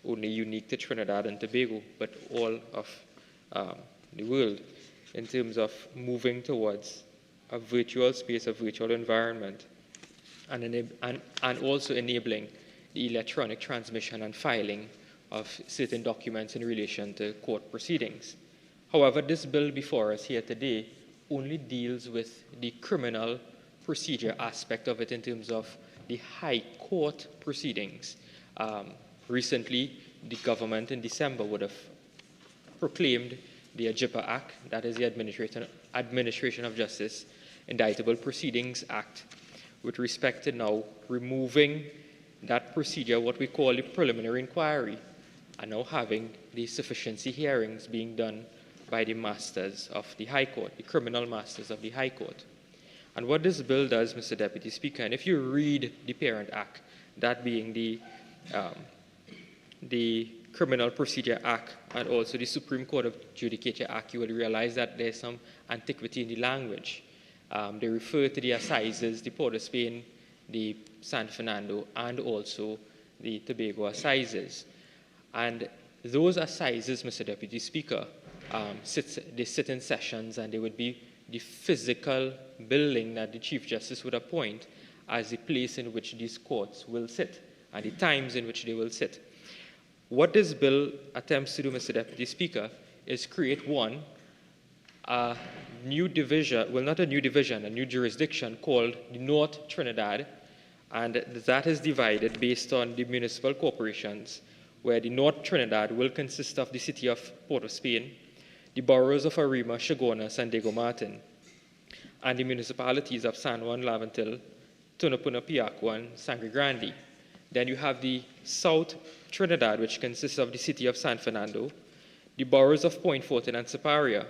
only unique to Trinidad and Tobago, but all of the world, in terms of moving towards a virtual space, a virtual environment, and also enabling the electronic transmission and filing of certain documents in relation to court proceedings. However, this bill before us here today only deals with the criminal procedure aspect of it in terms of the high court proceedings. Recently, the government in December would have proclaimed the AJIPA Act, that is the Administration of Justice Indictable Proceedings Act, with respect to now removing that procedure, what we call the preliminary inquiry, and now having the sufficiency hearings being done by the masters of the High Court, the criminal masters of the High Court. And what this bill does, Mr. Deputy Speaker, and if you read the parent act, that being the Criminal Procedure Act and also the Supreme Court of Judicature Act, you will realize that there's some antiquity in the language. They refer to the assizes, the Port of Spain, the San Fernando, and also the Tobago assizes. And those assizes, Mr. Deputy Speaker, they sit in sessions, and they would be the physical building that the Chief Justice would appoint as the place in which these courts will sit and the times in which they will sit. What this bill attempts to do, Mr. Deputy Speaker, is create a new division, well, not a new division, a new jurisdiction called the North Trinidad, and that is divided based on the municipal corporations, where the North Trinidad will consist of the city of Port of Spain, the boroughs of Arima, Chaguanas, and Diego Martin, and the municipalities of San Juan, Laventil, Tunapuna, Piaco, and Sangre Grande. Then you have the South Trinidad, which consists of the city of San Fernando, the boroughs of Point Fortin and Siparia,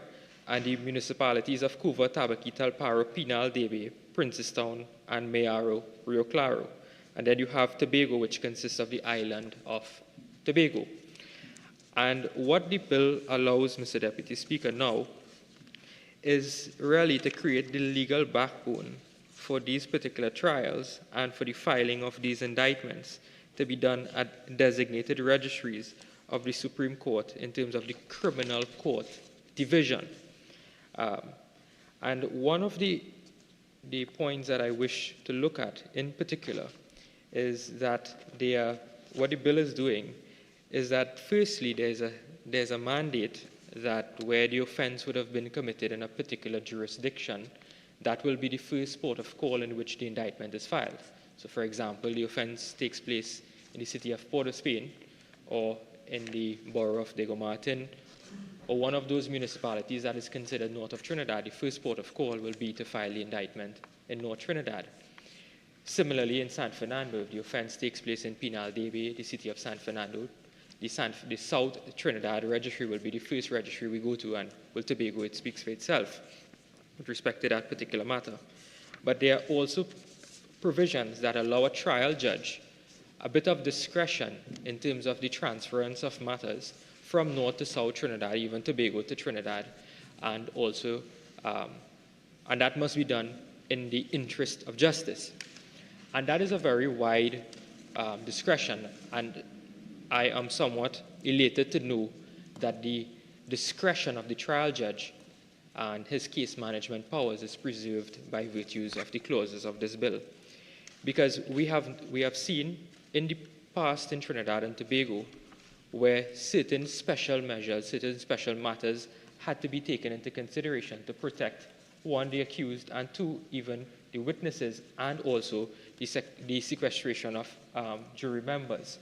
and the municipalities of Cuva, Tabaqui, Talparo, Pinal, Debe, Princestown, and Mayaro, Rio Claro. And then you have Tobago, which consists of the island of Tobago. And what the bill allows, Mr. Deputy Speaker, now is really to create the legal backbone for these particular trials and for the filing of these indictments to be done at designated registries of the Supreme Court in terms of the criminal court division. And one of the points that I wish to look at in particular is that what the bill is doing is that firstly there's a mandate that where the offense would have been committed in a particular jurisdiction, that will be the first port of call in which the indictment is filed. So for example, the offense takes place in the city of Port of Spain or in the borough of Diego Martin or one of those municipalities that is considered north of Trinidad, the first port of call will be to file the indictment in North Trinidad. Similarly, in San Fernando, if the offense takes place in Pinal Debe, the city of San Fernando, the South Trinidad registry will be the first registry we go to, and with Tobago it speaks for itself with respect to that particular matter. But there are also provisions that allow a trial judge a bit of discretion in terms of the transference of matters from North to South Trinidad, even Tobago to Trinidad, and also, and that must be done in the interest of justice. And that is a very wide discretion, and I am somewhat elated to know that the discretion of the trial judge and his case management powers is preserved by virtues of the clauses of this bill. Because we have seen in the past in Trinidad and Tobago where certain special measures, certain special matters had to be taken into consideration to protect, one, the accused, and two, even the witnesses, and also the sequestration of jury members.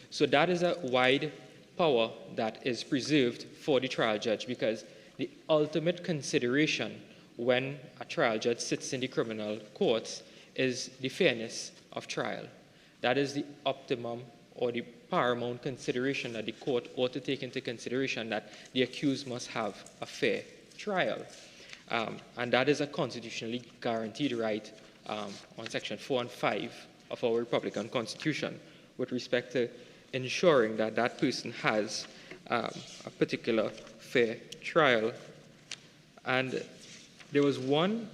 So that is a wide power that is preserved for the trial judge, because the ultimate consideration when a trial judge sits in the criminal courts is the fairness of trial. That is the optimum or the paramount consideration that the court ought to take into consideration, that the accused must have a fair trial. And that is a constitutionally guaranteed right on Section 4 and 5 of our Republican Constitution with respect to ensuring that that person has a particular fair trial. And there was one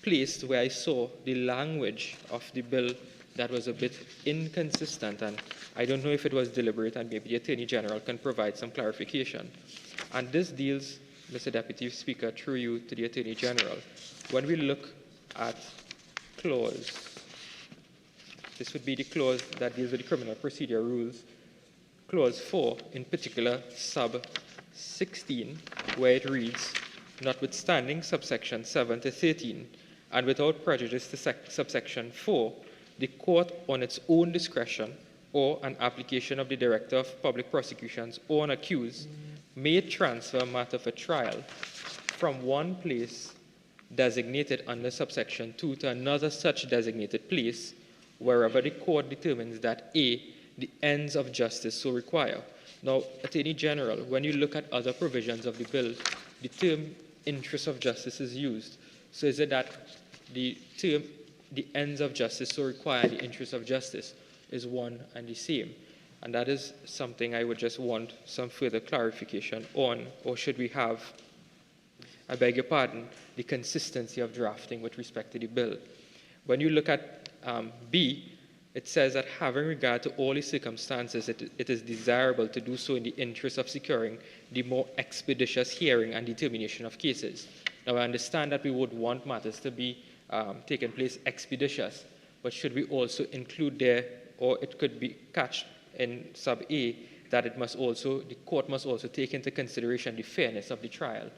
place where I saw the language of the bill that was a bit inconsistent, and I don't know if it was deliberate, and maybe the Attorney General can provide some clarification. And this deals, Mr. Deputy Speaker, through you to the Attorney General. When we look at clause, this would be the clause that deals with the criminal procedure rules, clause 4, in particular, sub 16, where it reads, notwithstanding subsection 7 to 13, and without prejudice to subsection 4, the court on its own discretion or an application of the Director of Public Prosecutions or an accused may transfer a matter for trial from one place designated under subsection 2 to another such designated place wherever the court determines that A, the ends of justice so require. Now, Attorney General, when you look at other provisions of the bill, the term interest of justice is used. So is it that the term the ends of justice so require, the interest of justice, is one and the same? And that is something I would just want some further clarification on, or should we have, I beg your pardon, the consistency of drafting with respect to the bill. When you look at B, it says that having regard to all the circumstances, it is desirable to do so in the interest of securing the more expeditious hearing and determination of cases. Now, I understand that we would want matters to be taking place expeditious, but should we also include there, or it could be catched in sub A, that it must also, the court must also take into consideration the fairness of the trial?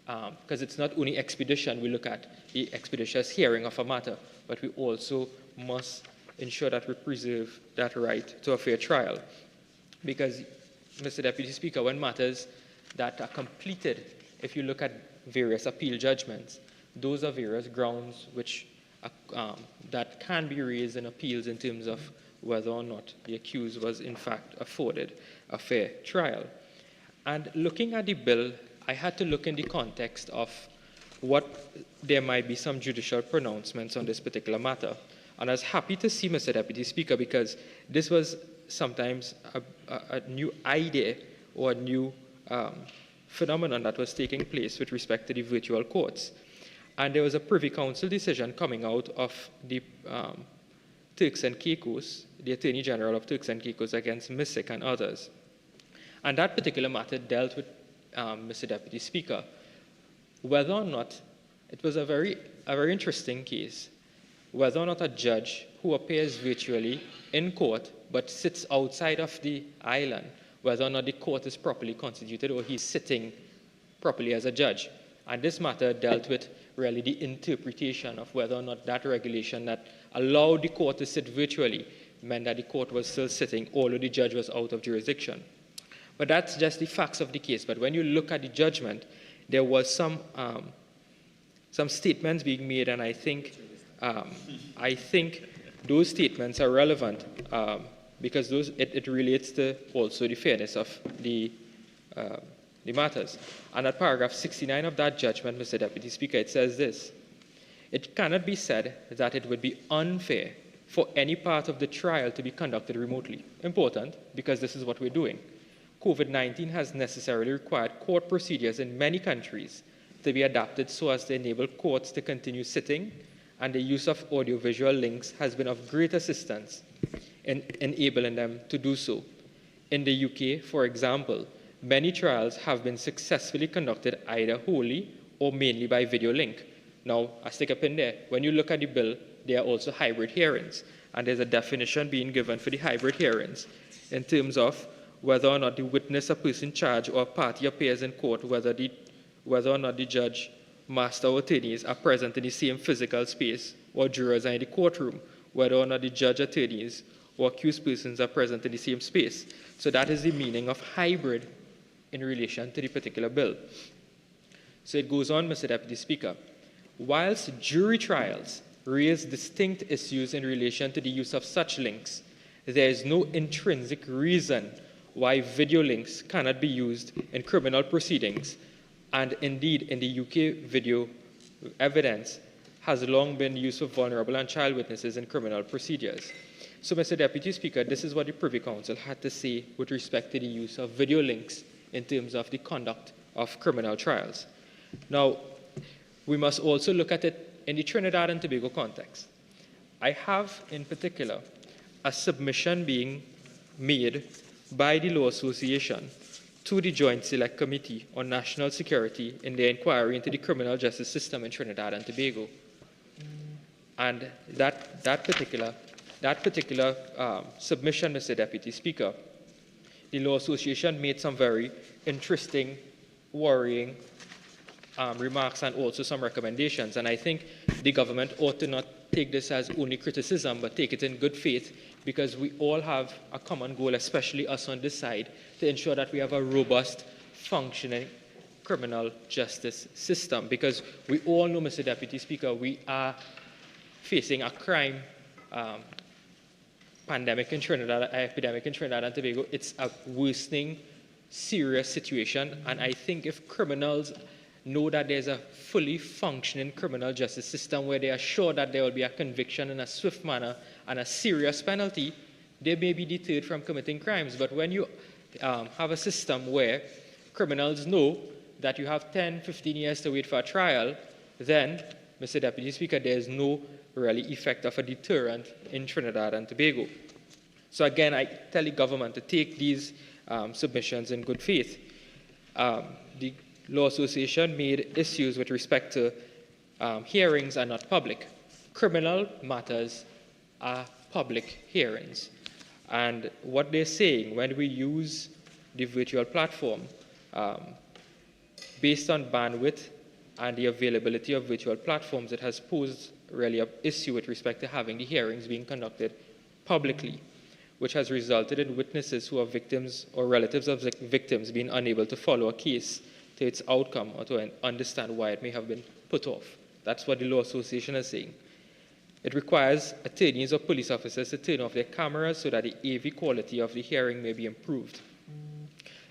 Because it's not only expedition, we look at the expeditious hearing of a matter, but we also must ensure that we preserve that right to a fair trial. Because, Mr. Deputy Speaker, when matters that are completed, if you look at various appeal judgments, those are various grounds which that can be raised in appeals in terms of whether or not the accused was in fact afforded a fair trial. And looking at the bill, I had to look in the context of what there might be some judicial pronouncements on this particular matter. And I was happy to see, Mr. Deputy Speaker, because this was sometimes a new idea or a new phenomenon that was taking place with respect to the virtual courts. And there was a Privy Council decision coming out of the Turks and Caicos, the Attorney General of Turks and Caicos against Misik and others. And that particular matter dealt with, Mr. Deputy Speaker, whether or not, it was a very interesting case, whether or not a judge who appears virtually in court but sits outside of the island, whether or not the court is properly constituted or he's sitting properly as a judge. And this matter dealt with really the interpretation of whether or not that regulation that allowed the court to sit virtually meant that the court was still sitting, although the judge was out of jurisdiction. But that's just the facts of the case. But when you look at the judgment, there was some statements being made, and I think those statements are relevant because it relates to also the fairness of the matters. And at paragraph 69 of that judgment, Mr. Deputy Speaker, it says this: it cannot be said that it would be unfair for any part of the trial to be conducted remotely. Important, because this is what we're doing. COVID-19 has necessarily required court procedures in many countries to be adapted so as to enable courts to continue sitting, and the use of audiovisual links has been of great assistance in enabling them to do so. In the UK, for example, many trials have been successfully conducted either wholly or mainly by video link. Now, I stick up in there. When you look at the bill, there are also hybrid hearings. and there's a definition being given for the hybrid hearings in terms of whether or not the witness, a person charged, or a party appears in court, whether or not the judge, master, or attorneys are present in the same physical space, or jurors are in the courtroom, whether or not the judge, attorneys, or accused persons are present in the same space. So that is the meaning of hybrid in relation to the particular bill. So it goes on, Mr. Deputy Speaker. Whilst jury trials raise distinct issues in relation to the use of such links, there is no intrinsic reason why video links cannot be used in criminal proceedings, and indeed in the UK, video evidence has long been used for vulnerable and child witnesses in criminal procedures. So, Mr. Deputy Speaker, this is what the Privy Council had to say with respect to the use of video links in terms of the conduct of criminal trials. Now, we must also look at it in the Trinidad and Tobago context. I have, in particular, a submission being made by the Law Association to the Joint Select Committee on National Security in their inquiry into the criminal justice system in Trinidad and Tobago. And that particular submission, Mr. Deputy Speaker, the Law Association made some very interesting, worrying remarks and also some recommendations. And I think the government ought to not take this as only criticism, but take it in good faith, because we all have a common goal, especially us on this side, to ensure that we have a robust, functioning criminal justice system. Because we all know, Mr. Deputy Speaker, we are facing a crime epidemic in Trinidad and Tobago. It's a worsening, serious situation, and I think if criminals know that there's a fully functioning criminal justice system where they are sure that there will be a conviction in a swift manner and a serious penalty, they may be deterred from committing crimes. But when you have a system where criminals know that you have 10, 15 years to wait for a trial, then, Mr. Deputy Speaker, there's no really effect of a deterrent in Trinidad and Tobago. So again, I tell the government to take these submissions in good faith. The Law Association made issues with respect to hearings are not public. Criminal matters are public hearings. And what they're saying, when we use the virtual platform, based on bandwidth and the availability of virtual platforms, it has posed really an issue with respect to having the hearings being conducted publicly, which has resulted in witnesses who are victims or relatives of victims being unable to follow a case to its outcome or to understand why it may have been put off. That's what the Law Association is saying. It requires attorneys or police officers to turn off their cameras so that the AV quality of the hearing may be improved.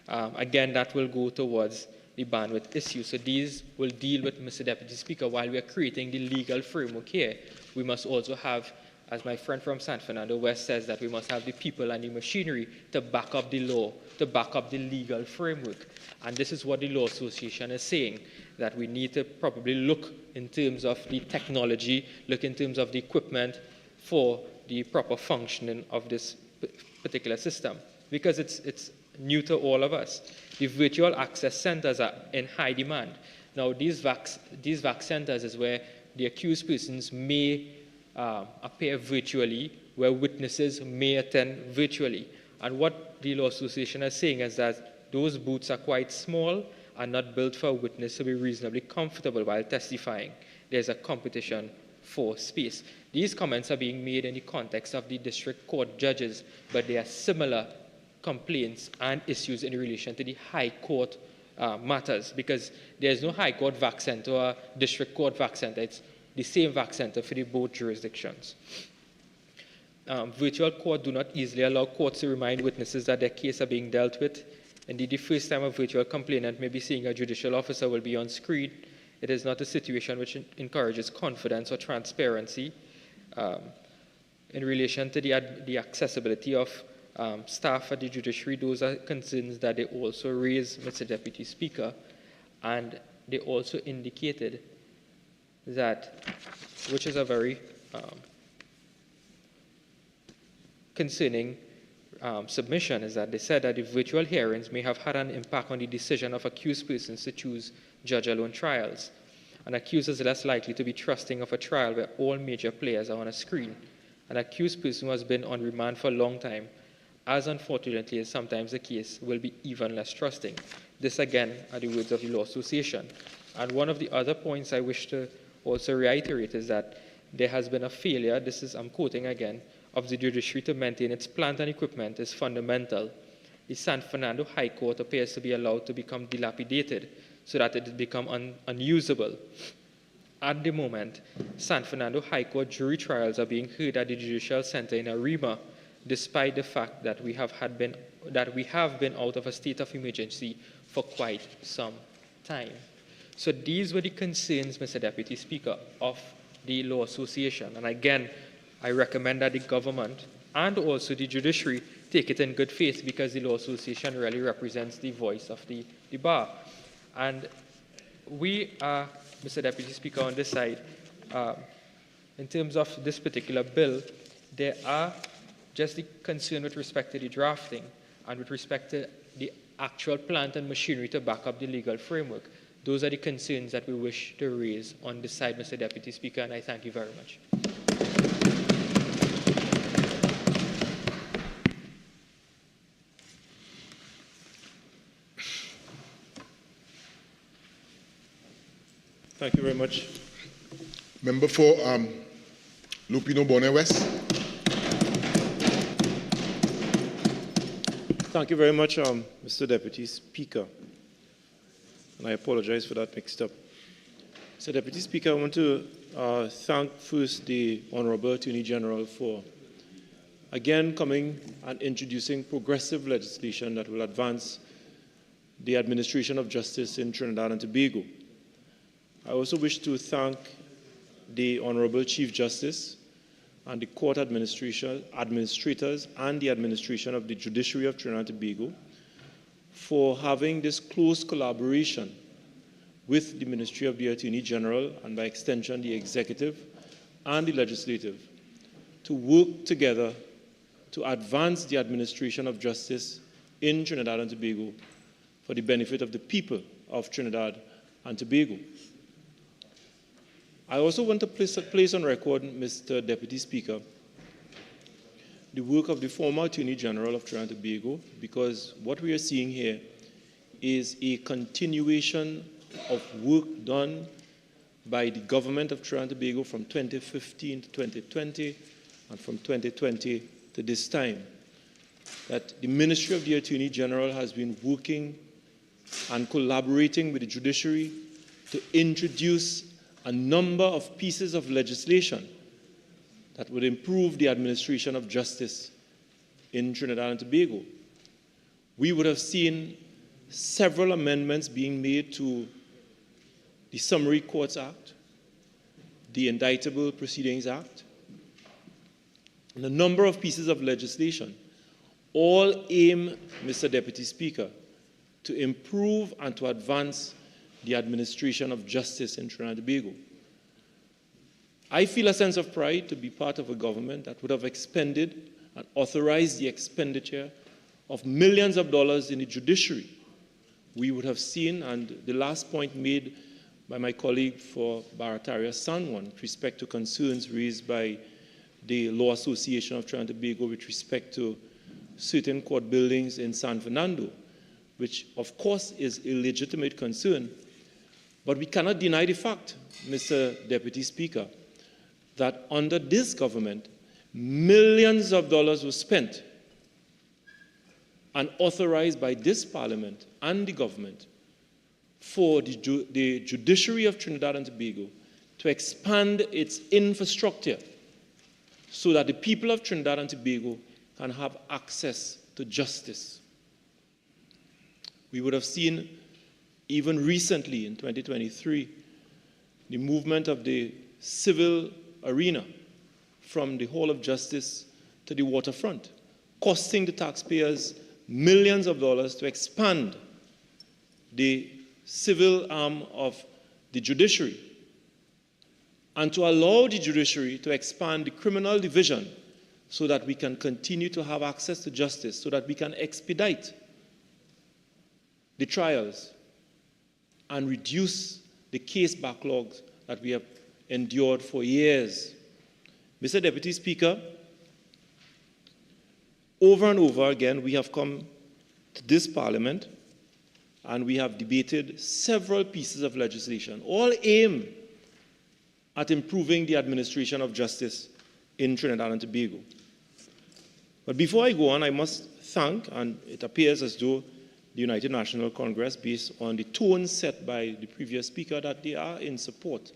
Again, that will go towards the bandwidth issue. So these will deal with, Mr. Deputy Speaker, while we are creating the legal framework here, we must also have, as my friend from San Fernando West says, that we must have the people and the machinery to back up the law, to back up the legal framework. And this is what the Law Association is saying, that we need to probably look in terms of the technology, look in terms of the equipment for the proper functioning of this particular system, because it's new to all of us. The virtual access centers are in high demand. Now, these VAC centers is where the accused persons may appear virtually, where witnesses may attend virtually. And what the Law Association is saying is that those booths are quite small and not built for a witness to be reasonably comfortable while testifying. There's a competition for space. These comments are being made in the context of the district court judges, but there are similar complaints and issues in relation to the High Court matters, because there's no High Court VAC center or district court VAC center. It's the same VAC center for the both jurisdictions. Virtual court do not easily allow courts to remind witnesses that their case are being dealt with. Indeed, the first time a virtual complainant may be seeing a judicial officer will be on screen. It is not a situation which encourages confidence or transparency. In relation to the accessibility of staff at the judiciary, those are concerns that they also raised, Mr. Deputy Speaker, and they also indicated that, which is a very concerning submission, is that they said that the virtual hearings may have had an impact on the decision of accused persons to choose judge-alone trials. An accused is less likely to be trusting of a trial where all major players are on a screen. an accused person who has been on remand for a long time, as unfortunately is sometimes the case, will be even less trusting. This, again, are the words of the Law Association. And one of the other points I wish to also reiterate is that there has been a failure, this is, I'm quoting again, of the judiciary to maintain its plant and equipment is fundamental. The San Fernando High Court appears to be allowed to become dilapidated so that it has become unusable. At the moment, San Fernando High Court jury trials are being heard at the Judicial Center in Arima, despite the fact that we have been out of a state of emergency for quite some time. So these were the concerns, Mr. Deputy Speaker, of the Law Association. And again, I recommend that the government and also the judiciary take it in good faith, because the Law Association really represents the voice of the bar. And we are, Mr. Deputy Speaker, on this side, in terms of this particular bill, there are just the concern with respect to the drafting and with respect to the actual plant and machinery to back up the legal framework. Those are the concerns that we wish to raise on this side, Mr. Deputy Speaker, and I thank you very much. Thank you very much. Member for Lupino Bonner West. Thank you very much, Mr. Deputy Speaker. And I apologize for that mixed up. Mr. Deputy Speaker, I want to thank first the Honorable Attorney General for again coming and introducing progressive legislation that will advance the administration of justice in Trinidad and Tobago. I also wish to thank the Honorable Chief Justice and the court administrators and the administration of the judiciary of Trinidad and Tobago for having this close collaboration with the Ministry of the Attorney General and by extension the executive and the legislative to work together to advance the administration of justice in Trinidad and Tobago for the benefit of the people of Trinidad and Tobago. I also want to place on record, Mr. Deputy Speaker, the work of the former Attorney General of Trinidad and Tobago, because what we are seeing here is a continuation of work done by the government of Trinidad and Tobago from 2015 to 2020 and from 2020 to this time. That the Ministry of the Attorney General has been working and collaborating with the judiciary to introduce a number of pieces of legislation that would improve the administration of justice in Trinidad and Tobago. We would have seen several amendments being made to the Summary Courts Act, the Indictable Proceedings Act, and a number of pieces of legislation, all aim, Mr. Deputy Speaker, to improve and to advance the administration of justice in Trinidad and Tobago. I feel a sense of pride to be part of a government that would have expended and authorized the expenditure of millions of dollars in the judiciary. We would have seen, and the last point made by my colleague for Barataria Sanwan with respect to concerns raised by the Law Association of Trinidad and Tobago with respect to certain court buildings in San Fernando, which of course is a legitimate concern. But we cannot deny the fact, Mr. Deputy Speaker, that under this government, millions of dollars were spent and authorized by this Parliament and the government for the judiciary of Trinidad and Tobago to expand its infrastructure so that the people of Trinidad and Tobago can have access to justice. We would have seen even recently in 2023, the movement of the civil arena from the Hall of Justice to the waterfront, costing the taxpayers millions of dollars to expand the civil arm of the judiciary and to allow the judiciary to expand the criminal division so that we can continue to have access to justice, so that we can expedite the trials and reduce the case backlogs that we have endured for years. Mr. Deputy Speaker, over and over again, we have come to this Parliament and we have debated several pieces of legislation, all aimed at improving the administration of justice in Trinidad and Tobago. But before I go on, I must thank, and it appears as though the United National Congress, based on the tone set by the previous speaker, that they are in support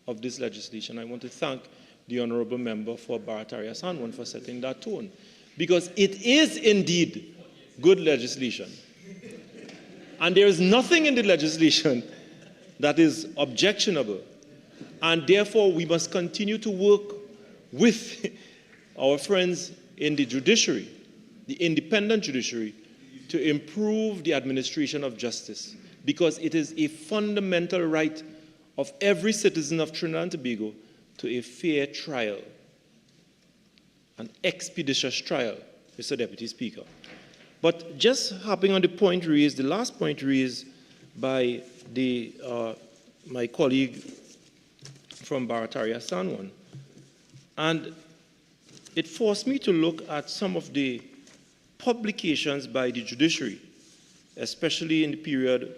of this legislation. I want to thank the honourable member for Barataria Sanwan for setting that tone, because it is indeed good legislation. And there is nothing in the legislation that is objectionable. And therefore, we must continue to work with our friends in the judiciary, the independent judiciary, to improve the administration of justice, because it is a fundamental right of every citizen of Trinidad and Tobago to a fair trial, an expeditious trial, Mr. Deputy Speaker. But just harping on the point raised, the last point raised by my colleague from Barataria Sanwan, and it forced me to look at some of the publications by the judiciary, especially in the period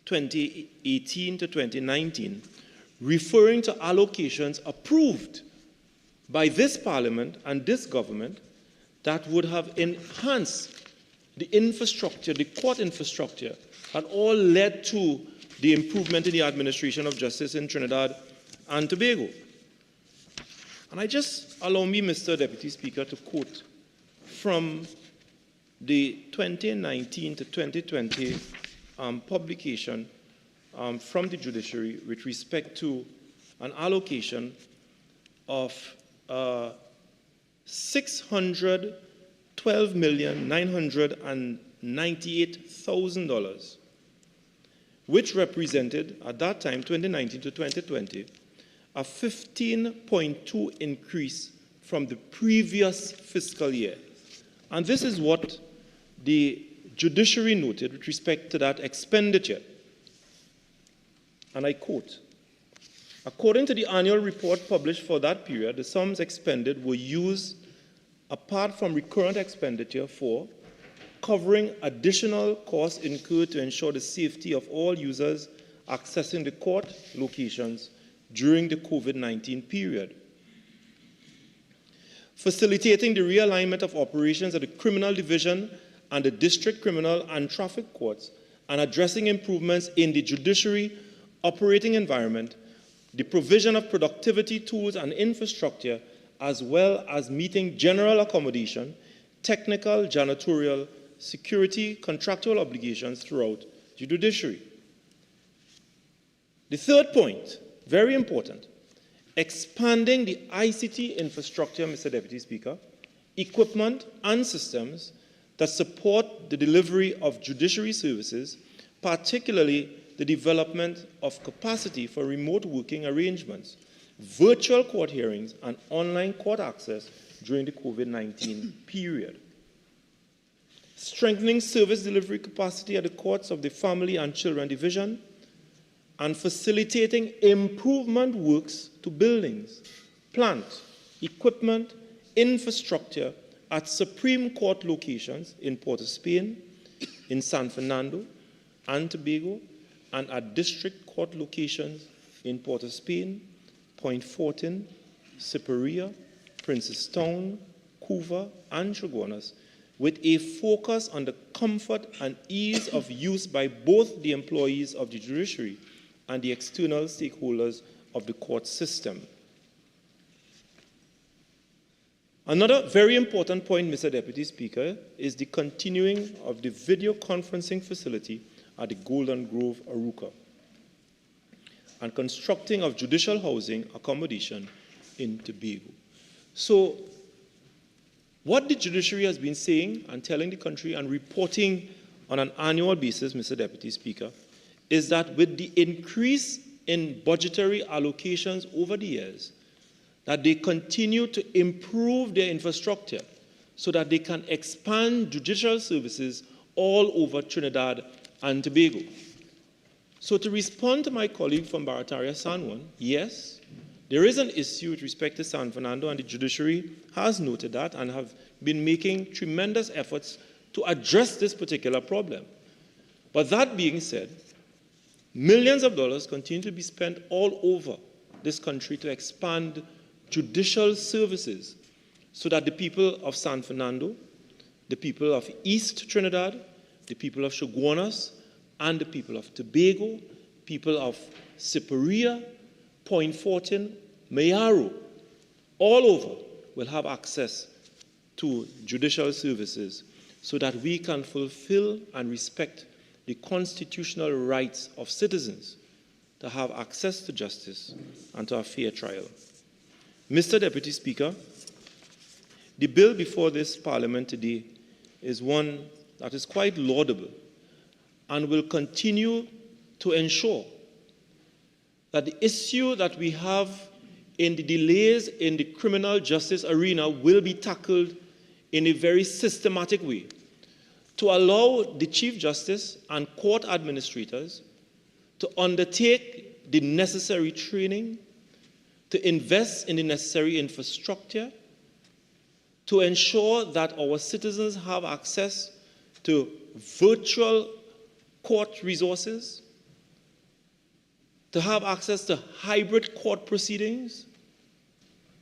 2018 to 2019, referring to allocations approved by this Parliament and this government that would have enhanced the infrastructure, the court infrastructure, had all led to the improvement in the administration of justice in Trinidad and Tobago. And I just allow me, Mr. Deputy Speaker, to quote from the 2019 to 2020 publication from the judiciary with respect to an allocation of $612,998,000, which represented, at that time, 2019 to 2020, a 15.2% increase from the previous fiscal year. And this is what the judiciary noted with respect to that expenditure. And I quote, "According to the annual report published for that period, the sums expended were used, apart from recurrent expenditure, for covering additional costs incurred to ensure the safety of all users accessing the court locations during the COVID-19 period, facilitating the realignment of operations at the criminal division and the district criminal and traffic courts, and addressing improvements in the judiciary operating environment, the provision of productivity tools and infrastructure, as well as meeting general accommodation, technical, janitorial, security, contractual obligations throughout the judiciary." The third point, very important, expanding the ICT infrastructure, Mr. Deputy Speaker, equipment and systems that support the delivery of judiciary services, particularly the development of capacity for remote working arrangements, virtual court hearings, and online court access during the COVID-19 period. Strengthening service delivery capacity at the courts of the Family and Children Division, and facilitating improvement works to buildings, plant, equipment, infrastructure at Supreme Court locations in Port of Spain, in San Fernando and Tobago, and at district court locations in Port of Spain, Point Fortin, Siparia, Princestown, Couva, and Chaguanas, with a focus on the comfort and ease of use by both the employees of the judiciary and the external stakeholders of the court system. Another very important point, Mr. Deputy Speaker, is the continuing of the video conferencing facility at the Golden Grove, Aruca, and constructing of judicial housing accommodation in Tobago. So, what the judiciary has been saying and telling the country and reporting on an annual basis, Mr. Deputy Speaker, is that with the increase in budgetary allocations over the years, that they continue to improve their infrastructure so that they can expand judicial services all over Trinidad and Tobago. So to respond to my colleague from Barataria Sanwan, yes, There is an issue with respect to San Fernando, and the judiciary has noted that and have been making tremendous efforts to address this particular problem. But that being said, millions of dollars continue to be spent all over this country to expand judicial services so that the people of San Fernando, the people of East Trinidad, the people of Chaguanas, and the people of Tobago, people of Siparia, Point Fortin, Mayaro, all over will have access to judicial services so that we can fulfill and respect the constitutional rights of citizens to have access to justice and to a fair trial. Mr. Deputy Speaker, the bill before this Parliament today is one that is quite laudable and will continue to ensure that the issue that we have in the delays in the criminal justice arena will be tackled in a very systematic way to allow the Chief Justice and court administrators to undertake the necessary training, to invest in the necessary infrastructure, to ensure that our citizens have access to virtual court resources, to have access to hybrid court proceedings,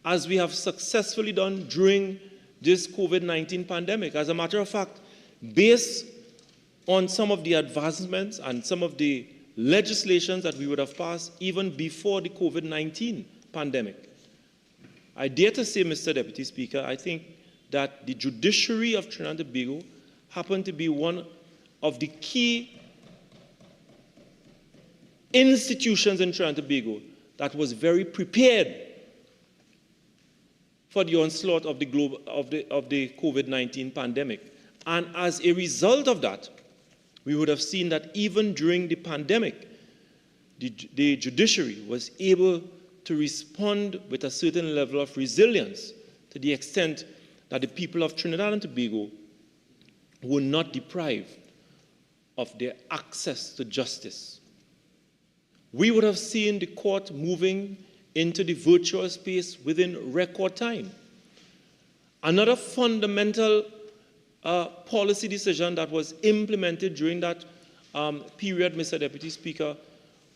as we have successfully done during this COVID-19 pandemic. As a matter of fact, based on some of the advancements and some of the legislations that we would have passed even before the COVID-19 pandemic, I dare to say, Mr. Deputy Speaker, I think that the judiciary of Trinidad and Tobago happened to be one of the key institutions in Trinidad and Tobago that was very prepared for the onslaught of the COVID-19 pandemic. And as a result of that, we would have seen that even during the pandemic, the judiciary was able to respond with a certain level of resilience to the extent that the people of Trinidad and Tobago were not deprived of their access to justice. We would have seen the court moving into the virtual space within record time. Another fundamental policy decision that was implemented during that period, Mr. Deputy Speaker,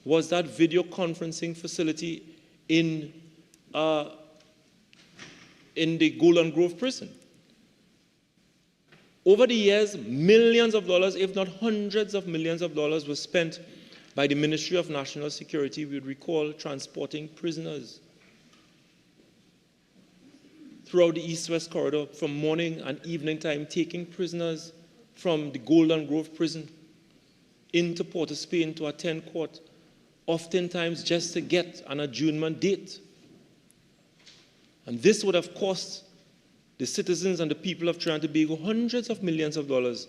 was that video conferencing facility in the Golden Grove prison. Over the years, millions of dollars, if not hundreds of millions of dollars, were spent by the Ministry of National Security, we would recall, transporting prisoners throughout the East-West corridor from morning and evening time, taking prisoners from the Golden Grove prison into Port of Spain to attend court, oftentimes just to get an adjournment date. And this would have cost the citizens and the people of Trinidad and Tobago hundreds of millions of dollars.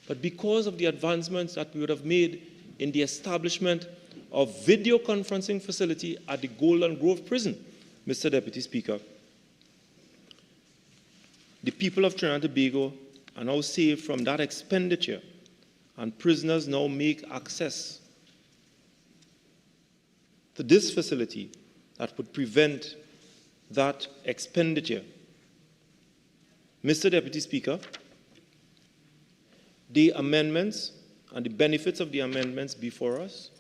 But because of the advancements that we would have made in the establishment of video conferencing facility at the Golden Grove prison, Mr. Deputy Speaker, the people of Trinidad and Tobago are now saved from that expenditure, and prisoners now make access to this facility that would prevent that expenditure. Mr. Deputy Speaker, the amendments and the benefits of the amendments before us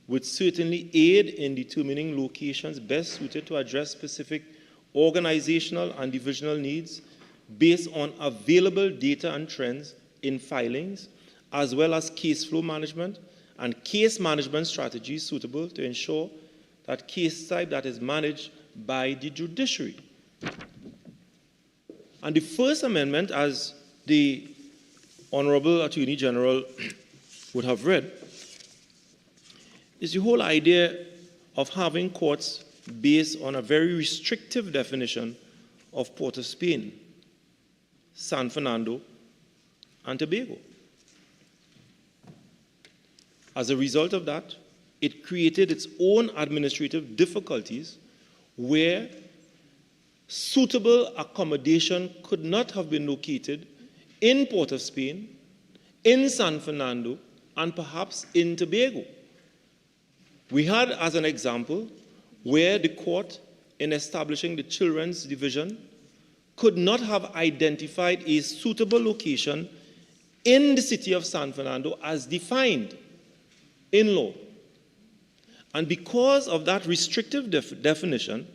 would certainly aid in determining locations best suited to address specific organizational and divisional needs based on available data and trends in filings, as well as case flow management and case management strategies suitable to ensure that case type that is managed by the judiciary. And the first amendment, as the Honorable Attorney General would have read, is the whole idea of having courts based on a very restrictive definition of Port of Spain, San Fernando, and Tobago. As a result of that, it created its own administrative difficulties where suitable accommodation could not have been located in Port of Spain, in San Fernando, and perhaps in Tobago. We had, as an example, where the court, in establishing the Children's Division, could not have identified a suitable location in the city of San Fernando as defined in law. And because of that restrictive definition,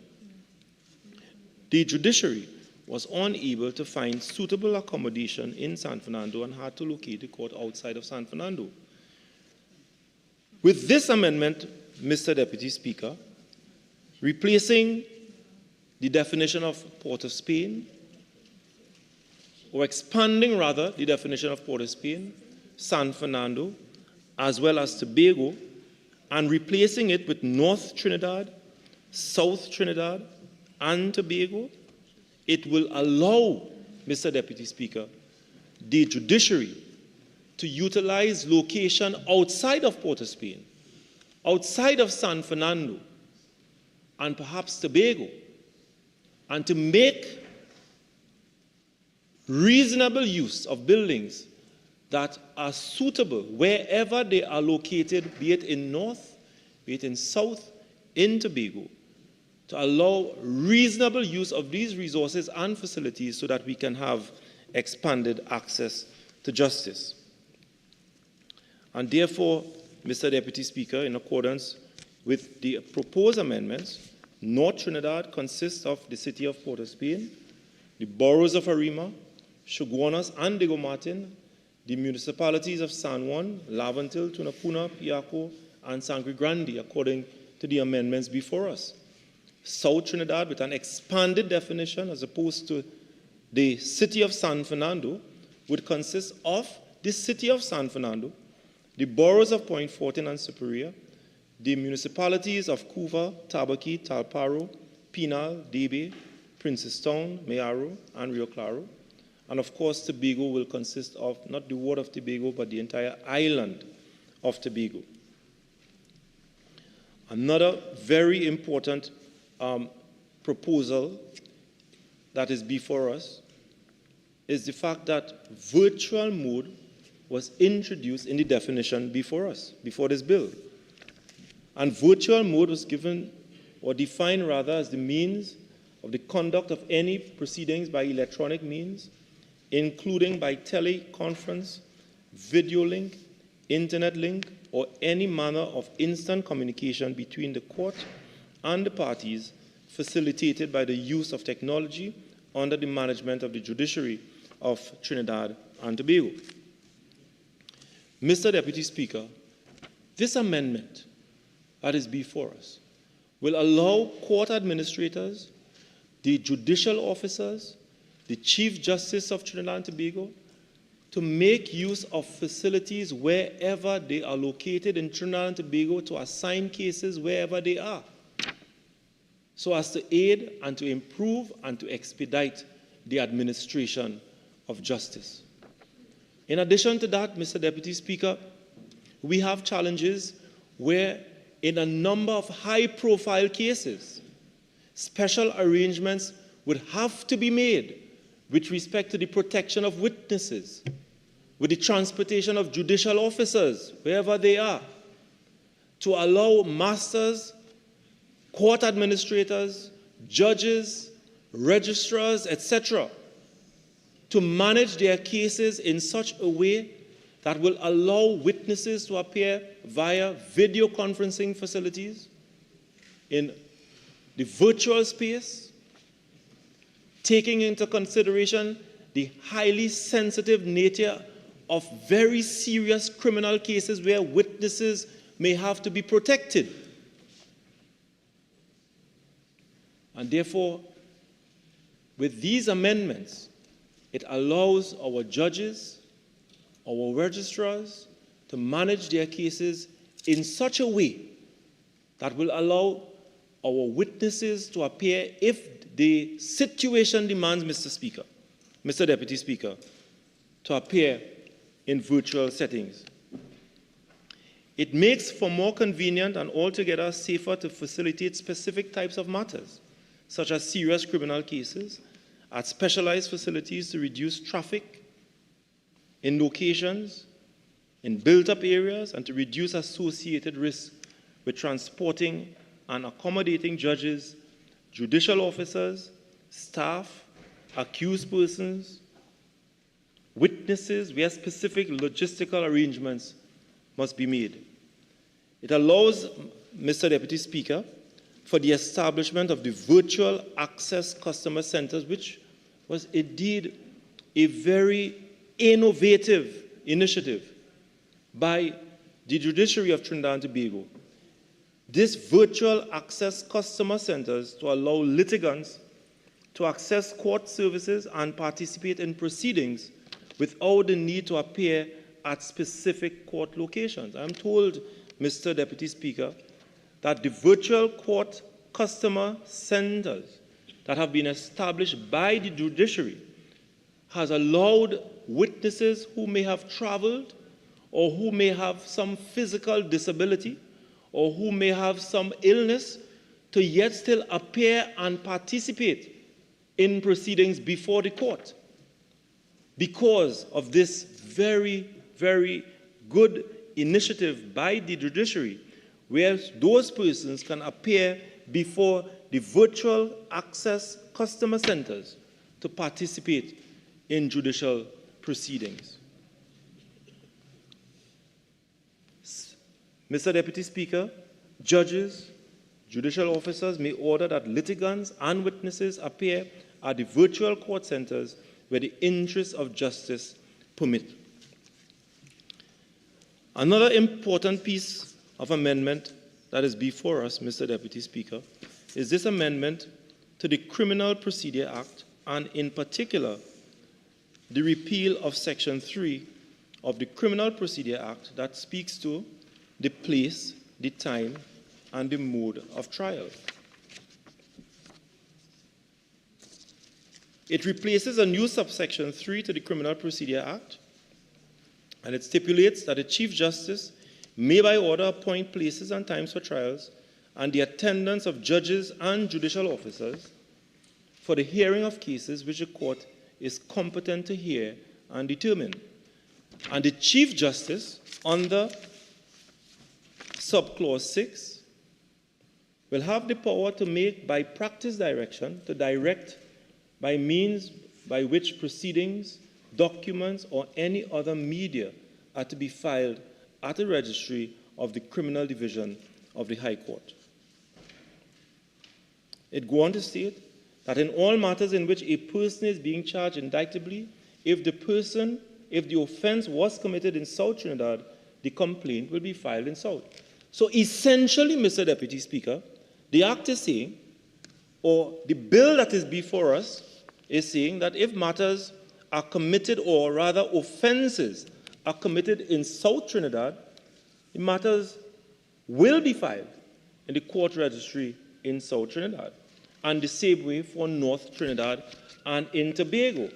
the judiciary was unable to find suitable accommodation in San Fernando and had to locate the court outside of San Fernando. With this amendment, Mr. Deputy Speaker, replacing the definition of Port of Spain, or expanding rather the definition of Port of Spain, San Fernando, as well as Tobago, and replacing it with North Trinidad, South Trinidad, and Tobago, it will allow, Mr. Deputy Speaker, the judiciary to utilize location outside of Port of Spain, outside of San Fernando, and perhaps Tobago, and to make reasonable use of buildings that are suitable wherever they are located, be it in North, be it in South, in Tobago, to allow reasonable use of these resources and facilities so that we can have expanded access to justice. And therefore, Mr. Deputy Speaker, in accordance with the proposed amendments, North Trinidad consists of the city of Port of Spain, the boroughs of Arima, Chaguanas, and Diego Martin, the municipalities of San Juan, Lavantil, Tunapuna, Piaco, and Sangre Grande, according to the amendments before us. South Trinidad, with an expanded definition as opposed to the city of San Fernando, would consist of the city of San Fernando, the boroughs of Point Fortin and Superior, the municipalities of Cuva, Tabaqui, Talparo, Pinal, Debe, Princestown, Mayaro, and Rio Claro. And of course, Tobago will consist of not the ward of Tobago, but the entire island of Tobago. Another very important proposal that is before us is the fact that virtual mode was introduced in the definition before us, before this bill. And virtual mode was given, or defined rather, as the means of the conduct of any proceedings by electronic means, including by teleconference, video link, internet link, or any manner of instant communication between the court and the parties, facilitated by the use of technology under the management of the judiciary of Trinidad and Tobago. Mr. Deputy Speaker, this amendment that is before us will allow court administrators, the judicial officers, the Chief Justice of Trinidad and Tobago, to make use of facilities wherever they are located in Trinidad and Tobago, to assign cases wherever they are, so as to aid and to improve and to expedite the administration of justice. In addition to that, Mr. Deputy Speaker, we have challenges where in a number of high-profile cases, special arrangements would have to be made with respect to the protection of witnesses, with the transportation of judicial officers, wherever they are, to allow masters, court administrators, judges, registrars, etc., to manage their cases in such a way that will allow witnesses to appear via video conferencing facilities in the virtual space, taking into consideration the highly sensitive nature of very serious criminal cases where witnesses may have to be protected. And therefore, with these amendments, it allows our judges, our registrars, to manage their cases in such a way that will allow our witnesses to appear if the situation demands, Mr. Deputy Speaker, to appear in virtual settings. It makes for more convenient and altogether safer to facilitate specific types of matters, such as serious criminal cases, at specialized facilities to reduce traffic in locations, in built-up areas, and to reduce associated risks with transporting and accommodating judges, judicial officers, staff, accused persons, witnesses, where specific logistical arrangements must be made. It allows, Mr. Deputy Speaker, for the establishment of the virtual access customer centers, which was indeed a very innovative initiative by the judiciary of Trinidad and Tobago. This virtual access customer centers to allow litigants to access court services and participate in proceedings without the need to appear at specific court locations. I'm told, Mr. Deputy Speaker, that the virtual court customer centers that have been established by the judiciary has allowed witnesses who may have traveled or who may have some physical disability or who may have some illness to yet still appear and participate in proceedings before the court because of this very, very good initiative by the judiciary, where those persons can appear before the virtual access customer centers to participate in judicial proceedings. Mr. Deputy Speaker, judges, judicial officers may order that litigants and witnesses appear at the virtual court centers where the interests of justice permit. Another important piece of amendment that is before us, Mr. Deputy Speaker, is this amendment to the Criminal Procedure Act, and in particular, the repeal of Section 3 of the Criminal Procedure Act that speaks to the place, the time, and the mode of trial. It replaces a new subsection 3 to the Criminal Procedure Act, and it stipulates that the Chief Justice may by order appoint places and times for trials and the attendance of judges and judicial officers for the hearing of cases which the court is competent to hear and determine. And the Chief Justice, under subclause 6, will have the power to make by practice direction, to direct by means by which proceedings, documents, or any other media are to be filed at the registry of the Criminal Division of the High Court. It goes on to state that in all matters in which a person is being charged indictably, if the offense was committed in South Trinidad, the complaint will be filed in South. So essentially, Mr. Deputy Speaker, the Act is saying, or the bill that is before us is saying that if matters are committed, or rather offenses are committed in South Trinidad, the matters will be filed in the court registry in South Trinidad, and the same way for North Trinidad and in Tobago.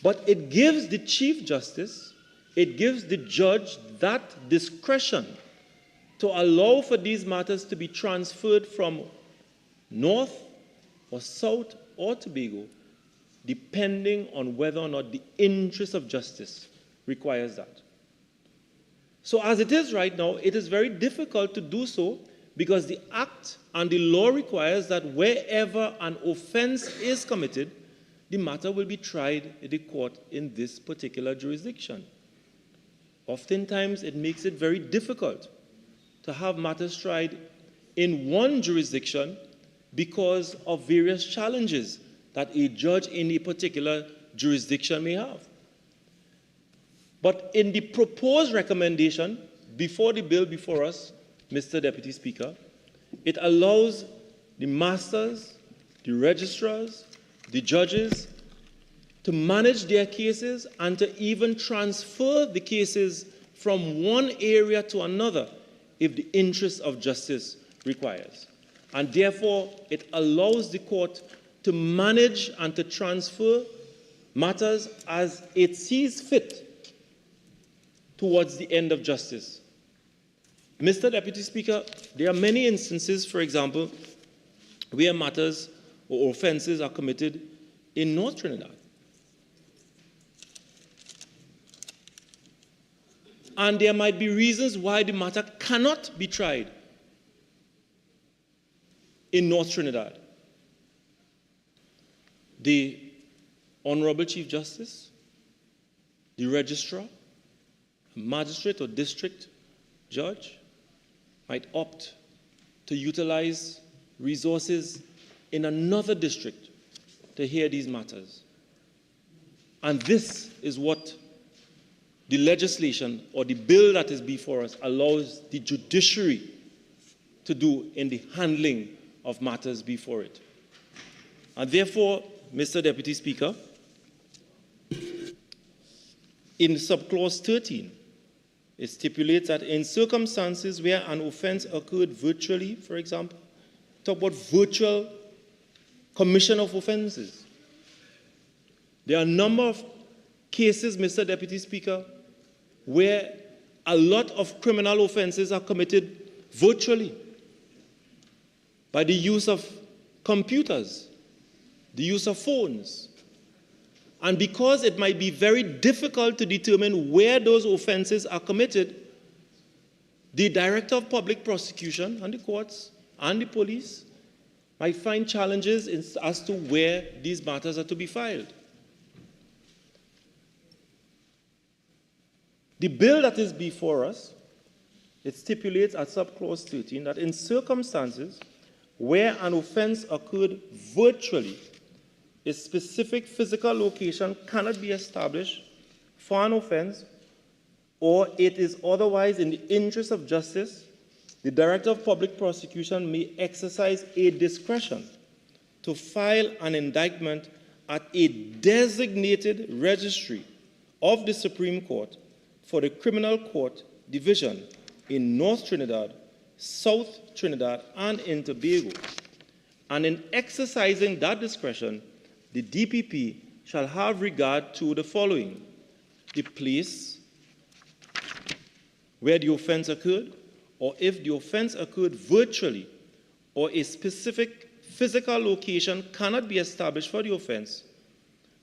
But it gives the Chief Justice, it gives the judge that discretion to allow for these matters to be transferred from North or South or Tobago, depending on whether or not the interest of justice requires that. So as it is right now, it is very difficult to do so because the Act and the law requires that wherever an offense is committed, the matter will be tried in the court in this particular jurisdiction. Oftentimes, it makes it very difficult to have matters tried in one jurisdiction because of various challenges that a judge in a particular jurisdiction may have. But in the proposed recommendation before the bill before us, Mr. Deputy Speaker, it allows the masters, the registrars, the judges to manage their cases and to even transfer the cases from one area to another if the interest of justice requires. And therefore, it allows the court to manage and to transfer matters as it sees fit towards the end of justice. Mr. Deputy Speaker, there are many instances, for example, where matters or offenses are committed in North Trinidad. And there might be reasons why the matter cannot be tried in North Trinidad. The Honorable Chief Justice, the Registrar, a magistrate or district judge might opt to utilize resources in another district to hear these matters. And this is what the legislation or the bill that is before us allows the judiciary to do in the handling of matters before it. And therefore, Mr. Deputy Speaker, in subclause 13, it stipulates that in circumstances where an offense occurred virtually, for example, talk about virtual commission of offenses. There are a number of cases, Mr. Deputy Speaker, where a lot of criminal offenses are committed virtually by the use of computers, the use of phones. And because it might be very difficult to determine where those offenses are committed, the Director of Public Prosecution and the courts and the police might find challenges as to where these matters are to be filed. The bill that is before us, it stipulates at subclause 13 that in circumstances where an offense occurred virtually, a specific physical location cannot be established for an offense, or it is otherwise in the interest of justice, the Director of Public Prosecution may exercise a discretion to file an indictment at a designated registry of the Supreme Court for the Criminal Court Division in North Trinidad, South Trinidad, and in Tobago. And in exercising that discretion, the DPP shall have regard to the following: the place where the offense occurred, or if the offense occurred virtually, or a specific physical location cannot be established for the offense,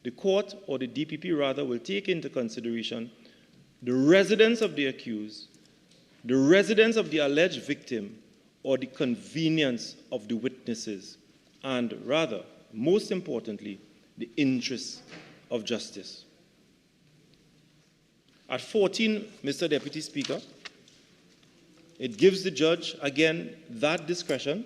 the court, or the DPP rather, will take into consideration the residence of the accused, the residence of the alleged victim, or the convenience of the witnesses, and rather, most importantly, the interests of justice. At 14, Mr. Deputy Speaker, it gives the judge, again, that discretion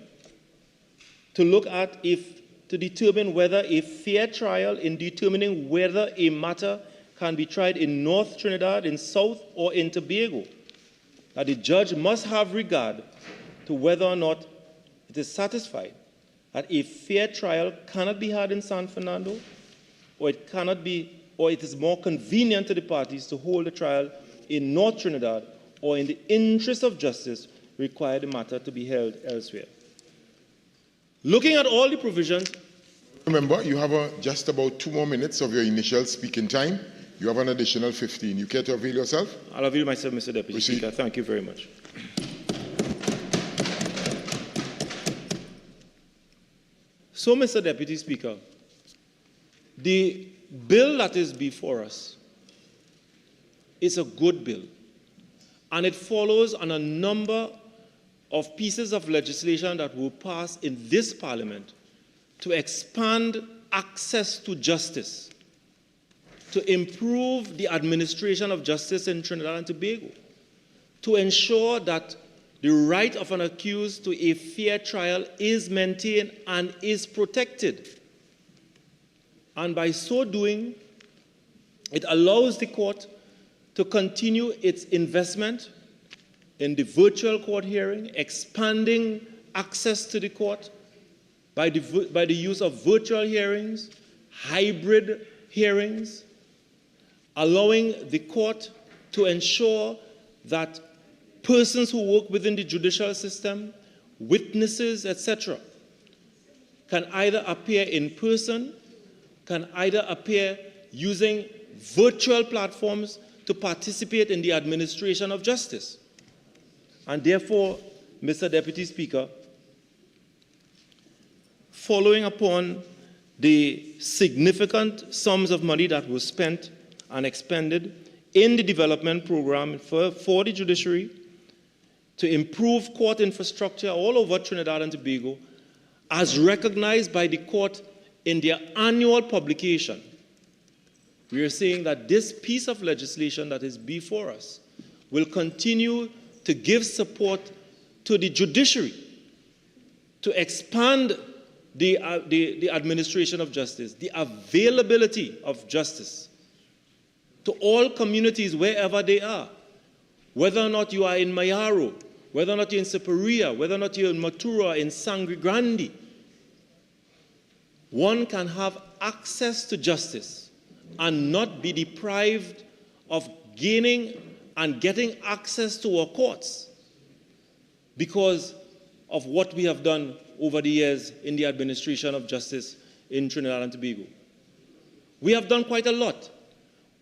to look at to determine whether a fair trial in determining whether a matter can be tried in North Trinidad, in South, or in Tobago, that the judge must have regard to whether or not it is satisfied that a fair trial cannot be had in San Fernando, or it is more convenient to the parties to hold a trial in North Trinidad, or in the interest of justice, require the matter to be held elsewhere. Looking at all the provisions. Remember, you have just about 2 more minutes of your initial speaking time. You have an additional 15. You care to avail yourself? I'll avail myself, Mr. Deputy Speaker. Thank you very much. So, Mr. Deputy Speaker, the bill that is before us is a good bill, and it follows on a number of pieces of legislation that were passed in this Parliament to expand access to justice, to improve the administration of justice in Trinidad and Tobago, to ensure that the right of an accused to a fair trial is maintained and is protected. And by so doing, it allows the court to continue its investment in the virtual court hearing, expanding access to the court by the use of virtual hearings, hybrid hearings, allowing the court to ensure that persons who work within the judicial system, witnesses, etc., can either appear in person, can either appear using virtual platforms to participate in the administration of justice. And therefore, Mr. Deputy Speaker, following upon the significant sums of money that was spent and expended in the development program for the judiciary to improve court infrastructure all over Trinidad and Tobago, as recognized by the court in their annual publication, we are saying that this piece of legislation that is before us will continue to give support to the judiciary to expand the administration of justice, the availability of justice to all communities wherever they are, whether or not you are in Mayaro, whether or not you're in Siparia, whether or not you're in Matura, in Sangre Grande. One can have access to justice and not be deprived of gaining and getting access to our courts because of what we have done over the years in the administration of justice in Trinidad and Tobago. We have done quite a lot.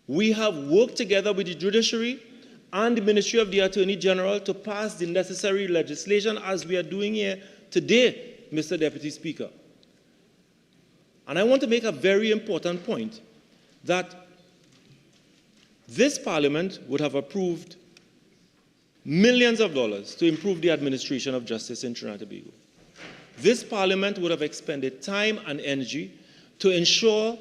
We have worked together with the judiciary and the Ministry of the Attorney General to pass the necessary legislation as we are doing here today, Mr. Deputy Speaker. And I want to make a very important point that this Parliament would have approved millions of dollars to improve the administration of justice in Trinidad and Tobago. This Parliament would have expended time and energy to ensure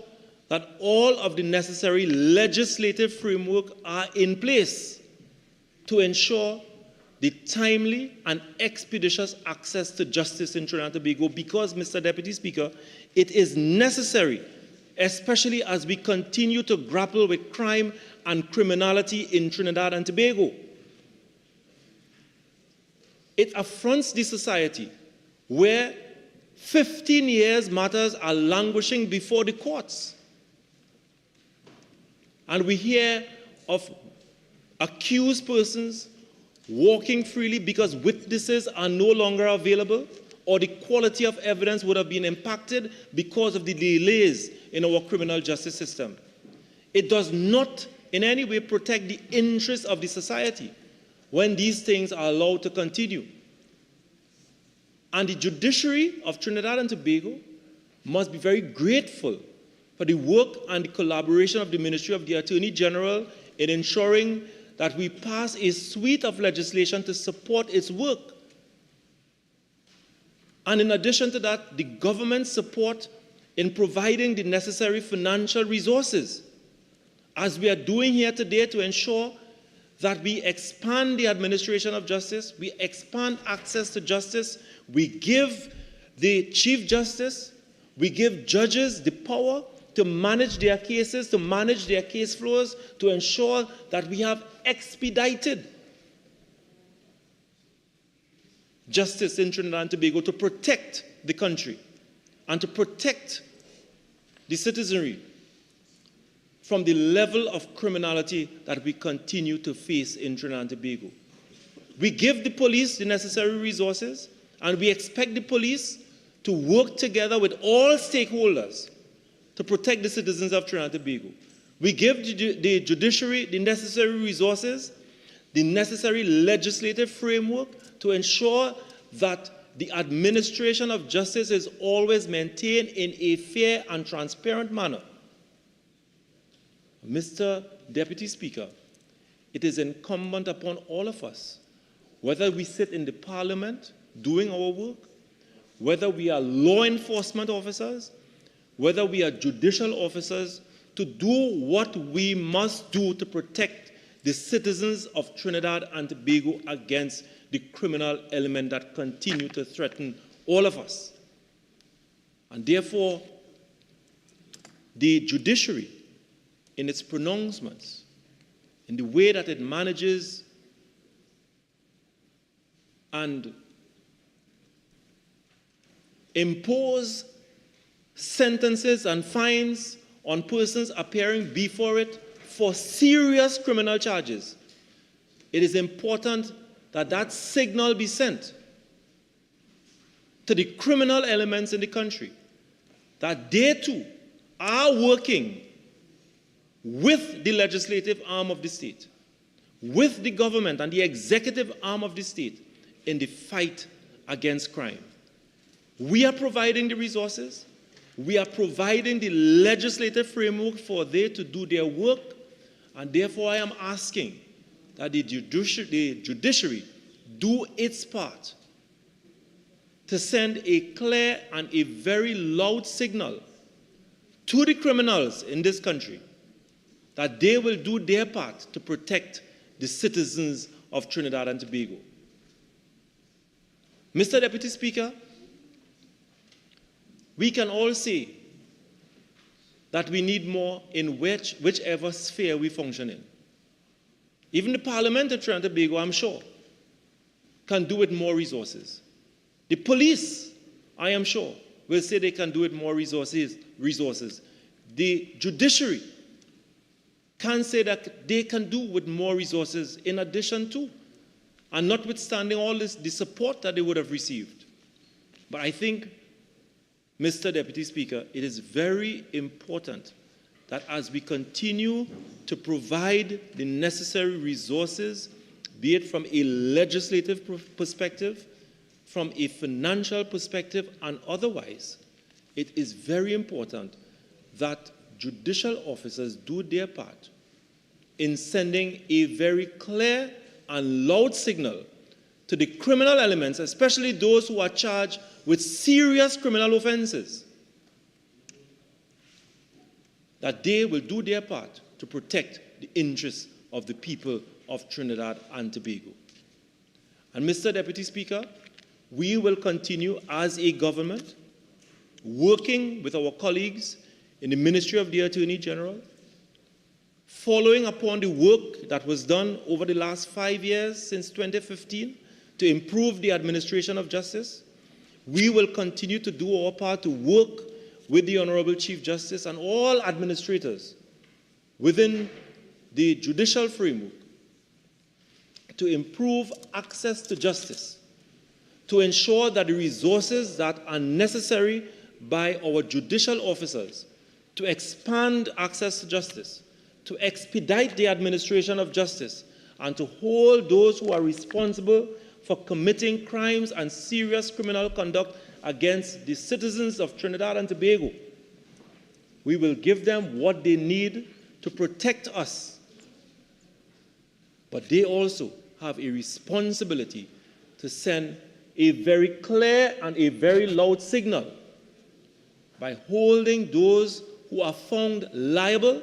that all of the necessary legislative framework are in place to ensure the timely and expeditious access to justice in Trinidad and Tobago because, Mr. Deputy Speaker, it is necessary, especially as we continue to grapple with crime and criminality in Trinidad and Tobago. It affronts the society where 15 years matters are languishing before the courts. And we hear of accused persons walking freely because witnesses are no longer available or the quality of evidence would have been impacted because of the delays in our criminal justice system. It does not in any way protect the interests of the society when these things are allowed to continue. And the judiciary of Trinidad and Tobago must be very grateful for the work and the collaboration of the Ministry of the Attorney General in ensuring that we pass a suite of legislation to support its work. And in addition to that, the government's support in providing the necessary financial resources, as we are doing here today to ensure that we expand the administration of justice, we expand access to justice, we give the Chief Justice, we give judges the power to manage their cases, to manage their case flows, to ensure that we have expedited justice in Trinidad and Tobago to protect the country and to protect the citizenry from the level of criminality that we continue to face in Trinidad and Tobago. We give the police the necessary resources, and we expect the police to work together with all stakeholders to protect the citizens of Trinidad and Tobago. We give the judiciary the necessary resources, the necessary legislative framework to ensure that the administration of justice is always maintained in a fair and transparent manner. Mr. Deputy Speaker, it is incumbent upon all of us, whether we sit in the Parliament doing our work, whether we are law enforcement officers, whether we are judicial officers, to do what we must do to protect the citizens of Trinidad and Tobago against the criminal element that continue to threaten all of us. And therefore, the judiciary, in its pronouncements, in the way that it manages and impose sentences and fines on persons appearing before it for serious criminal charges, it is important that that signal be sent to the criminal elements in the country that they too are working with the legislative arm of the state, with the government and the executive arm of the state in the fight against crime. We are providing the resources. We are providing the legislative framework for they to do their work. And therefore, I am asking that the judiciary do its part to send a clear and a very loud signal to the criminals in this country that they will do their part to protect the citizens of Trinidad and Tobago. Mr. Deputy Speaker, we can all say that we need more in whichever sphere we function in. Even the Parliament of Trinidad and Tobago, I'm sure, can do with more resources. The police, I am sure, will say they can do with more resources. The judiciary can say that they can do with more resources in addition to, and notwithstanding all this, the support that they would have received. But I think, Mr. Deputy Speaker, it is very important that as we continue to provide the necessary resources, be it from a legislative perspective, from a financial perspective, and otherwise, it is very important that judicial officers do their part in sending a very clear and loud signal to the criminal elements, especially those who are charged with serious criminal offenses, that they will do their part to protect the interests of the people of Trinidad and Tobago. And Mr. Deputy Speaker, we will continue as a government working with our colleagues in the Ministry of the Attorney General, following upon the work that was done over the last 5 years since 2015 to improve the administration of justice. We will continue to do our part to work with the Honorable Chief Justice and all administrators within the judicial framework to improve access to justice, to ensure that the resources that are necessary by our judicial officers to expand access to justice, to expedite the administration of justice, and to hold those who are responsible for committing crimes and serious criminal conduct against the citizens of Trinidad and Tobago. We will give them what they need to protect us. But they also have a responsibility to send a very clear and a very loud signal by holding those who are found liable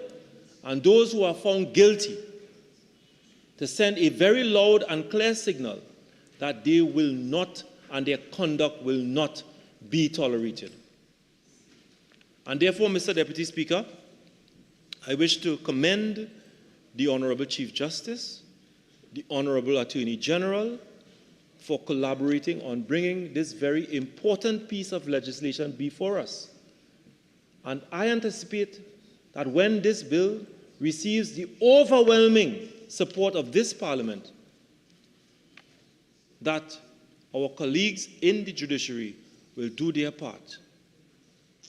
and those who are found guilty, to send a very loud and clear signal that they will not and their conduct will not be tolerated. And therefore, Mr. Deputy Speaker, I wish to commend the Honorable Chief Justice, the Honorable Attorney General, for collaborating on bringing this very important piece of legislation before us. And I anticipate that when this bill receives the overwhelming support of this Parliament, that our colleagues in the judiciary will do their part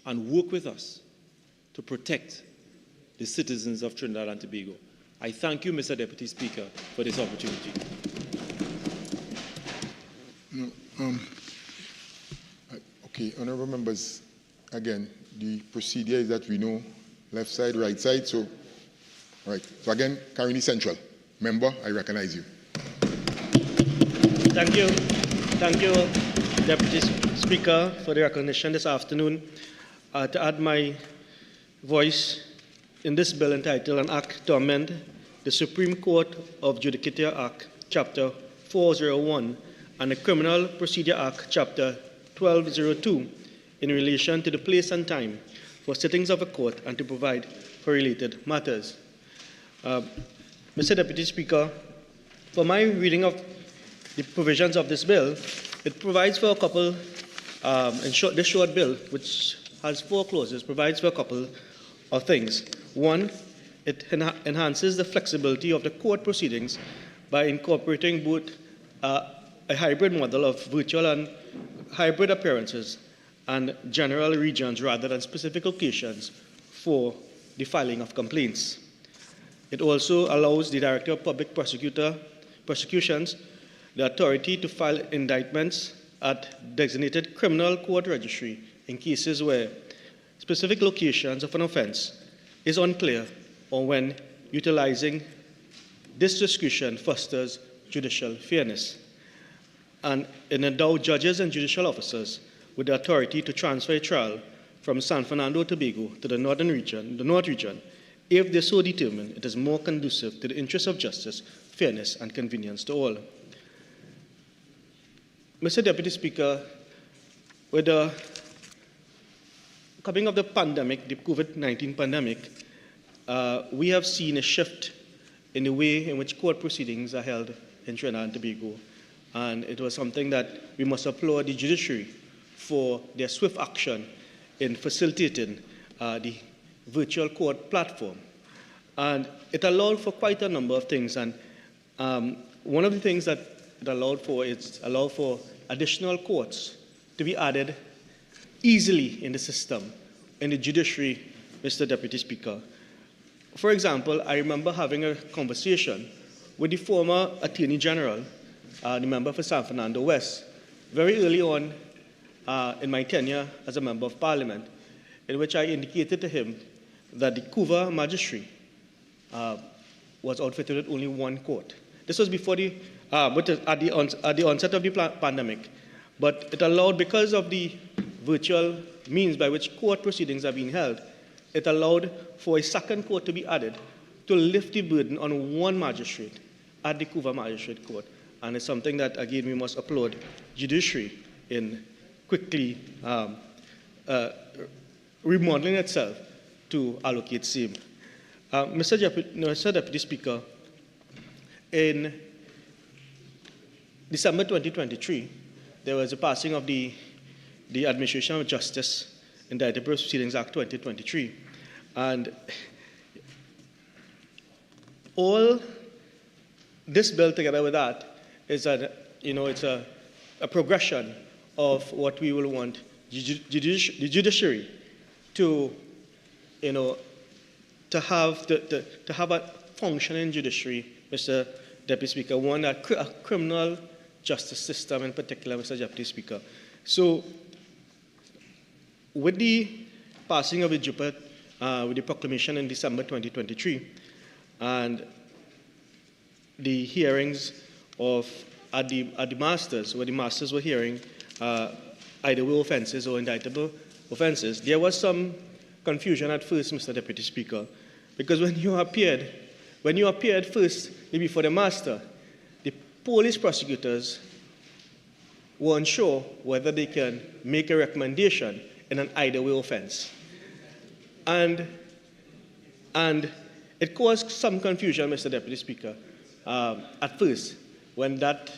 and work with us to protect the citizens of Trinidad and Tobago. I thank you, Mr. Deputy Speaker, for this opportunity. No, okay, honorable members, again, the procedure is that we know left side, right side, so, all right. So again, Karini Central. Member, I recognize you. Thank you. Thank you, Deputy Speaker, for the recognition this afternoon. To add my voice in this bill entitled An Act to Amend the Supreme Court of Judicature Act, Chapter 401, and the Criminal Procedure Act, Chapter 1202, in relation to the place and time for sittings of a court and to provide for related matters. Mr. Deputy Speaker, for my reading of the provisions of this bill, it provides for a couple, this short bill, which has 4 clauses, provides for a couple of things. One, it enhances the flexibility of the court proceedings by incorporating both a hybrid model of virtual and hybrid appearances and general regions rather than specific locations for the filing of complaints. It also allows the Director of Public Prosecutions the authority to file indictments at designated criminal court registry in cases where specific locations of an offense is unclear or when utilizing this discretion fosters judicial fairness. and it endow judges and judicial officers with the authority to transfer a trial from San Fernando, Tobago to the North region, if they so determine it is more conducive to the interests of justice, fairness, and convenience to all. Mr. Deputy Speaker, with the coming of the pandemic, the COVID-19 pandemic, we have seen a shift in the way in which court proceedings are held in Trinidad and Tobago. And it was something that we must applaud the judiciary for their swift action in facilitating the virtual court platform. And it allowed for quite a number of things. And one of the things that it allowed for additional courts to be added easily in the system, in the judiciary, Mr. Deputy Speaker. For example, I remember having a conversation with the former Attorney General, the member for San Fernando West, very early on in my tenure as a member of Parliament, in which I indicated to him that the Couva Magistracy was outfitted with only one court. This was before at the onset of the pandemic, but it allowed, because of the virtual means by which court proceedings are being held, it allowed for a second court to be added to lift the burden on one magistrate at the Couva Magistrate Court. And it's something that, again, we must applaud judiciary in quickly remodeling itself to allocate same. Mr. Deputy Speaker, in December 2023, there was a passing of the Administration of Justice Indictable Proceedings Act 2023. And all this bill together with that is that, it's a progression of what we will want the judiciary to, to have a functioning judiciary, Mr. Deputy Speaker, one a criminal justice system in particular, Mr. Deputy Speaker. So, with the passing of the JUPA, with the proclamation in December 2023, and the hearings at the masters, where the masters were hearing either way offences or indictable offences, there was some confusion at first, Mr. Deputy Speaker, because when you appeared first before the master, the police prosecutors were unsure whether they can make a recommendation in an either way offense. And it caused some confusion, Mr. Deputy Speaker, at first when that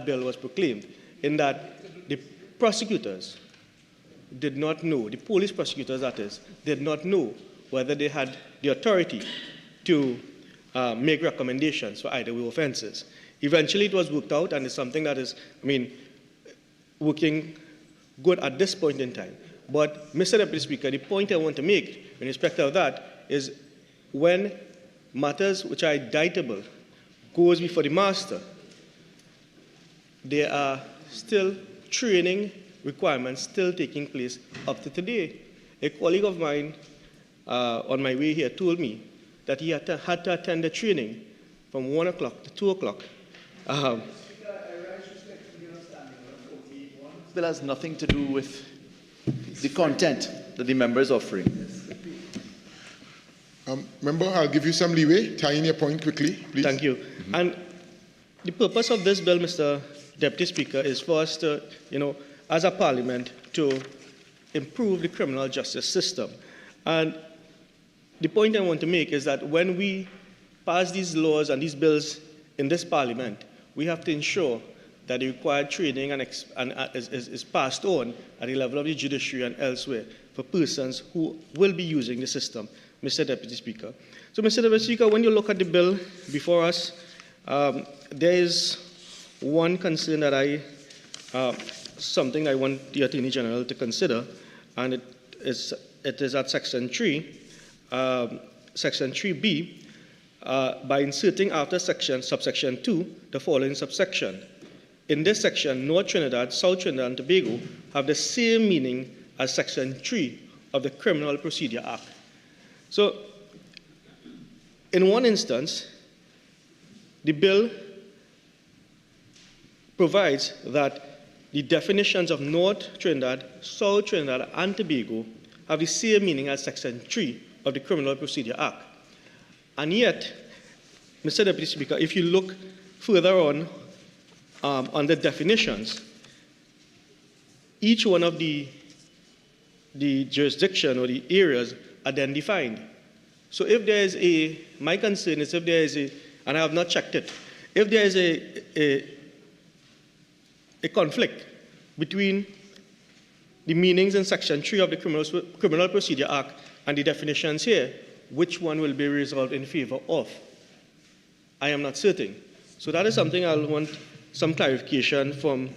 bill was proclaimed, in that the prosecutors did not know, the police prosecutors that is, did not know whether they had the authority to make recommendations for either way offenses. Eventually it was worked out, and it's something that is, working good at this point in time. But, Mr. Deputy Speaker, the point I want to make in respect of that is when matters which are indictable goes before the master, there are still training requirements still taking place up to today. A colleague of mine on my way here told me that he had to attend the training from 1 o'clock to 2 o'clock. This bill has nothing to do with the content that the member is offering. Member, I'll give you some leeway. Tie in your point quickly, please. Thank you. And the purpose of this bill, Mr. Deputy Speaker, is for us to, as a parliament, to improve the criminal justice system. And the point I want to make is that when we pass these laws and these bills in this parliament, we have to ensure that the required training is passed on at the level of the judiciary and elsewhere for persons who will be using the system, Mr. Deputy Speaker. So, Mr. Deputy Speaker, when you look at the bill before us, there is one concern that something I want the Attorney General to consider, and it is at Section 3, Section 3B, by inserting after subsection 2 the following subsection. In this section, North Trinidad, South Trinidad, and Tobago have the same meaning as Section 3 of the Criminal Procedure Act. So, in one instance, the bill provides that the definitions of North Trinidad, South Trinidad, and Tobago have the same meaning as Section 3 of the Criminal Procedure Act. And yet, Mr. Deputy Speaker, if you look further on the definitions, each one of the jurisdiction or the areas are then defined. So if there is my concern is if there is and I have not checked it, if there is a conflict between the meanings in Section 3 of the Criminal Procedure Act and the definitions here, which one will be resolved in favor of? I am not certain. So that is something I'll want some clarification from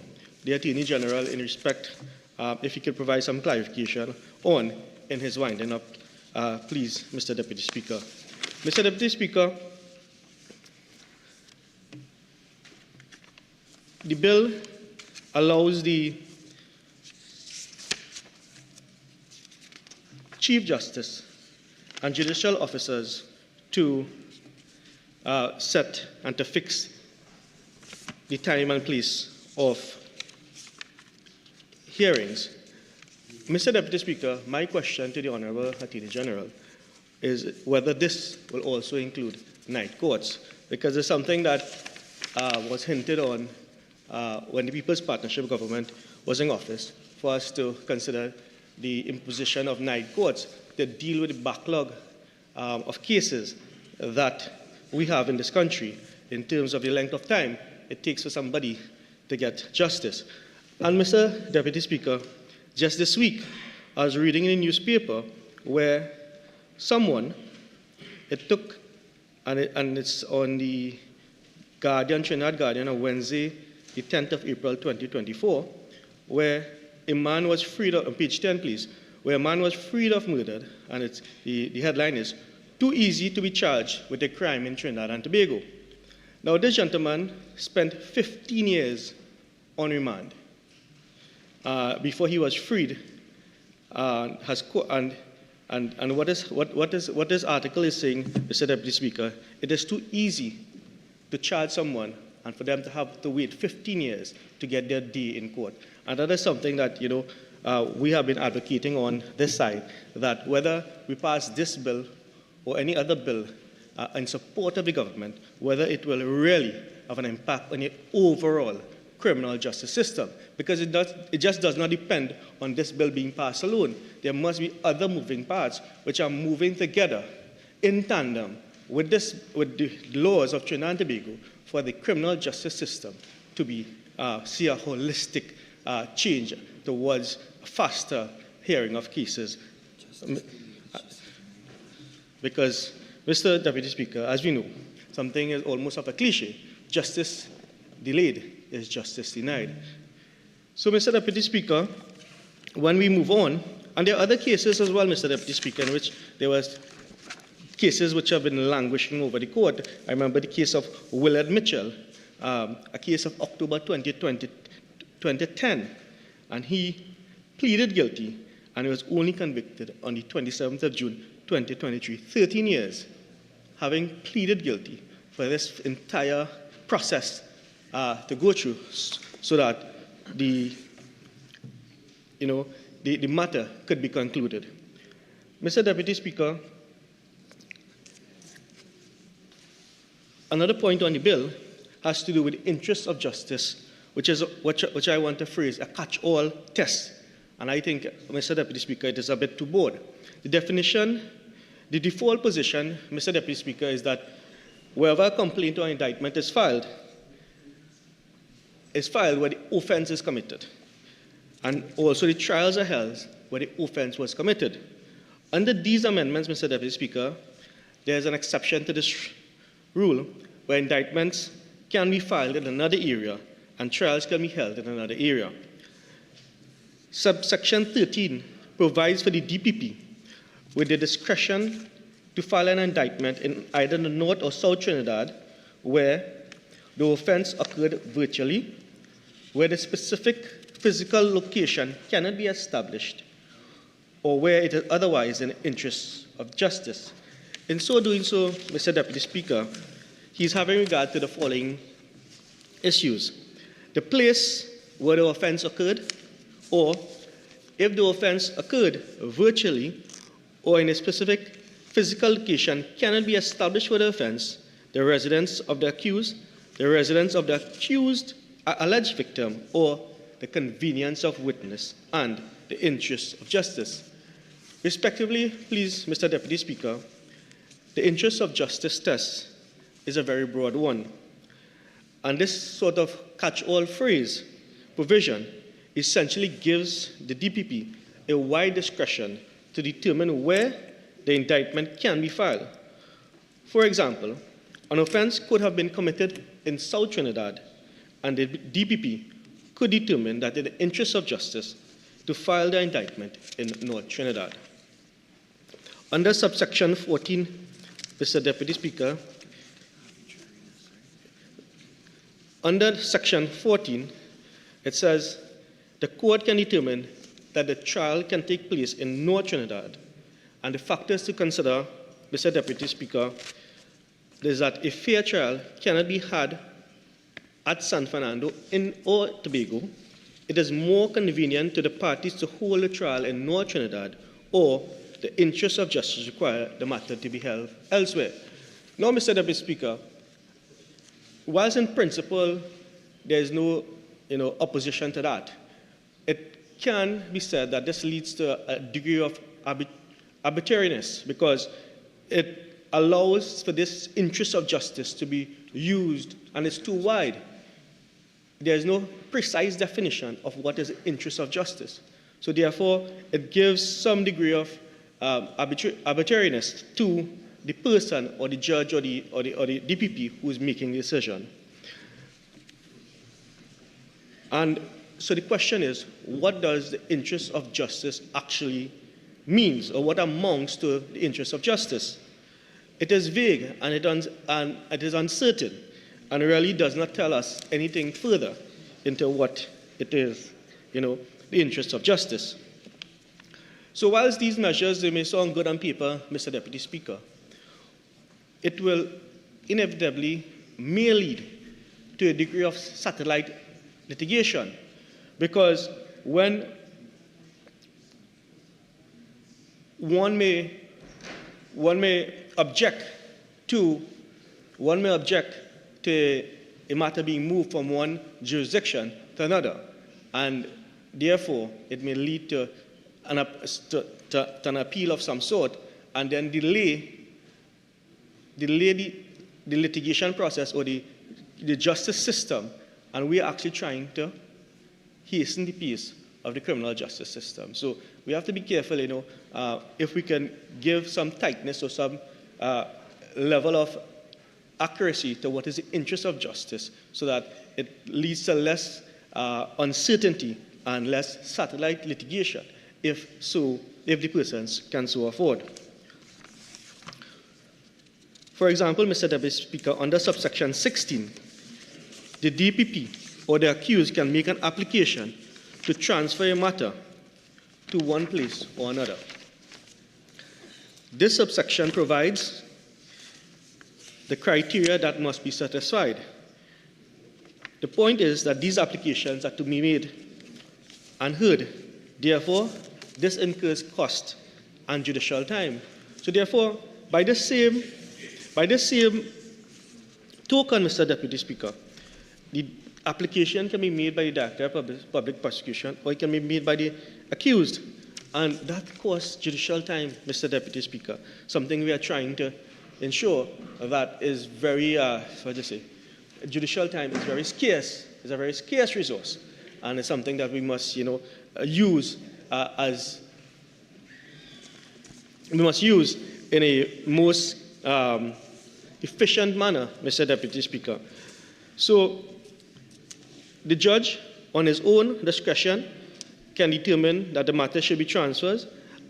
the Attorney General in respect, if he could provide some clarification on in his winding up, please, Mr. Deputy Speaker. Mr. Deputy Speaker, the bill allows the Chief Justice and judicial officers to set and to fix the time and place of hearings. Mr. Deputy Speaker, my question to the Honourable Attorney General is whether this will also include night courts, because it's something that was hinted on when the People's Partnership government was in office, for us to consider the imposition of night courts to deal with the backlog of cases that we have in this country in terms of the length of time it takes for somebody to get justice. And Mr. Deputy Speaker, just this week, I was reading in a newspaper where someone, it's on the Guardian, Trinidad Guardian, on Wednesday, the 10th of April, 2024, where a man was freed of, on page 10, please, where a man was freed of murder, and the headline is, "Too easy to be charged with a crime in Trinidad and Tobago." Now, this gentleman spent 15 years on remand before he was freed. And what this article is saying, Mr. Deputy Speaker, it is too easy to charge someone and for them to have to wait 15 years to get their day in court. And that is something that, we have been advocating on this side, that whether we pass this bill or any other bill in support of the government, whether it will really have an impact on the overall criminal justice system, because it just does not depend on this bill being passed alone. There must be other moving parts which are moving together in tandem with the laws of Trinidad and Tobago for the criminal justice system to see a holistic change towards faster hearing of cases. Because, Mr. Deputy Speaker, as we know, something is almost of a cliche: justice delayed is justice denied. So, Mr. Deputy Speaker, when we move on, and there are other cases as well, Mr. Deputy Speaker, in which there was cases which have been languishing over the court. I remember the case of Willard Mitchell, a case of October 2010, and he pleaded guilty, and he was only convicted on the 27th of June 2023, 13 years, having pleaded guilty for this entire process to go through, so that the matter could be concluded. Mr. Deputy Speaker, another point on the bill has to do with the interests of justice, which I want to phrase a catch-all test. And I think, Mr. Deputy Speaker, it is a bit too broad. The definition, the default position, Mr. Deputy Speaker, is that wherever a complaint or indictment is filed where the offense is committed. And also the trials are held where the offense was committed. Under these amendments, Mr. Deputy Speaker, there's an exception to this rule where indictments can be filed in another area and trials can be held in another area. Subsection 13 provides for the DPP with the discretion to file an indictment in either the North or South Trinidad where the offense occurred virtually, where the specific physical location cannot be established, or where it is otherwise in the interests of justice. In so doing so, Mr. Deputy Speaker, he is having regard to the following issues. the place where the offense occurred, or if the offense occurred virtually or in a specific physical location cannot be established for the offense, the residence of the accused, the residence of the accused alleged victim, or the convenience of witness and the interests of justice. Respectively, please, Mr. Deputy Speaker, the interests of justice test is a very broad one. And this sort of catch-all phrase, provision, essentially gives the DPP a wide discretion to determine where the indictment can be filed. For example, an offense could have been committed in South Trinidad, and the DPP could determine that in the interest of justice to file the indictment in North Trinidad. Under subsection 14, Mr. Deputy Speaker, under section 14, it says the court can determine that the trial can take place in North Trinidad, and the factors to consider, Mr. Deputy Speaker, is that a fair trial cannot be had at San Fernando or Tobago. It is more convenient to the parties to hold a trial in North Trinidad, or the interests of justice require the matter to be held elsewhere. Now, Mr. Deputy Speaker, whilst in principle there is no opposition to that, it can be said that this leads to a degree of arbitrariness, because it allows for this interest of justice to be used, and it's too wide. There is no precise definition of what is the interest of justice. So therefore, it gives some degree of arbitrariness to the person or the judge or the DPP who is making the decision. And so the question is, what does the interest of justice actually means, or what amounts to the interest of justice? It is vague, and it is uncertain, and really does not tell us anything further into what it is, the interest of justice. So whilst these measures, they may sound good on paper, Mr. Deputy Speaker, it will inevitably may lead to a degree of satellite litigation, because when one may object to a matter being moved from one jurisdiction to another, and therefore it may lead to an appeal of some sort, and then delay the litigation process or the justice system, and we are actually trying to hasten the pace of the criminal justice system. So we have to be careful, if we can give some tightness or some level of accuracy to what is the interest of justice, so that it leads to less uncertainty and less satellite litigation, if the persons can so afford. For example, Mr. Deputy Speaker, under subsection 16, the DPP or the accused can make an application to transfer a matter to one place or another. This subsection provides the criteria that must be satisfied. The point is that these applications are to be made and heard. Therefore, this incurs cost and judicial time. So therefore, by the same token, Mr. Deputy Speaker, the application can be made by the Director of Public Prosecution, or it can be made by the accused. And that costs judicial time, Mr. Deputy Speaker, something we are trying to ensure that is very, judicial time is very scarce. It's a very scarce resource, and it's something that we must, use in a most efficient manner, Mr. Deputy Speaker. So the judge, on his own discretion, can determine that the matter should be transferred,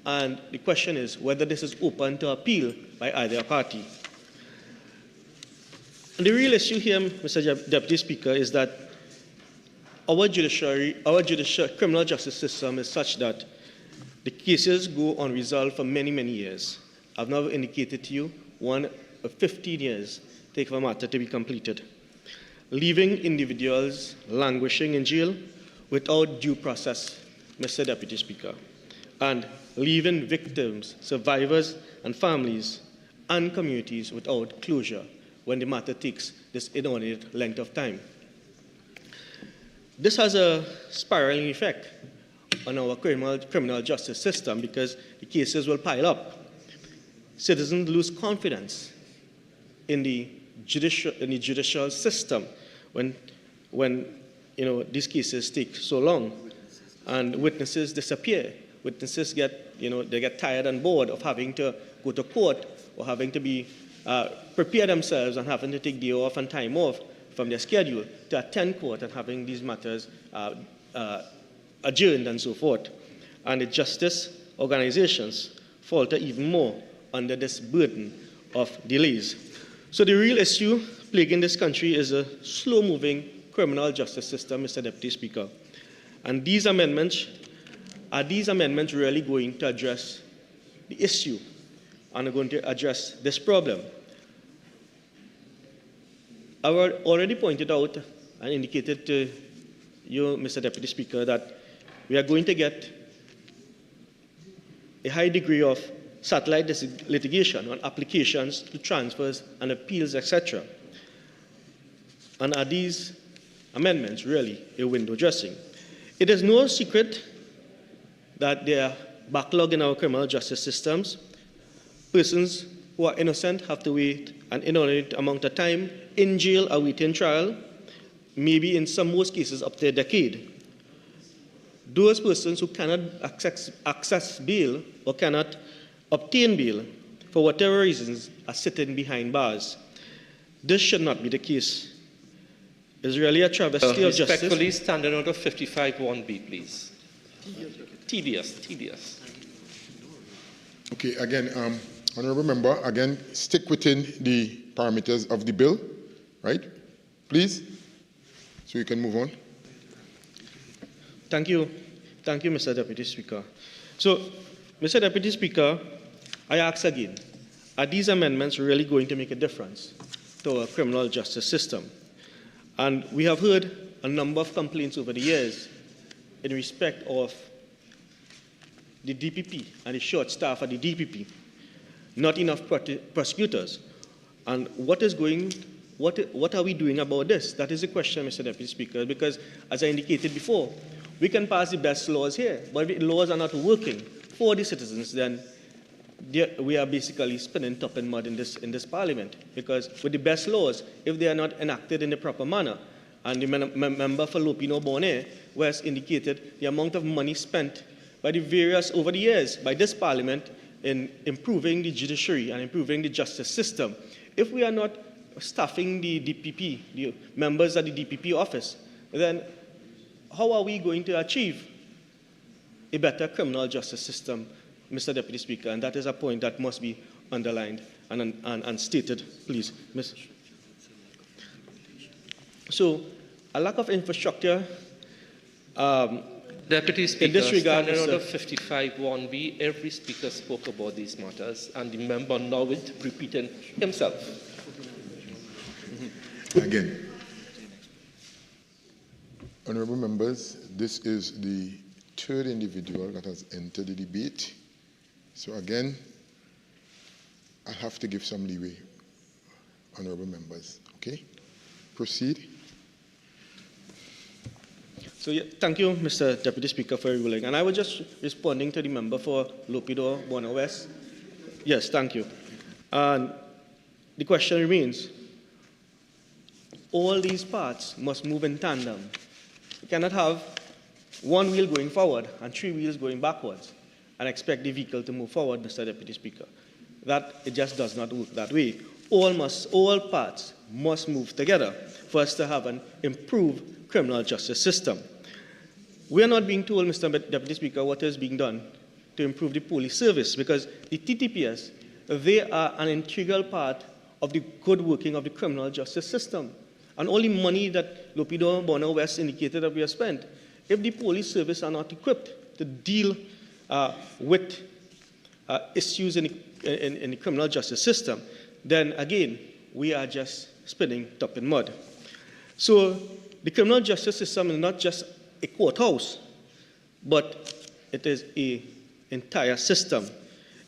and the question is whether this is open to appeal by either party. And the real issue here, Mr. Deputy Speaker, is that our criminal justice system is such that the cases go unresolved for many, many years. I've now indicated to you 15 years take for a matter to be completed. leaving individuals languishing in jail without due process, Mr. Deputy Speaker, and leaving victims, survivors, and families and communities without closure when the matter takes this inordinate length of time. This has a spiraling effect on our criminal justice system because the cases will pile up. Citizens lose confidence in the judicial system when these cases take so long, and witnesses disappear. Witnesses get tired and bored of having to go to court or having to be prepare themselves and having to take day off and time off from their schedule to attend court and having these matters adjourned and so forth. And the justice organizations falter even more under this burden of delays. So the real issue plaguing this country is a slow-moving criminal justice system, Mr. Deputy Speaker. And these amendments, are these amendments really going to address the issue and are going to address this problem? I already pointed out and indicated to you, Mr. Deputy Speaker, that we are going to get a high degree of satellite litigation on applications to transfers and appeals, etc. And are these amendments really a window dressing? It is no secret that there are backlog in our criminal justice systems. Persons who are innocent have to wait an inordinate amount of time in jail awaiting trial, maybe in most cases up to a decade. Those persons who cannot access bail or cannot obtain bail, for whatever reasons, are sitting behind bars. This should not be the case. It's really a travesty of justice. Respectfully, standing order 55(1)B, please. TBS. Okay, again, Honourable Member, again, stick within the parameters of the bill, right? Please, so you can move on. Thank you, Mr. Deputy Speaker. So, Mr. Deputy Speaker, I ask again, are these amendments really going to make a difference to our criminal justice system? And we have heard a number of complaints over the years in respect of the DPP and the short staff at the DPP, not enough prosecutors. And what are we doing about this? That is the question, Mr. Deputy Speaker, because as I indicated before, we can pass the best laws here, but if the laws are not working for the citizens, then we are basically spinning top and mud in this parliament. Because with the best laws, if they are not enacted in the proper manner, and the member for Lopino Bonnet West indicated the amount of money spent by the various over the years by this parliament in improving the judiciary and improving the justice system. If we are not staffing the DPP, the members of the DPP office, then how are we going to achieve a better criminal justice system, Mr. Deputy Speaker? And that is a point that must be underlined and stated, please. So, a lack of infrastructure Deputy Speaker, in this regard, standing order 55(1)B, every speaker spoke about these matters, and the member now is repeating himself. Again, honourable members, this is the third individual that has entered the debate. So again, I have to give some leeway, honourable members. Okay? Proceed. So thank you, Mr. Deputy Speaker, for your ruling. And I was just responding to the member for Lopido, Bono West. Yes, thank you. And the question remains, all these parts must move in tandem. You cannot have one wheel going forward and three wheels going backwards and expect the vehicle to move forward, Mr. Deputy Speaker. It just does not work that way. All parts must move together for us to have an improved criminal justice system. We are not being told, Mr. Deputy Speaker, what is being done to improve the police service, because the TTPS, they are an integral part of the good working of the criminal justice system. And all the money that Lopido Bono West indicated that we have spent, if the police service are not equipped to deal with issues in the criminal justice system, then again, we are just spinning top in mud. So the criminal justice system is not just a courthouse, but it is an entire system.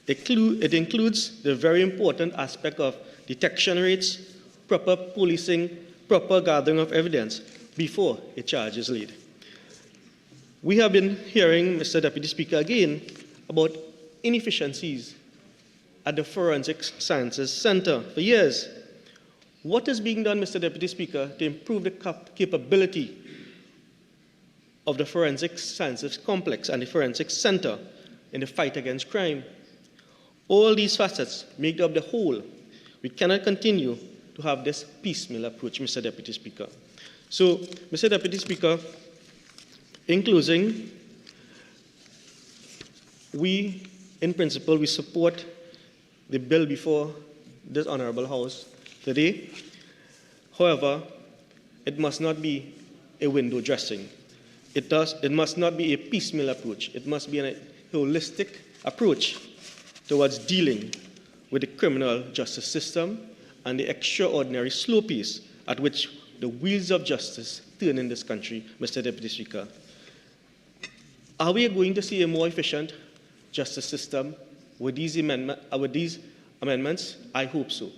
It includes the very important aspect of detection rates, proper policing, proper gathering of evidence before a charge is laid. We have been hearing, Mr. Deputy Speaker, again about inefficiencies at the Forensic Sciences Center for years. What is being done, Mr. Deputy Speaker, to improve the capability of the Forensic Sciences Complex and the Forensic Center in the fight against crime? All these facets make up the whole. We cannot continue to have this piecemeal approach, Mr. Deputy Speaker. So, Mr. Deputy Speaker, in closing, we, in principle, we support the bill before this Honorable House today. However, it must not be a window dressing. It must not be a piecemeal approach. It must be a holistic approach towards dealing with the criminal justice system and the extraordinary slow pace at which the wheels of justice turn in this country, Mr. Deputy Speaker. Are we going to see a more efficient justice system with these amendments? I hope so.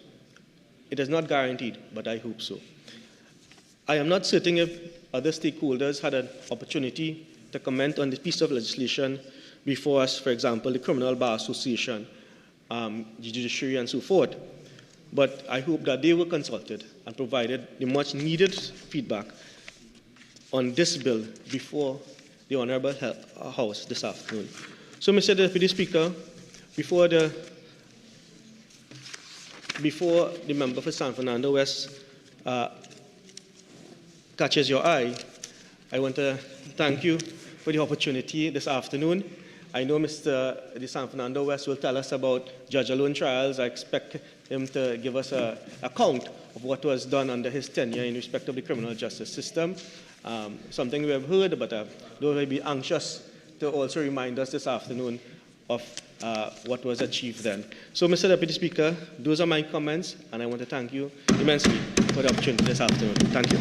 It is not guaranteed, but I hope so. I am not certain if other stakeholders had an opportunity to comment on this piece of legislation before us, for example, the Criminal Bar Association, the judiciary, and so forth. But I hope that they were consulted and provided the much needed feedback on this bill before the Honorable House this afternoon. So, Mr. Deputy Speaker, before the member for San Fernando West catches your eye, I want to thank you for the opportunity this afternoon. I know Mr. de San Fernando West will tell us about judge alone trials. I expect him to give us an account of what was done under his tenure in respect of the criminal justice system. Something we have heard, but though we'll be anxious to also remind us this afternoon of what was achieved then. So, Mr. Deputy Speaker, those are my comments, and I want to thank you immensely for the opportunity this afternoon. Thank you.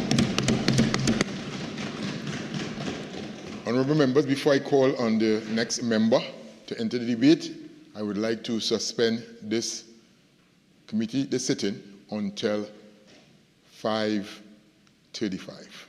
Honourable members, before I call on the next member to enter the debate, I would like to suspend this committee, this sitting, until 5:35.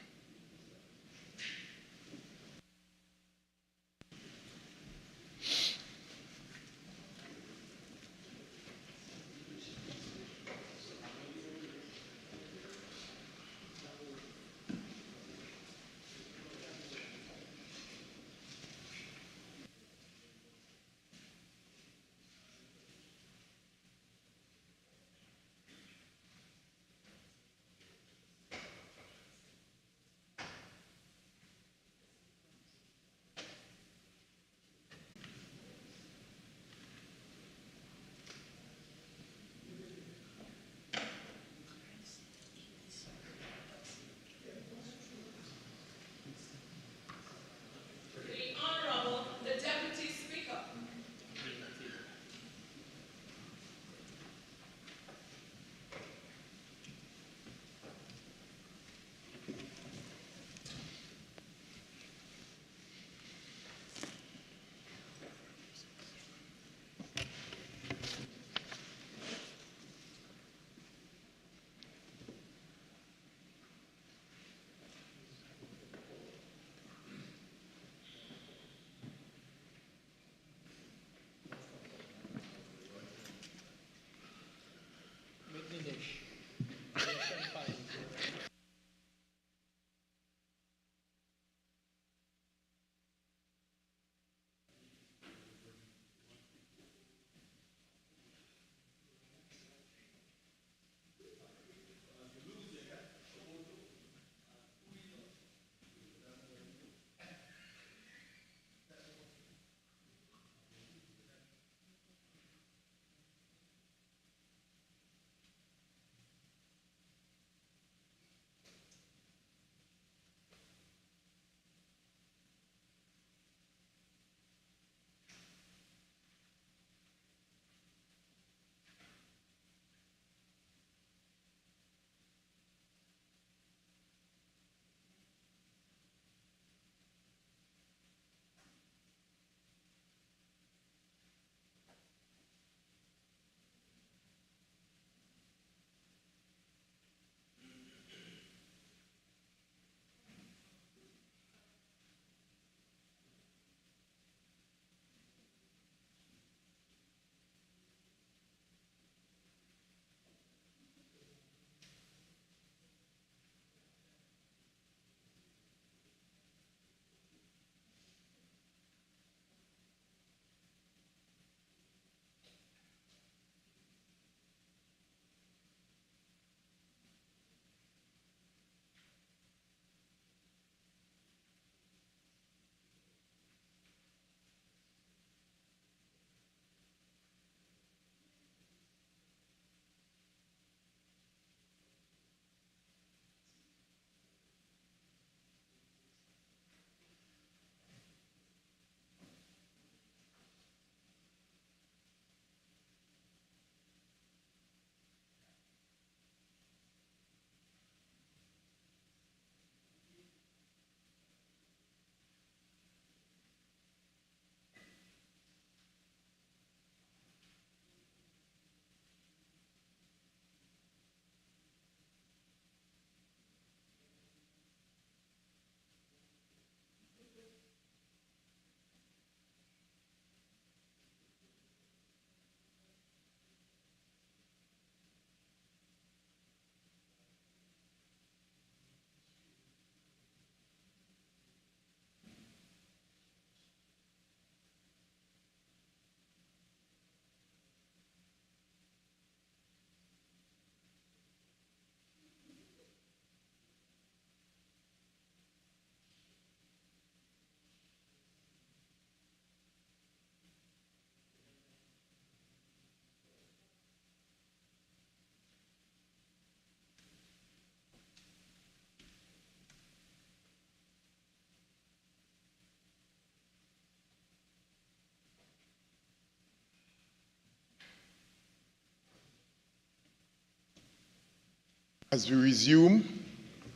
As we resume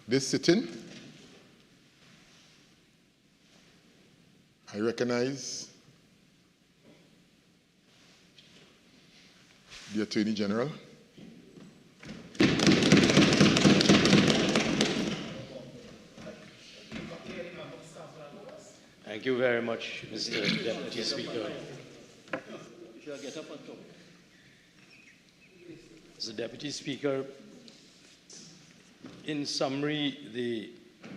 this sitting, I recognize the Attorney General. Thank you very much, Mr. Deputy Speaker. Mr. Deputy Speaker, in summary, the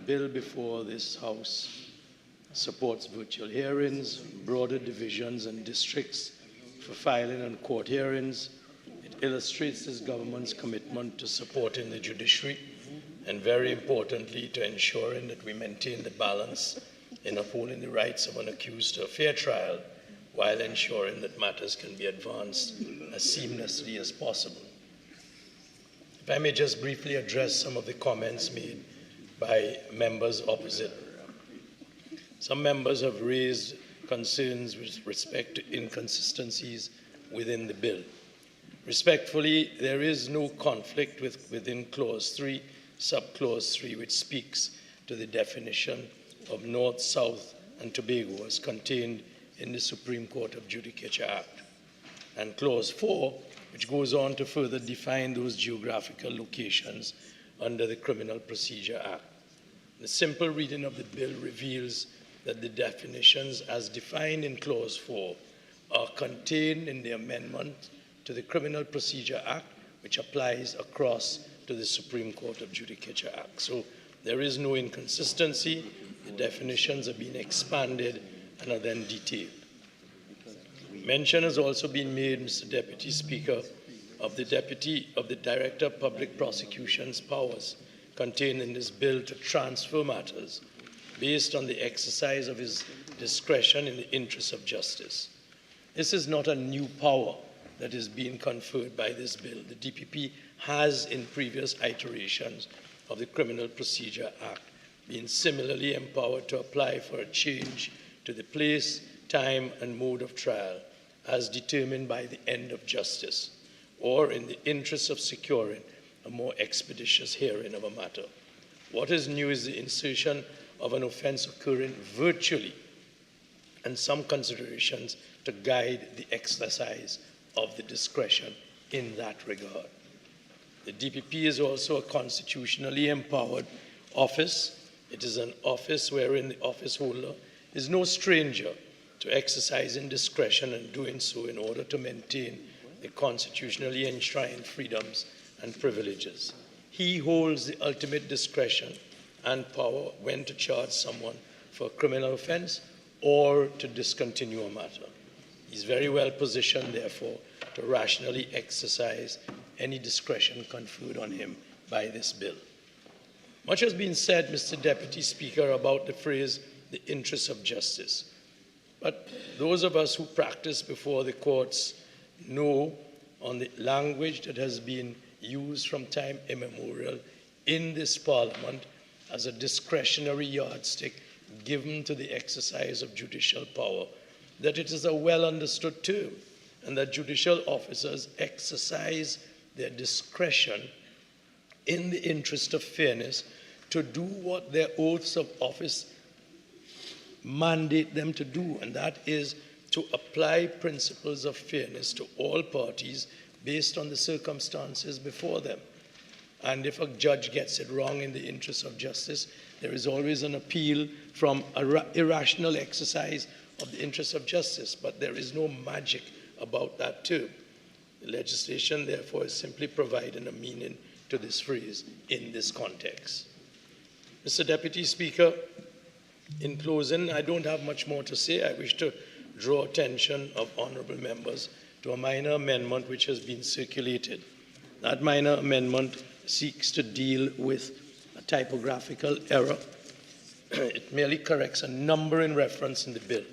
bill before this House supports virtual hearings, broader divisions and districts for filing and court hearings. It illustrates this government's commitment to supporting the judiciary and, very importantly, to ensuring that we maintain the balance in upholding the rights of an accused to a fair trial while ensuring that matters can be advanced as seamlessly as possible. If I may just briefly address some of the comments made by members opposite. Some members have raised concerns with respect to inconsistencies within the bill. Respectfully, there is no conflict within Clause 3, Subclause 3, which speaks to the definition of North, South, and Tobago as contained in the Supreme Court of Judicature Act, and Clause 4, which goes on to further define those geographical locations under the Criminal Procedure Act. The simple reading of the bill reveals that the definitions as defined in Clause 4 are contained in the amendment to the Criminal Procedure Act, which applies across to the Supreme Court of Judicature Act. So there is no inconsistency. The definitions have been expanded and are then detailed. Mention has also been made, Mr. Deputy Speaker, of the Director of Public Prosecution's powers contained in this bill to transfer matters based on the exercise of his discretion in the interest of justice. This is not a new power that is being conferred by this bill. The DPP has, in previous iterations of the Criminal Procedure Act, been similarly empowered to apply for a change to the place, time, and mode of trial as determined by the end of justice, or in the interest of securing a more expeditious hearing of a matter. What is new is the insertion of an offense occurring virtually and some considerations to guide the exercise of the discretion in that regard. The DPP is also a constitutionally empowered office. It is an office wherein the office holder is no stranger to exercising discretion and doing so in order to maintain the constitutionally enshrined freedoms and privileges. He holds the ultimate discretion and power when to charge someone for a criminal offense or to discontinue a matter. He's very well positioned, therefore, to rationally exercise any discretion conferred on him by this bill. Much has been said, Mr. Deputy Speaker, about the phrase, the interests of justice. But those of us who practice before the courts know on the language that has been used from time immemorial in this Parliament as a discretionary yardstick given to the exercise of judicial power, that it is a well understood term, and that judicial officers exercise their discretion in the interest of fairness to do what their oaths of office mandate them to do, and that is to apply principles of fairness to all parties based on the circumstances before them. And if a judge gets it wrong in the interest of justice, there is always an appeal from an irrational exercise of the interest of justice, but there is no magic about that term. The legislation, therefore, is simply providing a meaning to this phrase in this context. Mr. Deputy Speaker, in closing, I don't have much more to say. I wish to draw attention of honourable members to a minor amendment which has been circulated. That minor amendment seeks to deal with a typographical error. It merely corrects a number in reference in the bill.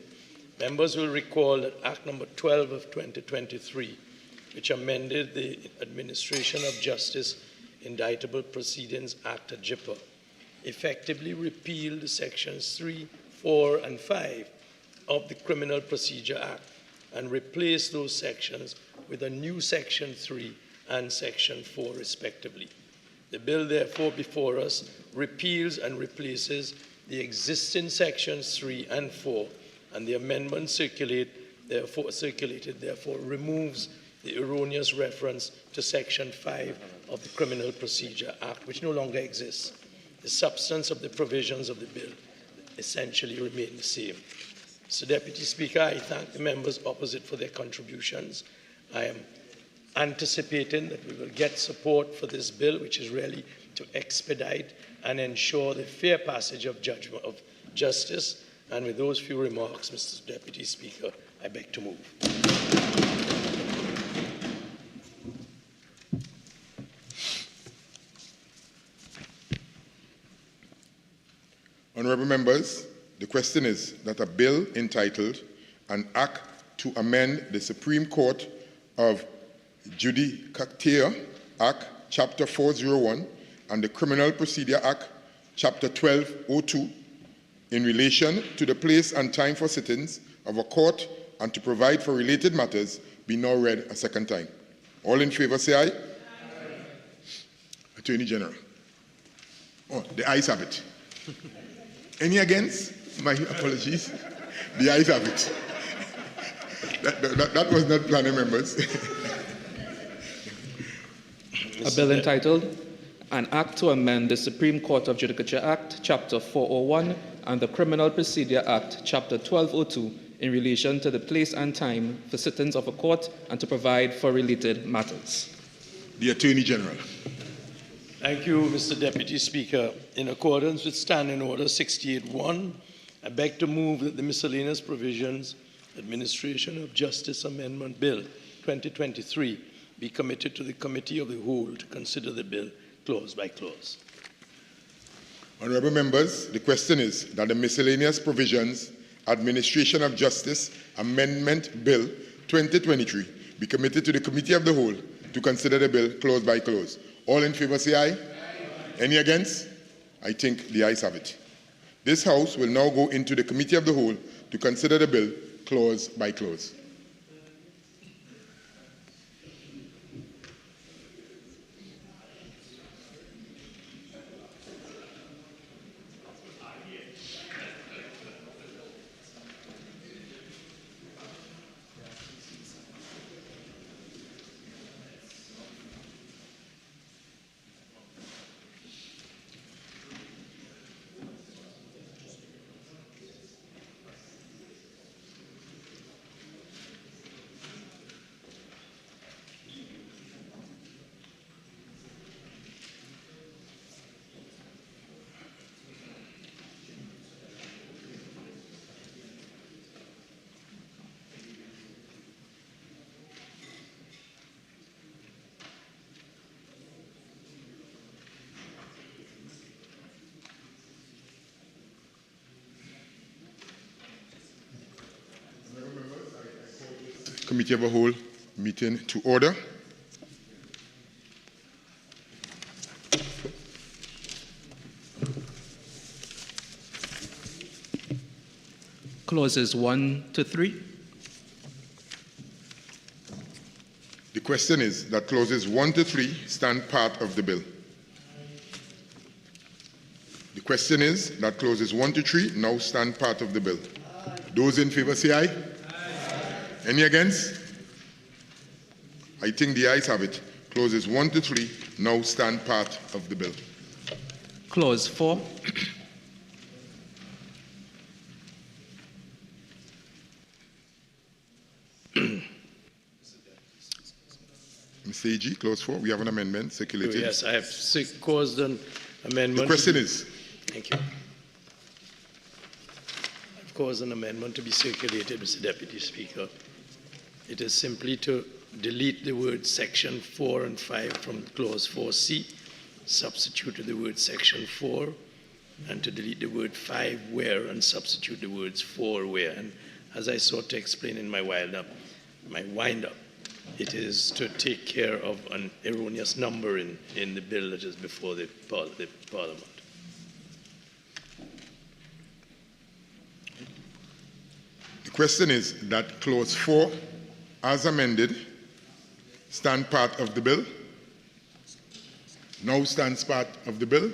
Members will recall that Act number 12 of 2023, which amended the Administration of Justice Indictable Proceedings Act, JIPA, effectively repealed sections 3, 4, and 5 of the Criminal Procedure Act and replaced those sections with a new section 3 and section 4, respectively. The bill, therefore, before us repeals and replaces the existing sections 3 and 4, and the amendment circulated, therefore, removes the erroneous reference to Section 5 of the Criminal Procedure Act, which no longer exists. The substance of the provisions of the bill essentially remain the same. Mr. Deputy Speaker, I thank the members opposite for their contributions. I am anticipating that we will get support for this bill, which is really to expedite and ensure the fair passage of justice. And with those few remarks, Mr. Deputy Speaker, I beg to move. Honourable members, the question is that a bill entitled An Act to Amend the Supreme Court of Judicature Act, Chapter 401, and the Criminal Procedure Act, Chapter 1202, in relation to the place and time for sittings of a court and to provide for related matters, be now read a second time. All in favour say aye. Aye. Attorney General. Oh, the ayes have it. Any against? My apologies. The ayes have it. That was not planning, members. A bill entitled An Act to Amend the Supreme Court of Judicature Act, Chapter 401, and the Criminal Procedure Act, Chapter 1202, in relation to the place and time for sittings of a court and to provide for related matters. The Attorney General. Thank you, Mr. Deputy Speaker. In accordance with Standing Order 68.1, I beg to move that the Miscellaneous Provisions Administration of Justice Amendment Bill 2023 be committed to the Committee of the Whole to consider the bill clause by clause. Honourable members, the question is that the Miscellaneous Provisions Administration of Justice Amendment Bill 2023 be committed to the Committee of the Whole to consider the bill clause by clause. All in favour say aye. Aye. Any against? I think the ayes have it. This House will now go into the Committee of the Whole to consider the bill clause by clause. Committee of the Whole meeting to order. Clauses 1 to 3. The question is that clauses 1 to 3 stand part of the bill. The question is that clauses 1 to 3 now stand part of the bill. Those in favour say aye. Aye. Any against? I think the ayes have it. Clauses 1 to 3 now stand part of the bill. Clause 4. Mr. AG, clause 4, we have an amendment circulated. Yes, I have caused an amendment. The question is. Thank you. I've caused an amendment to be circulated, Mr. Deputy Speaker. It is simply to delete the words section 4 and 5 from clause 4C, substitute the word section 4, and to delete the word 5 where and substitute the words 4 where. And as I sought to explain in my wind-up, it is to take care of an erroneous number in the bill that is before the Parliament. The question is that clause 4, as amended, stand part of the bill. now stands part of the bill.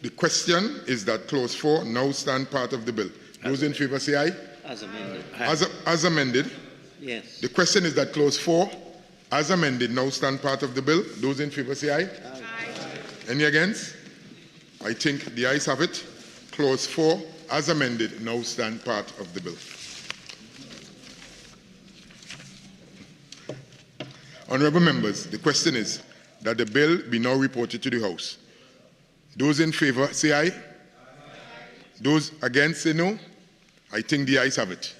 The question is that clause 4 now stand part of the bill. Those in favor say aye. As amended. As amended. Yes. The question is that clause 4, as amended, now stand part of the bill. Those in favor say aye. Aye. Any against? I think the ayes have it. Clause 4, as amended, now stand part of the bill. Honourable members, the question is that the bill be now reported to the House. Those in favour say aye. Those against say no. I think the ayes have it.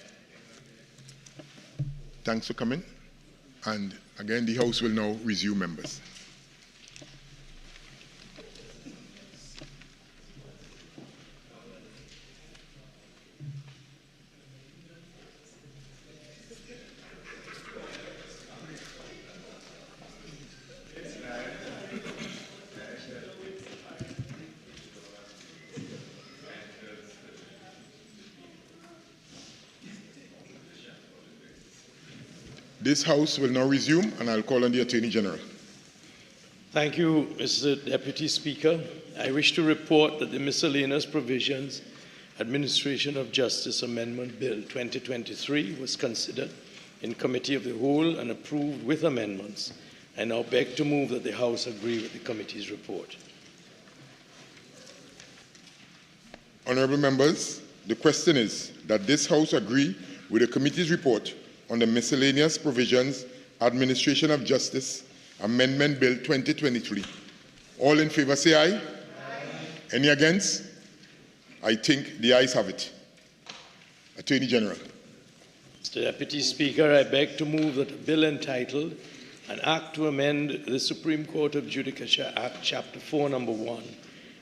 Thanks for coming. And again, the House will now resume, members. This House will now resume, and I'll call on the Attorney General. Thank you, Mr. Deputy Speaker. I wish to report that the Miscellaneous Provisions Administration of Justice Amendment Bill 2023 was considered in Committee of the Whole and approved with amendments. I now beg to move that the House agree with the committee's report. Honourable members, the question is that this House agree with the committee's report on the Miscellaneous Provisions Administration of Justice Amendment Bill 2023. All in favour say aye. Aye. Any against? I think the ayes have it. Attorney General. Mr. Deputy Speaker, I beg to move that a bill entitled An Act to Amend the Supreme Court of Judicature Act, Chapter 4, Number 1,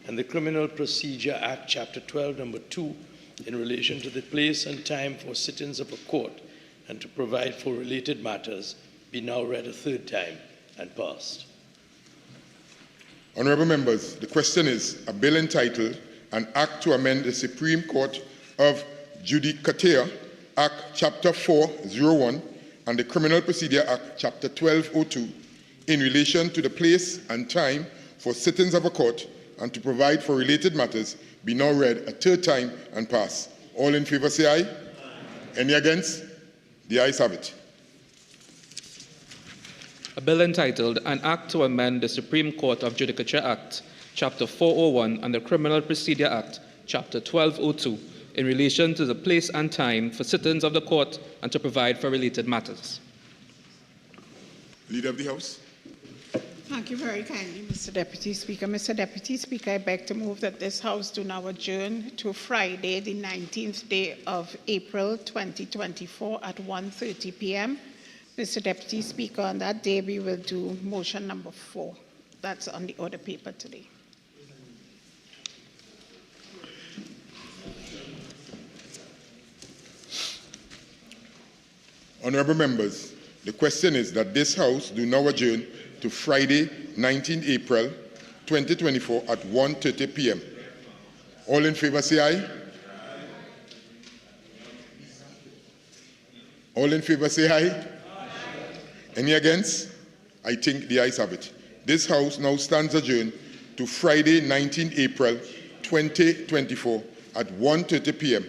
and the Criminal Procedure Act, Chapter 12, Number 2, in relation to the place and time for sittings of a court and to provide for related matters, be now read a third time and passed. Honourable members, the question is a bill entitled An Act to Amend the Supreme Court of Judicature Act, Chapter 401, and the Criminal Procedure Act, Chapter 1202, in relation to the place and time for sittings of a court and to provide for related matters, be now read a third time and passed. All in favour say aye. Aye. Any against? The ayes have it. A bill entitled An Act to Amend the Supreme Court of Judicature Act, Chapter 401, and the Criminal Procedure Act, Chapter 1202, in relation to the place and time for sittings of the court and to provide for related matters. Leader of the House. Thank you very kindly, Mr. Deputy Speaker. Mr. Deputy Speaker, I beg to move that this House do now adjourn to Friday, the 19th day of April 2024 at 1:30 p.m. Mr. Deputy Speaker, on that day we will do motion number 4. That's on the order paper today. Honourable members, the question is that this House do now adjourn to Friday, 19 April 2024 at 1:30 p.m. All in favour say aye. All in favour say aye. Any against? I think the ayes have it. This House now stands adjourned to Friday, 19 April 2024 at 1:30 p.m.